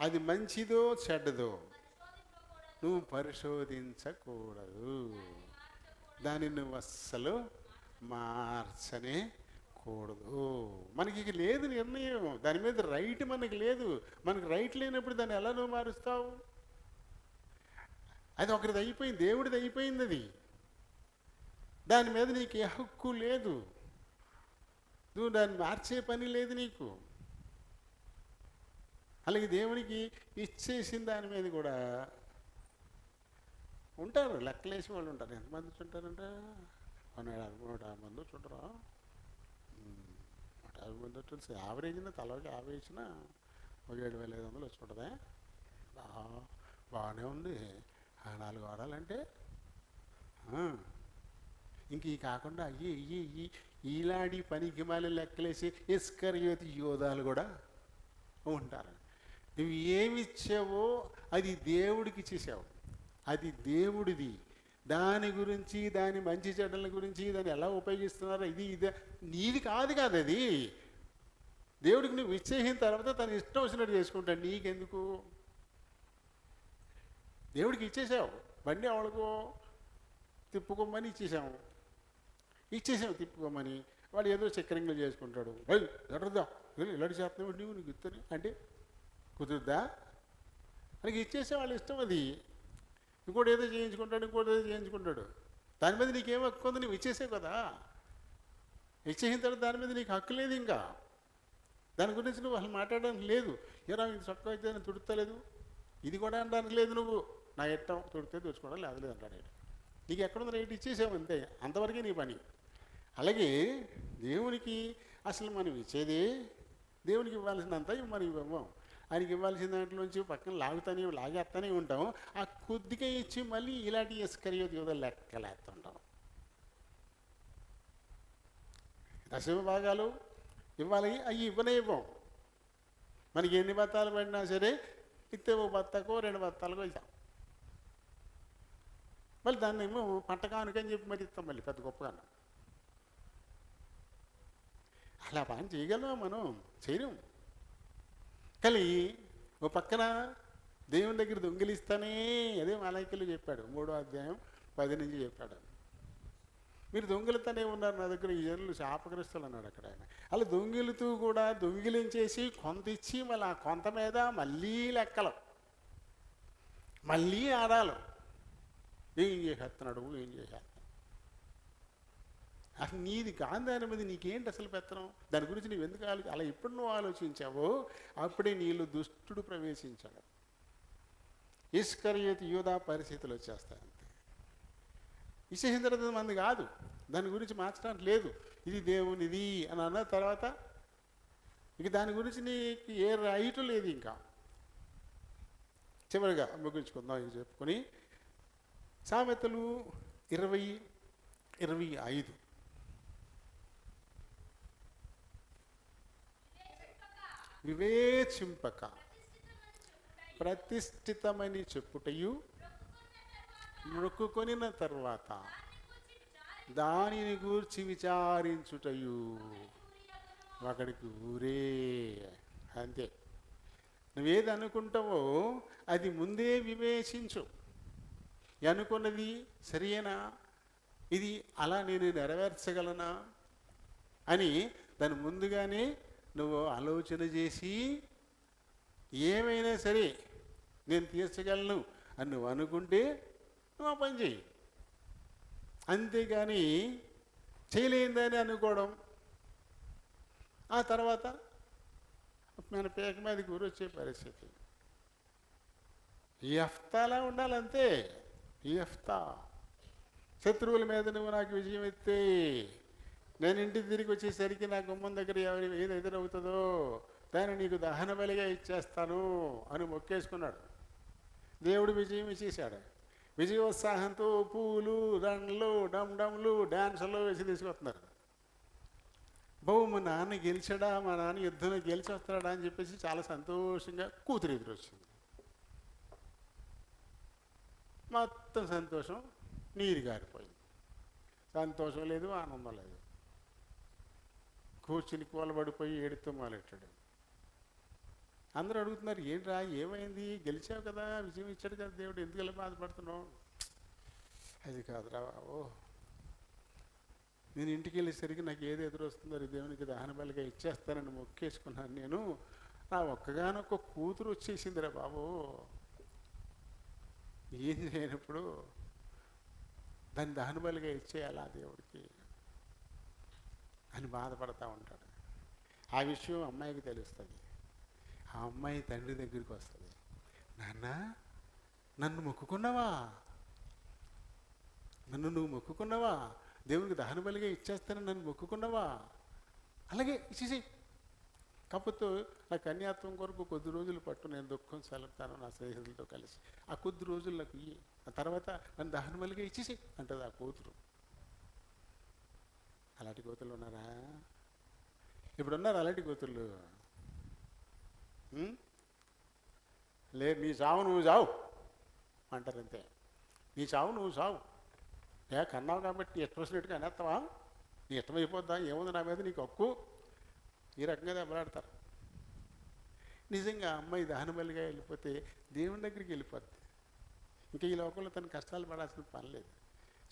A: అది మంచిదో చెడ్డదో నువ్వు పరిశోధించకూడదు. దాన్ని నువ్వు అస్సలు మార్చనే కూడదు. మనకి ఇక లేదు నిర్ణయం, దాని మీద రైట్ మనకి లేదు. మనకు రైట్ లేనప్పుడు దాన్ని ఎలా నువ్వు మారుస్తావు? అది ఒకరిది అయిపోయింది, దేవుడిది అయిపోయింది. అది దాని మీద నీకు ఏ హక్కు లేదు. నువ్వు దాన్ని మార్చే పని లేదు నీకు. అలాగే దేవునికి ఇచ్చేసిన దాని మీద కూడా ఉంటారు, లెక్కలేసి వాళ్ళు ఉంటారు. ఎంతమంది ఉంటారంటే 150 మంది ఉంటారా? 150 మంది వచ్చి యావరేజ్న తలకి 50 ఇచ్చినా 7,500 వచ్చి ఉంటుందా? బాగానే ఉంది. 4 వారాలంటే ఇంక ఈ కాకుండా ఈలాంటి పనికి మళ్ళీ లెక్కలేసి ఇస్కరియోతు యోధాలు కూడా ఉంటారు. నువ్వు ఏమిచ్చావో అది దేవుడికి ఇచ్చేసావు. అది దేవుడిది. దాని గురించి, దాని మంచి చెడ్డల గురించి, దాన్ని ఎలా ఉపయోగిస్తున్నారో ఇది నీది కాదు. అది దేవుడికి నువ్వు ఇచ్చేసిన తర్వాత తను ఇష్టం వచ్చినట్టు చేసుకుంటాడు. నీకెందుకు? దేవుడికి ఇచ్చేసావు. బండి అవడుకో తిప్పుకోమని ఇచ్చేసాము తిప్పుకోమని. వాడు ఏదో చక్రంగా చేసుకుంటాడు. ఎడదా ఇలాంటి చేస్తున్నావు నువ్వు, నీకు ఇస్తాను అంటే కుదురుద్దా? మనకి ఇచ్చేసే వాళ్ళ ఇష్టం. అది ఇంకోటి ఏదో చేయించుకుంటాడు. దాని మీద నీకేం హక్కు ఉంది? నువ్వు ఇచ్చేసావు కదా. ఇచ్చేసిన తర్వాత దాని మీద నీకు హక్కు లేదు. ఇంకా దాని గురించి నువ్వు అసలు మాట్లాడడానికి లేదు. ఏరా ఇది చొక్కా అయితే నేను తుడుతలేదు, ఇది కూడా అనడానికి లేదు. నువ్వు నా ఎట్టం తుడితే తుడుచుకోవడం లేదు అంటాడు. నీకు ఎక్కడుంది రేటు? ఇచ్చేసావు అంతే, అంతవరకే నీ పని. అలాగే దేవునికి అసలు మనం ఇచ్చేది దేవునికి ఇవ్వాల్సినంత మనం ఇవ్వము. ఆయనకి ఇవ్వాల్సిన దాంట్లోంచి పక్కన లాగేస్తూనే ఉంటాం. ఆ కొద్దిగా ఇచ్చి మళ్ళీ ఇలాంటి ఇస్కరియోతు యోధాలు లెక్కలేస్తుంటాం. దశమ భాగాలు ఇవ్వాలి, అవి ఇవ్వం. మనకి ఎన్ని బత్తాలు పడినా సరే ఇస్తే ఓ బత్తాకో 2 బత్తాలకో ఇస్తాం. మళ్ళీ దాన్ని ఏమో పంటకానుకని చెప్పి మరి ఇస్తాం మళ్ళీ పెద్ద గొప్పగా. అలా పని చేయగలమా? మనం చేయలేం. కానీ ఓ పక్కన దేవుని దగ్గర దొంగిలిస్తానే, అదే మలాయికలు చెప్పాడు 3వ అధ్యాయం 10 నుంచి చెప్పాడు. మీరు దొంగిలితూనే ఉన్నారు నా దగ్గర, ఈ జనులు శాపగ్రస్తులు అన్నాడు అక్కడ ఆయన. అలా దొంగిలుతూ కూడా దొంగిలించేసి కొంత ఇచ్చి మళ్ళీ ఆ కొంత మీద మళ్ళీ లెక్కలు, మళ్ళీ ఆడాలు. ఏం చేసేస్తున్నాడు, ఏం చేసేస్తున్నాడు. అసలు నీది కాని దాని మీద నీకేంటి అసలు పెత్తనం? దాని గురించి నువ్వు ఎందుకు అలా ఎప్పుడు నువ్వు ఆలోచించావో అప్పుడే నీళ్ళు దుష్టుడు ప్రవేశించాడు. ఇస్కరియోతు యూదా పరిస్థితులు వచ్చేస్తాయి అంతే. ఇచ్చేసిన తర్వాత మంది కాదు, దాని గురించి మార్చడానికి లేదు. ఇది దేవునిది అని అన్న తర్వాత ఇక దాని గురించి నీకు ఏ రైటు లేదు. ఇంకా చివరిగా ముగించుకుందాం ఇది చెప్పుకొని సామెతలు 20:25. వివేచింపక ప్రతిష్ఠితమని చెప్పుటయు మొక్కుకొనిన తర్వాత దానిని గూర్చి విచారించుటయు ఒకడికి ఊరే. అంతే. నువ్వేది అనుకుంటావో అది ముందే వివేచించు. అనుకున్నది సరియేనా, ఇది అలా నేను నెరవేర్చగలనా అని దాని ముందుగానే నువ్వు ఆలోచన చేసి ఏమైనా సరే నేను తీర్చగలను అని నువ్వు అనుకుంటే నువ్వు ఆ పని చెయ్యి. అంతేగాని చేయలేదని అనుకోవడం, ఆ తర్వాత మన పేక మీద గురొచ్చే పరిస్థితి. ఈ యెఫ్తాలా ఉండాలంతే. ఈ యెఫ్తా శత్రువుల మీద నువ్వు నాకు విజయం ఇస్తే నేను ఇంటికి తిరిగి వచ్చేసరికి నా గుమ్మం దగ్గర ఏది ఎదురవుతుందో దాన్ని నీకు దహన బలిగా ఇచ్చేస్తాను అని మొక్కేసుకున్నాడు. దేవుడు విజయం ఇచ్చేశాడు. విజయోత్సాహంతో పూలు, దండలు, డమ్డమ్లు, డ్యాన్సులు వేసి తీసుకొస్తున్నారు. మా నాన్న గెలిచాడా, మా నాన్న యుద్ధంలో గెలిచి వస్తాడా అని చెప్పేసి చాలా సంతోషంగా కూతురు ఎదురు వచ్చింది. మొత్తం సంతోషం నీరు గారిపోయింది. సంతోషం లేదు, ఆనందం లేదు. కూర్చుని కూలబడిపోయి ఏడుతూ మొదలెట్టాడు. అందరూ అడుగుతున్నారు, ఏంట్రా ఏమైంది, గెలిచావు కదా, విజయం ఇచ్చాడు కదా దేవుడు, ఎందుకు ఇలా బాధపడుతున్నావు? అది కాదురా బాబు, నేను ఇంటికి వెళ్ళేసరికి నాకు ఏది ఎదురొస్తుందో దేవునికి దహన బలిగా ఇచ్చేస్తానని మొక్కేసుకున్నాను. నేను నా ఒక్కగానొక్క కూతురు వచ్చేసిందిరా బాబు, ఏం చేయనప్పుడు దాన్ని దహన బలిగా ఇచ్చేయాలా దేవుడికి అని బాధపడతా ఉంటాడు. ఆ విషయం అమ్మాయికి తెలుస్తుంది. ఆ అమ్మాయి తండ్రి దగ్గరికి వస్తుంది. నాన్న, నన్ను మొక్కుకున్నావా, నన్ను నువ్వు మొక్కుకున్నావా, దేవునికి దహన బలిగా ఇచ్చేస్తానని నన్ను మొక్కుకున్నావా? అలాగే ఇచ్చేసి, కాకపోతే నా కన్యాత్వం కొరకు కొద్ది రోజులు పట్టు, నేను దుఃఖం సెలవుతాను నా స్నేహితులతో కలిసి, ఆ కొద్ది రోజులు నాకు ఇయ్యి, ఆ తర్వాత నన్ను దహన బలిగా ఇచ్చేసి అంటది ఆ కూతురు. అలాంటి కూతుళ్ళు ఉన్నారా? ఇప్పుడున్నారు అలాంటి కూతుళ్ళు. లేదు, నీ చావు నువ్వు చావు అంటారు అంతే. నీ చావు నువ్వు చావు, కన్నావు కాబట్టి ఇష్టం వచ్చినట్టుగా అనేస్తావా, నీ ఇష్టమైపోద్దా, ఏముంది నా మీద నీకు హక్కు, ఈ రకంగా దెబ్బలాడతారు. నిజంగా అమ్మాయి దహన బలిగా వెళ్ళిపోతే దేవుని దగ్గరికి వెళ్ళిపోద్ది. ఇంకా ఈ లోకంలో తన కష్టాలు పడాల్సిన పని లేదు.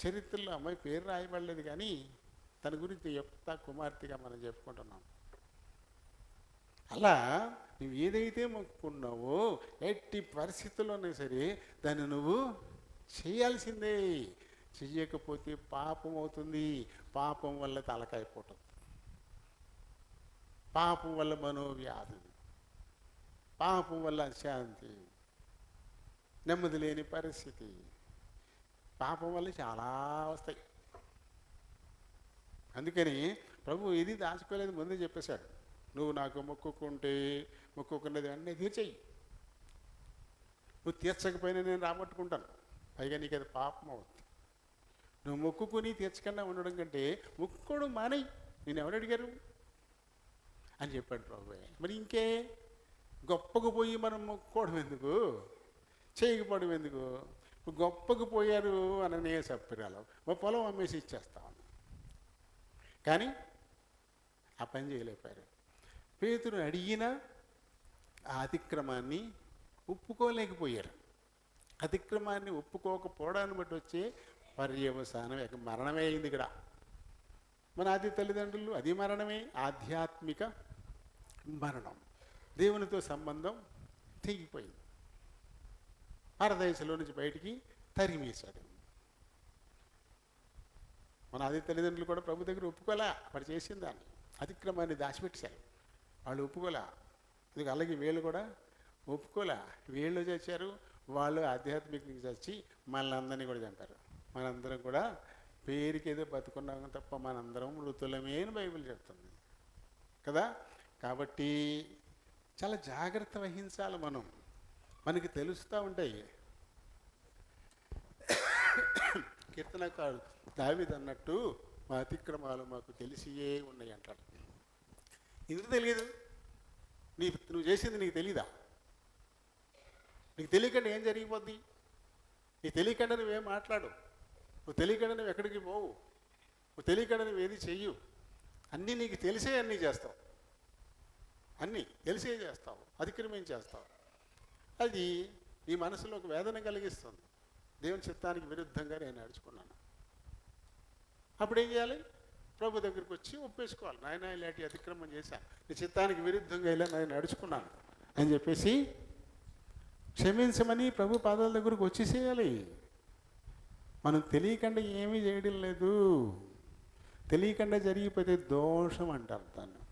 A: చరిత్రలో అమ్మాయి పేరు రాయబడలేదు, కానీ తన గురించి యెఫ్తా కుమార్తెగా మనం చెప్పుకుంటున్నాం. అలా నువ్వు ఏదైతే మొక్కుకున్నావో ఎట్టి పరిస్థితుల్లోనే సరే దాన్ని నువ్వు చేయాల్సిందే. చెయ్యకపోతే పాపం అవుతుంది. పాపం వల్ల తలకాయపోవటం, పాపం వల్ల మనోవ్యాధి, పాపం వల్ల అశాంతి, నెమ్మది లేని పరిస్థితి, పాపం వల్ల చాలా వస్తాయి. అందుకని ప్రభు ఏది దాచుకోలేదు, ముందే చెప్పేశాడు. నువ్వు నాకు మొక్కుకున్నది అన్నీ తీర్చేయి. నువ్వు తీర్చకపోయినా నేను రాబట్టుకుంటాను, పైగా నీకు అది పాపం అవుతుంది. నువ్వు మొక్కుకొని తీర్చకుండా ఉండడం కంటే మొక్కుకోవడం మానేయి, నేను ఎవరు అడిగారు అని చెప్పాడు ప్రభు. మరి ఇంకే గొప్పకు పోయి మనం మొక్కుకోవడం ఎందుకు, చేయకపోవడం ఎందుకు? గొప్పకు పోయారు అననే చెప్పారు, మా పొలం అమ్మేసి ఇచ్చేస్తామని, కానీ ఆ పని చేయలేకపోయారు. పేతురు అడిగినా ఆ అతిక్రమాన్ని ఒప్పుకోలేకపోయారు. అతిక్రమాన్ని ఒప్పుకోకపోవడాన్ని బట్టి వచ్చే పర్యవసానం మరణమే అయింది. ఇక్కడ మన ఆది తల్లిదండ్రులు అది మరణమే, ఆధ్యాత్మిక మరణం. దేవునితో సంబంధం తెగిపోయింది. పరదేశంలో నుంచి బయటికి తరిమేశాడు. మన ఆది తల్లిదండ్రులు కూడా ప్రభు దగ్గర ఒప్పుకోలే, వాడు చేసిన దాన్ని, అతిక్రమాన్ని దాచిపెట్టేశారు. వాళ్ళు ఒప్పుకోలే. అందుకు అలాగే వీళ్ళు కూడా ఒప్పుకోలే. వీళ్ళు చచ్చారు, వాళ్ళు ఆధ్యాత్మికంగా చచ్చి మనల్ని అందరినీ కూడా చంపారు. మనందరం కూడా పేరుకి ఏదో బతుకున్నాం తప్ప మనందరం మృతులమే అని బైబిల్ చెప్తుంది కదా. కాబట్టి చాలా జాగ్రత్త వహించాలి మనం. మనకి తెలుస్తూ ఉంటాయి. కీర్తనకారుడు దావీదు అన్నట్టు మా అతిక్రమాలు మాకు తెలిసియే ఉన్నాయి అంటాడు. ఎందుకు తెలియదు? నువ్వు చేసింది నీకు తెలీదా? నీకు తెలియకుండా ఏం జరిగిపోద్ది? నీకు తెలియకుండా నువ్వేం మాట్లాడు, నువ్వు తెలియకుండా నువ్వు ఎక్కడికి పోవు, నువ్వు తెలియకుండా నువ్వు ఏది చెయ్యు. అన్నీ నీకు తెలిసే అన్నీ చేస్తావు, అన్నీ తెలిసే చేస్తావు, అతిక్రమించేస్తావు. అది నీ మనసులో ఒక వేదన కలిగిస్తుంది. దేవుని చిత్తానికి విరుద్ధంగా నేను నడుచుకున్నాను. అప్పుడు ఏం చేయాలి? ప్రభు దగ్గరికి వచ్చి ఒప్పేసుకోవాలి. నాయన ఇలాంటి అతిక్రమం చేశాను, నీ చిత్తానికి విరుద్ధంగా ఇలా నేను నడుచుకున్నాను అని చెప్పేసి క్షమించమని ప్రభు పాదాల దగ్గరకు వచ్చేసేయాలి. మనం తెలియకుండా ఏమీ చేయడం లేదు. తెలియకుండా జరిగిపోతే దోషం అంటారు దాన్ని.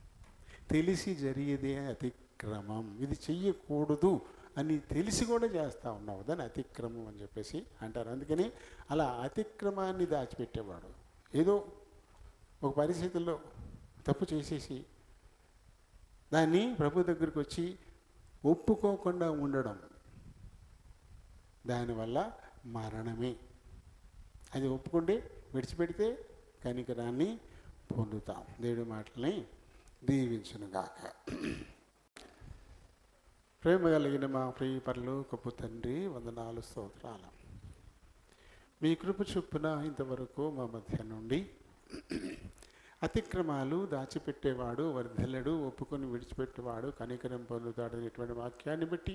A: తెలిసి జరిగేదే అతిక్రమం. ఇది చెయ్యకూడదు అని తెలిసి కూడా చేస్తూ ఉన్నావు, దాన్ని అతిక్రమం అని చెప్పేసి అంటారు. అందుకని అలా అతిక్రమాన్ని దాచిపెట్టేవాడు ఏదో ఒక పరిస్థితుల్లో తప్పు చేసేసి దాన్ని ప్రభు దగ్గరికి వచ్చి ఒప్పుకోకుండా ఉండడం, దానివల్ల మరణమే. అది ఒప్పుకుంటే విడిచిపెడితే కనికరాన్ని పొందుతాం. దేవుడి మాటల్ని దీవించునుగాక. ప్రేమ కలిగిన మా ప్రియ పరలోకపు తండ్రి, వందనాలు స్తోత్రాలు. మీ కృప చొప్పున ఇంతవరకు మా మధ్య నుండి అతిక్రమాలు దాచిపెట్టేవాడు వర్ధలడు, ఒప్పుకొని విడిచిపెట్టేవాడు కనికరం పొందుతాడు అనేటువంటి వాక్యాన్ని బట్టి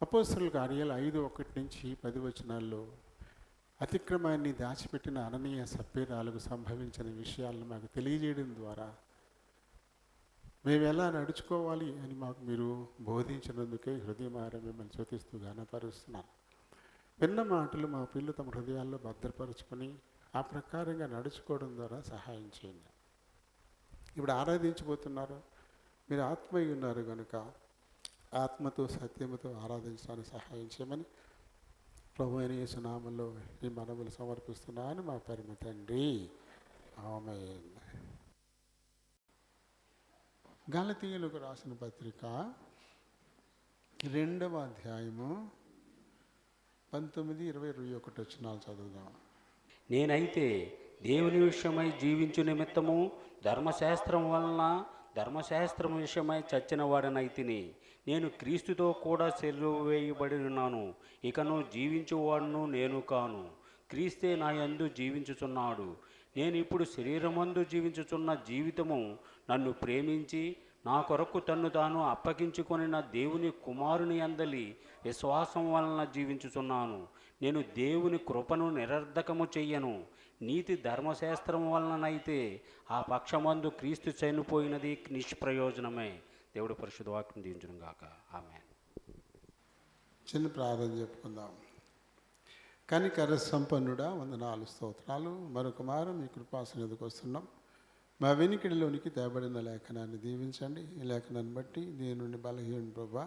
A: అపోస్తలుల కార్యాలు 5:1-10 వచనాల్లో అతిక్రమాన్ని దాచిపెట్టిన అననీయ సప్పీరాలకు సంభవించిన విషయాలను మాకు తెలియజేయడం ద్వారా మేము ఎలా నడుచుకోవాలి అని మాకు మీరు బోధించినందుకే హృదయమారా మిమ్మల్ని స్తుతిస్తూ ఘనపరుస్తున్నాను. విన్న మాటలు మా పిల్లలు తమ హృదయాల్లో భద్రపరుచుకొని ఆ ప్రకారంగా నడుచుకోవడం ద్వారా సహాయం చేయండి. ఇప్పుడు ఆరాధించబోతున్నారు, మీరు ఆత్మయ్య ఉన్నారు కనుక ఆత్మతో సత్యముతో ఆరాధించడానికి సహాయం చేయమని ప్రభు అయిన యేసు నామములో ఈ మనవులు సమర్పిస్తున్నాను మా పరమ తండ్రి, ఆమేన్. గలతీయులకు రాసిన పత్రిక 2వ అధ్యాయము 19, 20, 21 వచనాలు చదువుదాం.
B: నేనైతే దేవుని విషయమై జీవించు నిమిత్తము ధర్మశాస్త్రం వలన ధర్మశాస్త్రం విషయమై చచ్చిన వాడనైతిని. నేను క్రీస్తుతో కూడా సిలువ వేయబడి ఉన్నాను. ఇకను జీవించువాడును నేను కాను, క్రీస్తే నా యందు జీవించుచున్నాడు. నేను ఇప్పుడు శరీరమందు జీవించుచున్న జీవితము నన్ను ప్రేమించి నా కొరకు తన్ను తాను అప్పగించుకొనిన దేవుని కుమారుని అందలి విశ్వాసం వలన జీవించుచున్నాను. నేను దేవుని కృపను నిరర్ధకము చెయ్యను. నీతి ధర్మశాస్త్రం వలననైతే ఆ పక్షమందు క్రీస్తు చనిపోయినది నిష్ప్రయోజనమే. దేవుడు పరిశుద్ధ వాక్యం దీవించును గాక. ఆమేన్.
A: చిన్న ప్రార్థన చెప్పుకుందాం. కనికర సంపన్నుడా, వందనాలు స్తోత్రాలు. మరొక మారు మీ కృపాసన్నిధికి వస్తున్నాం. మా వెనుకడిలోనికి తేబడిన లేఖనాన్ని దీవించండి. ఈ లేఖనాన్ని బట్టి దీని నుండి బలహీన ప్రభా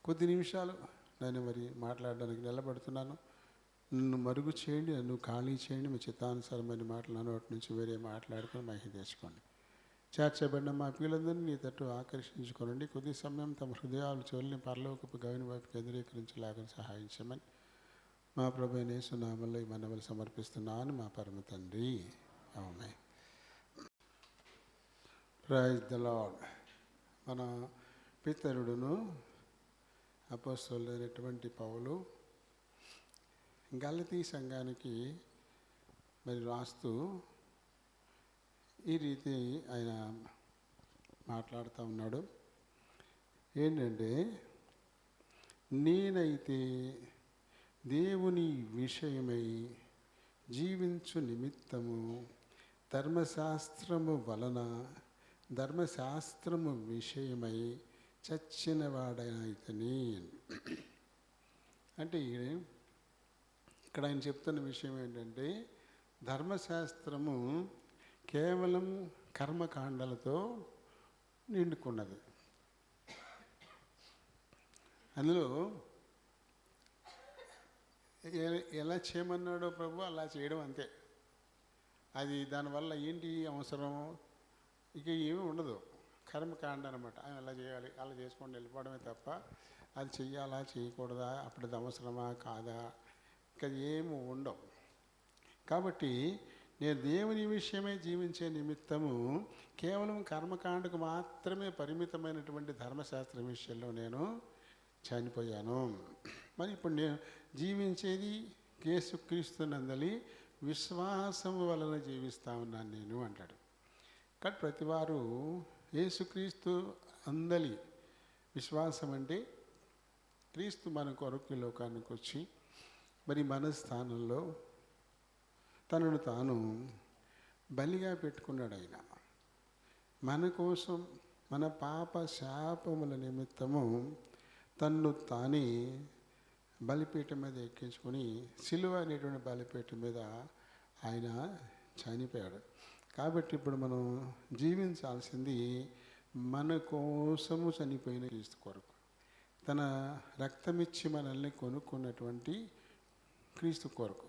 A: కొద్ది నిమిషాలు నేను మరి మాట్లాడడానికి నిలబడుతున్నాను. నన్ను మరుగు చేయండి, నన్ను ఖాళీ చేయండి. మీ చిత్తానుసారమైన మాటలు నా నోటి నుంచి వేరే మాట్లాడుకొని మహిమ తెచ్చుకోండి. చేర్చబడిన మా పిల్లలందరినీ నీ తట్టు ఆకర్షించుకోనండి. కొద్ది సమయం తమ హృదయాలు చోల్ని పరలోకపు గవిని వైపు కేంద్రీకరించలేక సహాయం చేయమని మా ప్రభు యేసు నామములో ఈ మనవులు సమర్పిస్తున్నాను మా పరమ తండ్రి, ఆమేన్. Praise the lord. మన పితరుడును అపోస్తలుడైనటువంటి పౌలు గలతీ సంఘానికి మరి రాస్తూ ఈ రీతి ఆయన మాట్లాడుతూ ఉన్నాడు. ఏంటంటే, నేనైతే దేవుని విషయమై జీవించు నిమిత్తము ధర్మశాస్త్రము వలన ధర్మశాస్త్రము విషయమై చచ్చిన వాడైతని. అంటే ఇక్కడ ఆయన చెప్తున్న విషయం ఏంటంటే, ధర్మశాస్త్రము కేవలం కర్మకాండలతో నిండుకున్నది. అందులో ఎలా చేయమన్నాడో ప్రభు అలా చేయడం అంతే. అది దానివల్ల ఏంటి అవసరం, ఇక ఏమీ ఉండదు. కర్మకాండ అనమాట. ఆయన అలా చేయాలి, అలా చేసుకొని వెళ్ళిపోవడమే తప్ప అది చెయ్యాలా చేయకూడదా, అప్పుడు అవసరమా కాదా, ఇంకా ఏమి ఉండవు. కాబట్టి నేను దేవుని విషయమై జీవించే నిమిత్తము కేవలం కర్మకాండకు మాత్రమే పరిమితమైనటువంటి ధర్మశాస్త్ర విషయంలో నేను చనిపోయాను. మరి ఇప్పుడు నేను జీవించేది యేసుక్రీస్తునందలి విశ్వాసము వలన జీవిస్తా ఉన్నాను నేను అంటాడు. కానీ ప్రతివారు యేసుక్రీస్తు అందలి విశ్వాసం అంటే క్రీస్తు మన కొరకు లోకానికి వచ్చి మరి మన స్థానంలో తనను తాను బలిగా పెట్టుకున్నాడు. ఆయన మన కోసం మన పాప శాపముల నిమిత్తము తన్ను తానే బలిపీఠం మీద ఎక్కించుకొని సిలువ అనేటువంటి బలిపీఠం మీద ఆయన చనిపోయాడు. కాబట్టి ఇప్పుడు మనం జీవించాల్సింది మన కోసము చనిపోయిన క్రీస్తు కొరకు, తన రక్తమిచ్చి మనల్ని కొనుక్కున్నటువంటి క్రీస్తు కొరకు.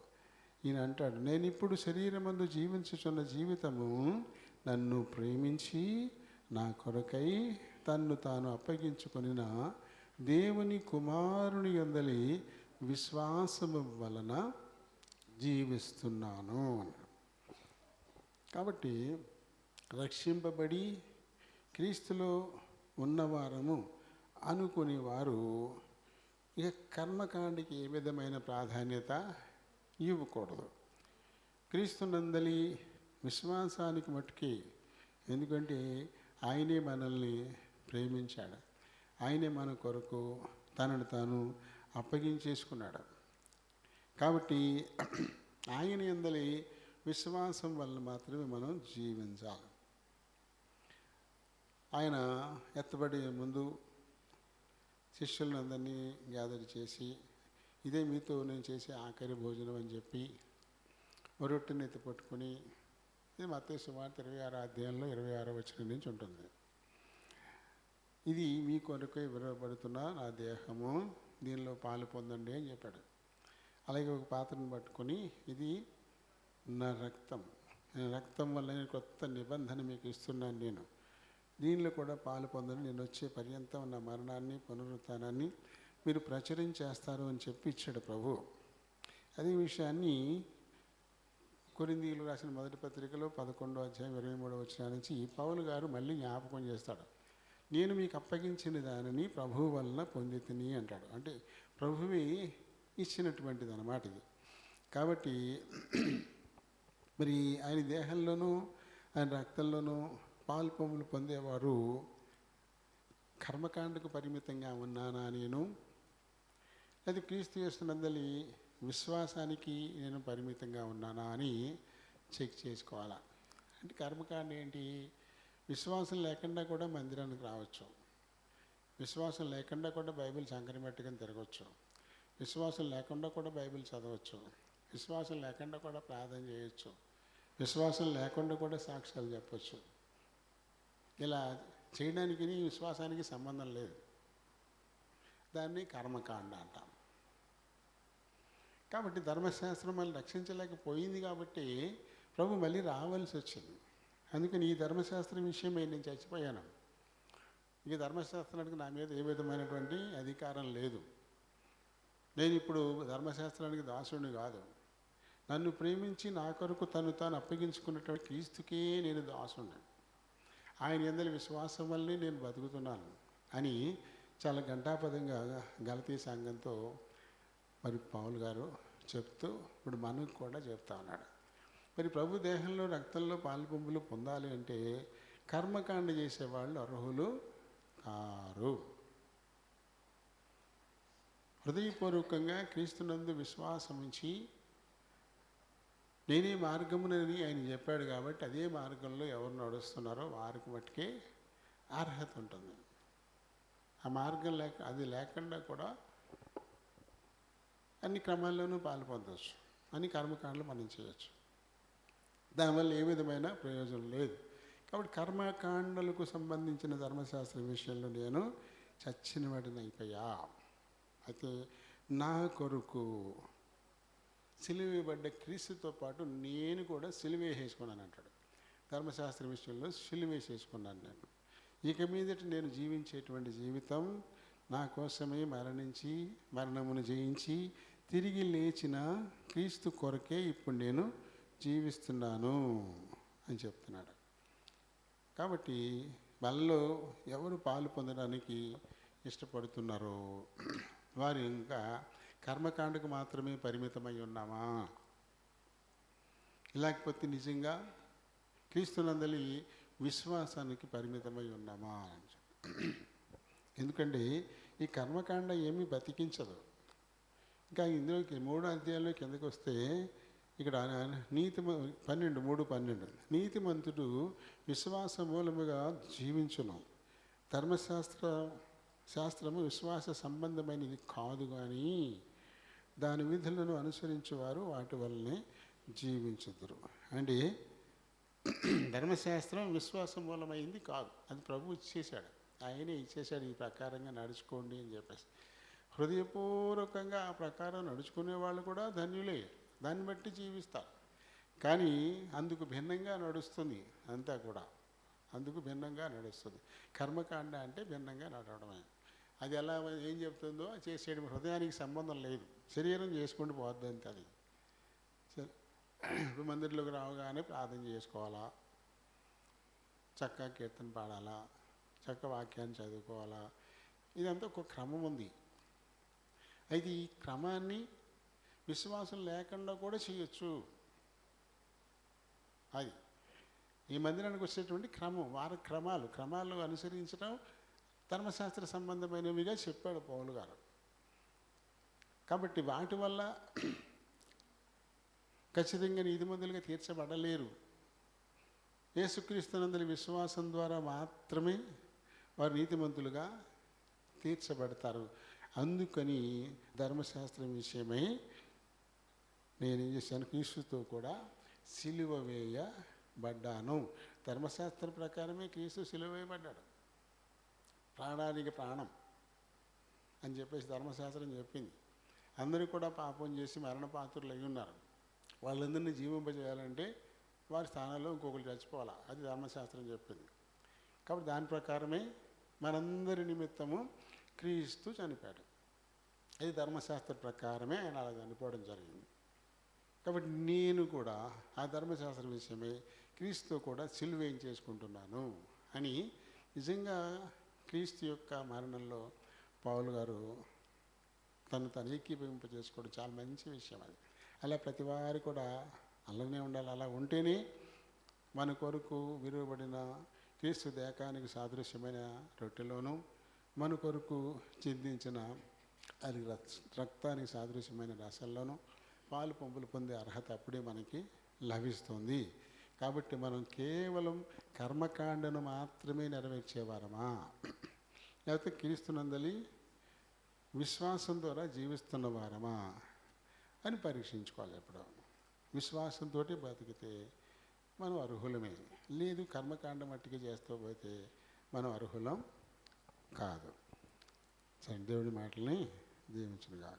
A: ఈయన అంటాడు, నేను ఇప్పుడు శరీరమందు జీవించుచున్న జీవితము నన్ను ప్రేమించి నా కొరకై తన్ను తాను అప్పగించుకొనిన దేవుని కుమారుని యందలి విశ్వాసము వలన జీవిస్తున్నాను. కాబట్టి రక్షింపబడి క్రీస్తులో ఉన్నవారము అనుకునేవారు ఇక కర్మకాండకి ఏ విధమైన ప్రాధాన్యత ఇవ్వకూడదు. క్రీస్తునందలి విశ్వాసానికి మట్టుకి, ఎందుకంటే ఆయనే మనల్ని ప్రేమించాడు, ఆయనే మన కొరకు తనను తాను అప్పగించేసుకున్నాడు. కాబట్టి ఆయన యందలి విశ్వాసం వల్ల మాత్రమే మనం జీవించాలి. ఆయన ఎత్తబడే ముందు శిష్యులందరినీ గ్యాదర్ చేసి, ఇదే మీతో నేను చేసే ఆఖరి భోజనం అని చెప్పి రొట్టెని ఎత్తి పట్టుకుని, ఇది మత్తయి సువార్త 26వ అధ్యాయంలో 26వ వచనం నుంచి ఉంటుంది. ఇది మీ కొరకు ఇవ్వబడుతున్న నా దేహము, దీనిలో పాలు పొందండి అని చెప్పాడు. అలాగే ఒక పాత్రను పట్టుకొని, ఇది నా రక్తం, రక్తం వల్ల నేను కొత్త నిబంధన మీకు ఇస్తున్నాను, నేను దీనిలో కూడా పాలు పొందని నేను వచ్చే పర్యంతం నా మరణాన్ని పునరుత్థానాన్ని మీరు ప్రచురించేస్తారు అని చెప్పి ఇచ్చాడు ప్రభు. అదే విషయాన్ని కొరింథీయులకు రాసిన మొదటి పత్రికలో 11వ అధ్యాయం 23వ వచనం నుంచి పౌలు గారు మళ్ళీ జ్ఞాపకం చేస్తాడు. నేను మీకు అప్పగించిన దానిని ప్రభువు వలన పొందితిని అంటాడు. అంటే ప్రభువే ఇచ్చినటువంటిది అన్నమాట ఇది. కాబట్టి మరి ఆయన దేహంలోనూ ఆయన రక్తంలోనూ పాలు పొమ్ములు పొందేవారు కర్మకాండకు పరిమితంగా ఉన్నానా నేను, అది క్రీస్తు యేసునందలి విశ్వాసానికి నేను పరిమితంగా ఉన్నానా అని చెక్ చేసుకోవాలా. అంటే కర్మకాండ ఏంటి? విశ్వాసం లేకుండా కూడా మందిరానికి రావచ్చు, విశ్వాసం లేకుండా కూడా బైబిల్ సంకరమెట్టుకొని తిరగవచ్చు, విశ్వాసం లేకుండా కూడా బైబిల్ చదవచ్చు, విశ్వాసం లేకుండా కూడా ప్రార్థన చేయొచ్చు, విశ్వాసం లేకుండా కూడా సాక్ష్యాలు చెప్పచ్చు. ఇలా చేయడానికి విశ్వాసానికి సంబంధం లేదు. దాన్ని కర్మకాండ అంటాం. కాబట్టి ధర్మశాస్త్రం మళ్ళీ రక్షించలేకపోయింది కాబట్టి ప్రభు మళ్ళీ రావాల్సి వచ్చింది. అందుకని ఈ ధర్మశాస్త్రం విషయమై నేను చచ్చిపోయాను. ఈ ధర్మశాస్త్రానికి నా మీద ఏ విధమైనటువంటి అధికారం లేదు. నేను ఇప్పుడు ధర్మశాస్త్రానికి దాసుడిని కాదు. నన్ను ప్రేమించి నా కొరకు తను తాను అప్పగించుకున్నటువంటి క్రీస్తుకే నేను దాసుడిని. ఆయన యందలి విశ్వాసం వల్లనే నేను బతుకుతున్నాను అని చాలా ఘంటాపదంగా గలతీ సంఘంతో మరి పౌలు గారు చెప్తూ ఇప్పుడు మనకు కూడా చెప్తా ఉన్నాడు. మరి ప్రభు దేహంలో రక్తంలో పాలు పొంగులు పొందాలి అంటే కర్మకాండ చేసేవాళ్ళు అర్హులు కారు. హృదయపూర్వకంగా క్రీస్తునందు విశ్వాసం ఉంచి నేనే మార్గమునని ఆయన చెప్పాడు కాబట్టి అదే మార్గంలో ఎవరు నడుస్తున్నారో వారికి మట్టుకే అర్హత ఉంటుంది. ఆ మార్గం అది లేకుండా కూడా అన్ని క్రమాల్లోనూ పాలు పొందవచ్చు, అన్ని కర్మకాండలు మనం చేయొచ్చు. దానివల్ల ఏ విధమైన ప్రయోజనం లేదు. కాబట్టి కర్మకాండలకు సంబంధించిన ధర్మశాస్త్ర విషయంలో నేను చచ్చిన వాడిని అయిపోయా. అయితే నా కొరకు సిలువేయబడ్డ క్రీస్తుతో పాటు నేను కూడా సిలువేసేసుకున్నాను అంటాడు. ధర్మశాస్త్ర విషయంలో సిలువేసేసుకున్నాను నేను. ఇక మీదట నేను జీవించేటువంటి జీవితం నా కోసమే మరణించి మరణమును జయించి తిరిగి లేచిన క్రీస్తు కొరకే ఇప్పుడు నేను జీవిస్తున్నాను అని చెప్తున్నాడు. కాబట్టి మనలో ఎవరు పాలు పొందడానికి ఇష్టపడుతున్నారో వారు ఇంకా కర్మకాండకు మాత్రమే పరిమితమై ఉన్నామా, లేకపోతే నిజంగా క్రీస్తునందలి విశ్వాసానికి పరిమితమై ఉన్నామా అని ఎందుకంటే ఈ కర్మకాండ ఏమీ బతికించదు. ఇంకా ఇందులోకి 3వ అధ్యాయంలో కిందకి వస్తే ఇక్కడ 12 నీతిమంతుడు విశ్వాస మూలముగా జీవించును. శాస్త్రము విశ్వాస సంబంధమైనది కాదు, కానీ దాని విధులను అనుసరించేవారు వాటి వల్లనే జీవించుదురు. అంటే ధర్మశాస్త్రం విశ్వాస మూలమైంది కాదు, అది ప్రభు ఇచ్చేశాడు, ఆయనే ఇచ్చేశాడు. ఈ ప్రకారంగా నడుచుకోండి అని చెప్పేసి హృదయపూర్వకంగా ఆ ప్రకారం నడుచుకునే వాళ్ళు కూడా ధన్యులే, దాన్ని బట్టి జీవిస్తారు. కానీ అందుకు భిన్నంగా నడుస్తుంది అంతా కూడా, అందుకు భిన్నంగా నడుస్తుంది. కర్మకాండ అంటే భిన్నంగా నడవడమే. అది ఎలా ఏం చెప్తుందో చేసేయడం, హృదయానికి సంబంధం లేదు, శరీరం చేసుకుంటూ పోద్ది అంతే. అది సరే, ఇప్పుడు మందిరంలోకి రావగానే ప్రార్థన చేసుకోవాలా, చక్కగా కీర్తన పాడాలా, చక్క వాక్యాన్ని చదువుకోవాలా, ఇదంతా ఒక క్రమం ఉంది. అయితే ఈ క్రమాన్ని విశ్వాసం లేకుండా కూడా చేయొచ్చు. అది ఈ మందిరానికి వచ్చేటువంటి క్రమం, క్రమాలు అనుసరించడం ధర్మశాస్త్ర సంబంధమైనవిగా చెప్పాడు పౌలు గారు. కాబట్టి వాటి వల్ల ఖచ్చితంగా నీతిమంతులుగా తీర్చబడలేరు. యేసుక్రీస్తునందలి విశ్వాసం ద్వారా మాత్రమే వారు నీతిమంతులుగా తీర్చబడతారు. అందుకని ధర్మశాస్త్రం విషయమై నేనేం చేశాను, క్రీస్తుతో కూడా సిలువ వేయబడ్డాను. ధర్మశాస్త్ర ప్రకారమే క్రీస్తు సిలువ వేయబడ్డాడు, ప్రాణానికి ప్రాణం అని చెప్పేసి ధర్మశాస్త్రం చెప్పింది. అందరూ కూడా పాపం చేసి మరణపాత్రులు అయి ఉన్నారు. వాళ్ళందరినీ జీవింపజేయాలంటే వారి స్థానంలో ఇంకొకరు చచ్చిపోవాలా, అది ధర్మశాస్త్రం చెప్పింది. కాబట్టి దాని ప్రకారమే మనందరి నిమిత్తము క్రీస్తు చనిపోయాడు. అది ధర్మశాస్త్ర ప్రకారమే ఆయన అలా చనిపోవడం జరిగింది. కాబట్టి నేను కూడా ఆ ధర్మశాస్త్రం విషయమై క్రీస్తు కూడా సిలువేం చేసుకుంటున్నాను అని నిజంగా క్రీస్తు యొక్క మరణంలో పౌలు గారు తను ఏకీభవింప చేసుకోవడం చాలా మంచి విషయం. అది అలా ప్రతి వారు కూడా అలానే ఉండాలి. అలా ఉంటేనే మన కొరకు విలువబడిన క్రీస్తు దేహానికి సాదృశ్యమైన రొట్టెలోను, మన కొరకు చిందించిన అది రక్తానికి సాదృశ్యమైన రసంలోనూ పాలు పంపులు పొందే అర్హత అప్పుడే మనకి లభిస్తుంది. కాబట్టి మనం కేవలం కర్మకాండను మాత్రమే నెరవేర్చేవారమా, లేకపోతే క్రీస్తునందలి విశ్వాసం ద్వారా జీవిస్తున్న వారమా అని పరీక్షించుకోవాలి. ఎప్పుడు విశ్వాసంతో బతికితే మనం అర్హులమే, లేదు కర్మకాండ మట్టికి చేస్తూ పోతే మనం అర్హులం కాదు. సరే, దేవుడి మాటల్ని దీవించునుగాక.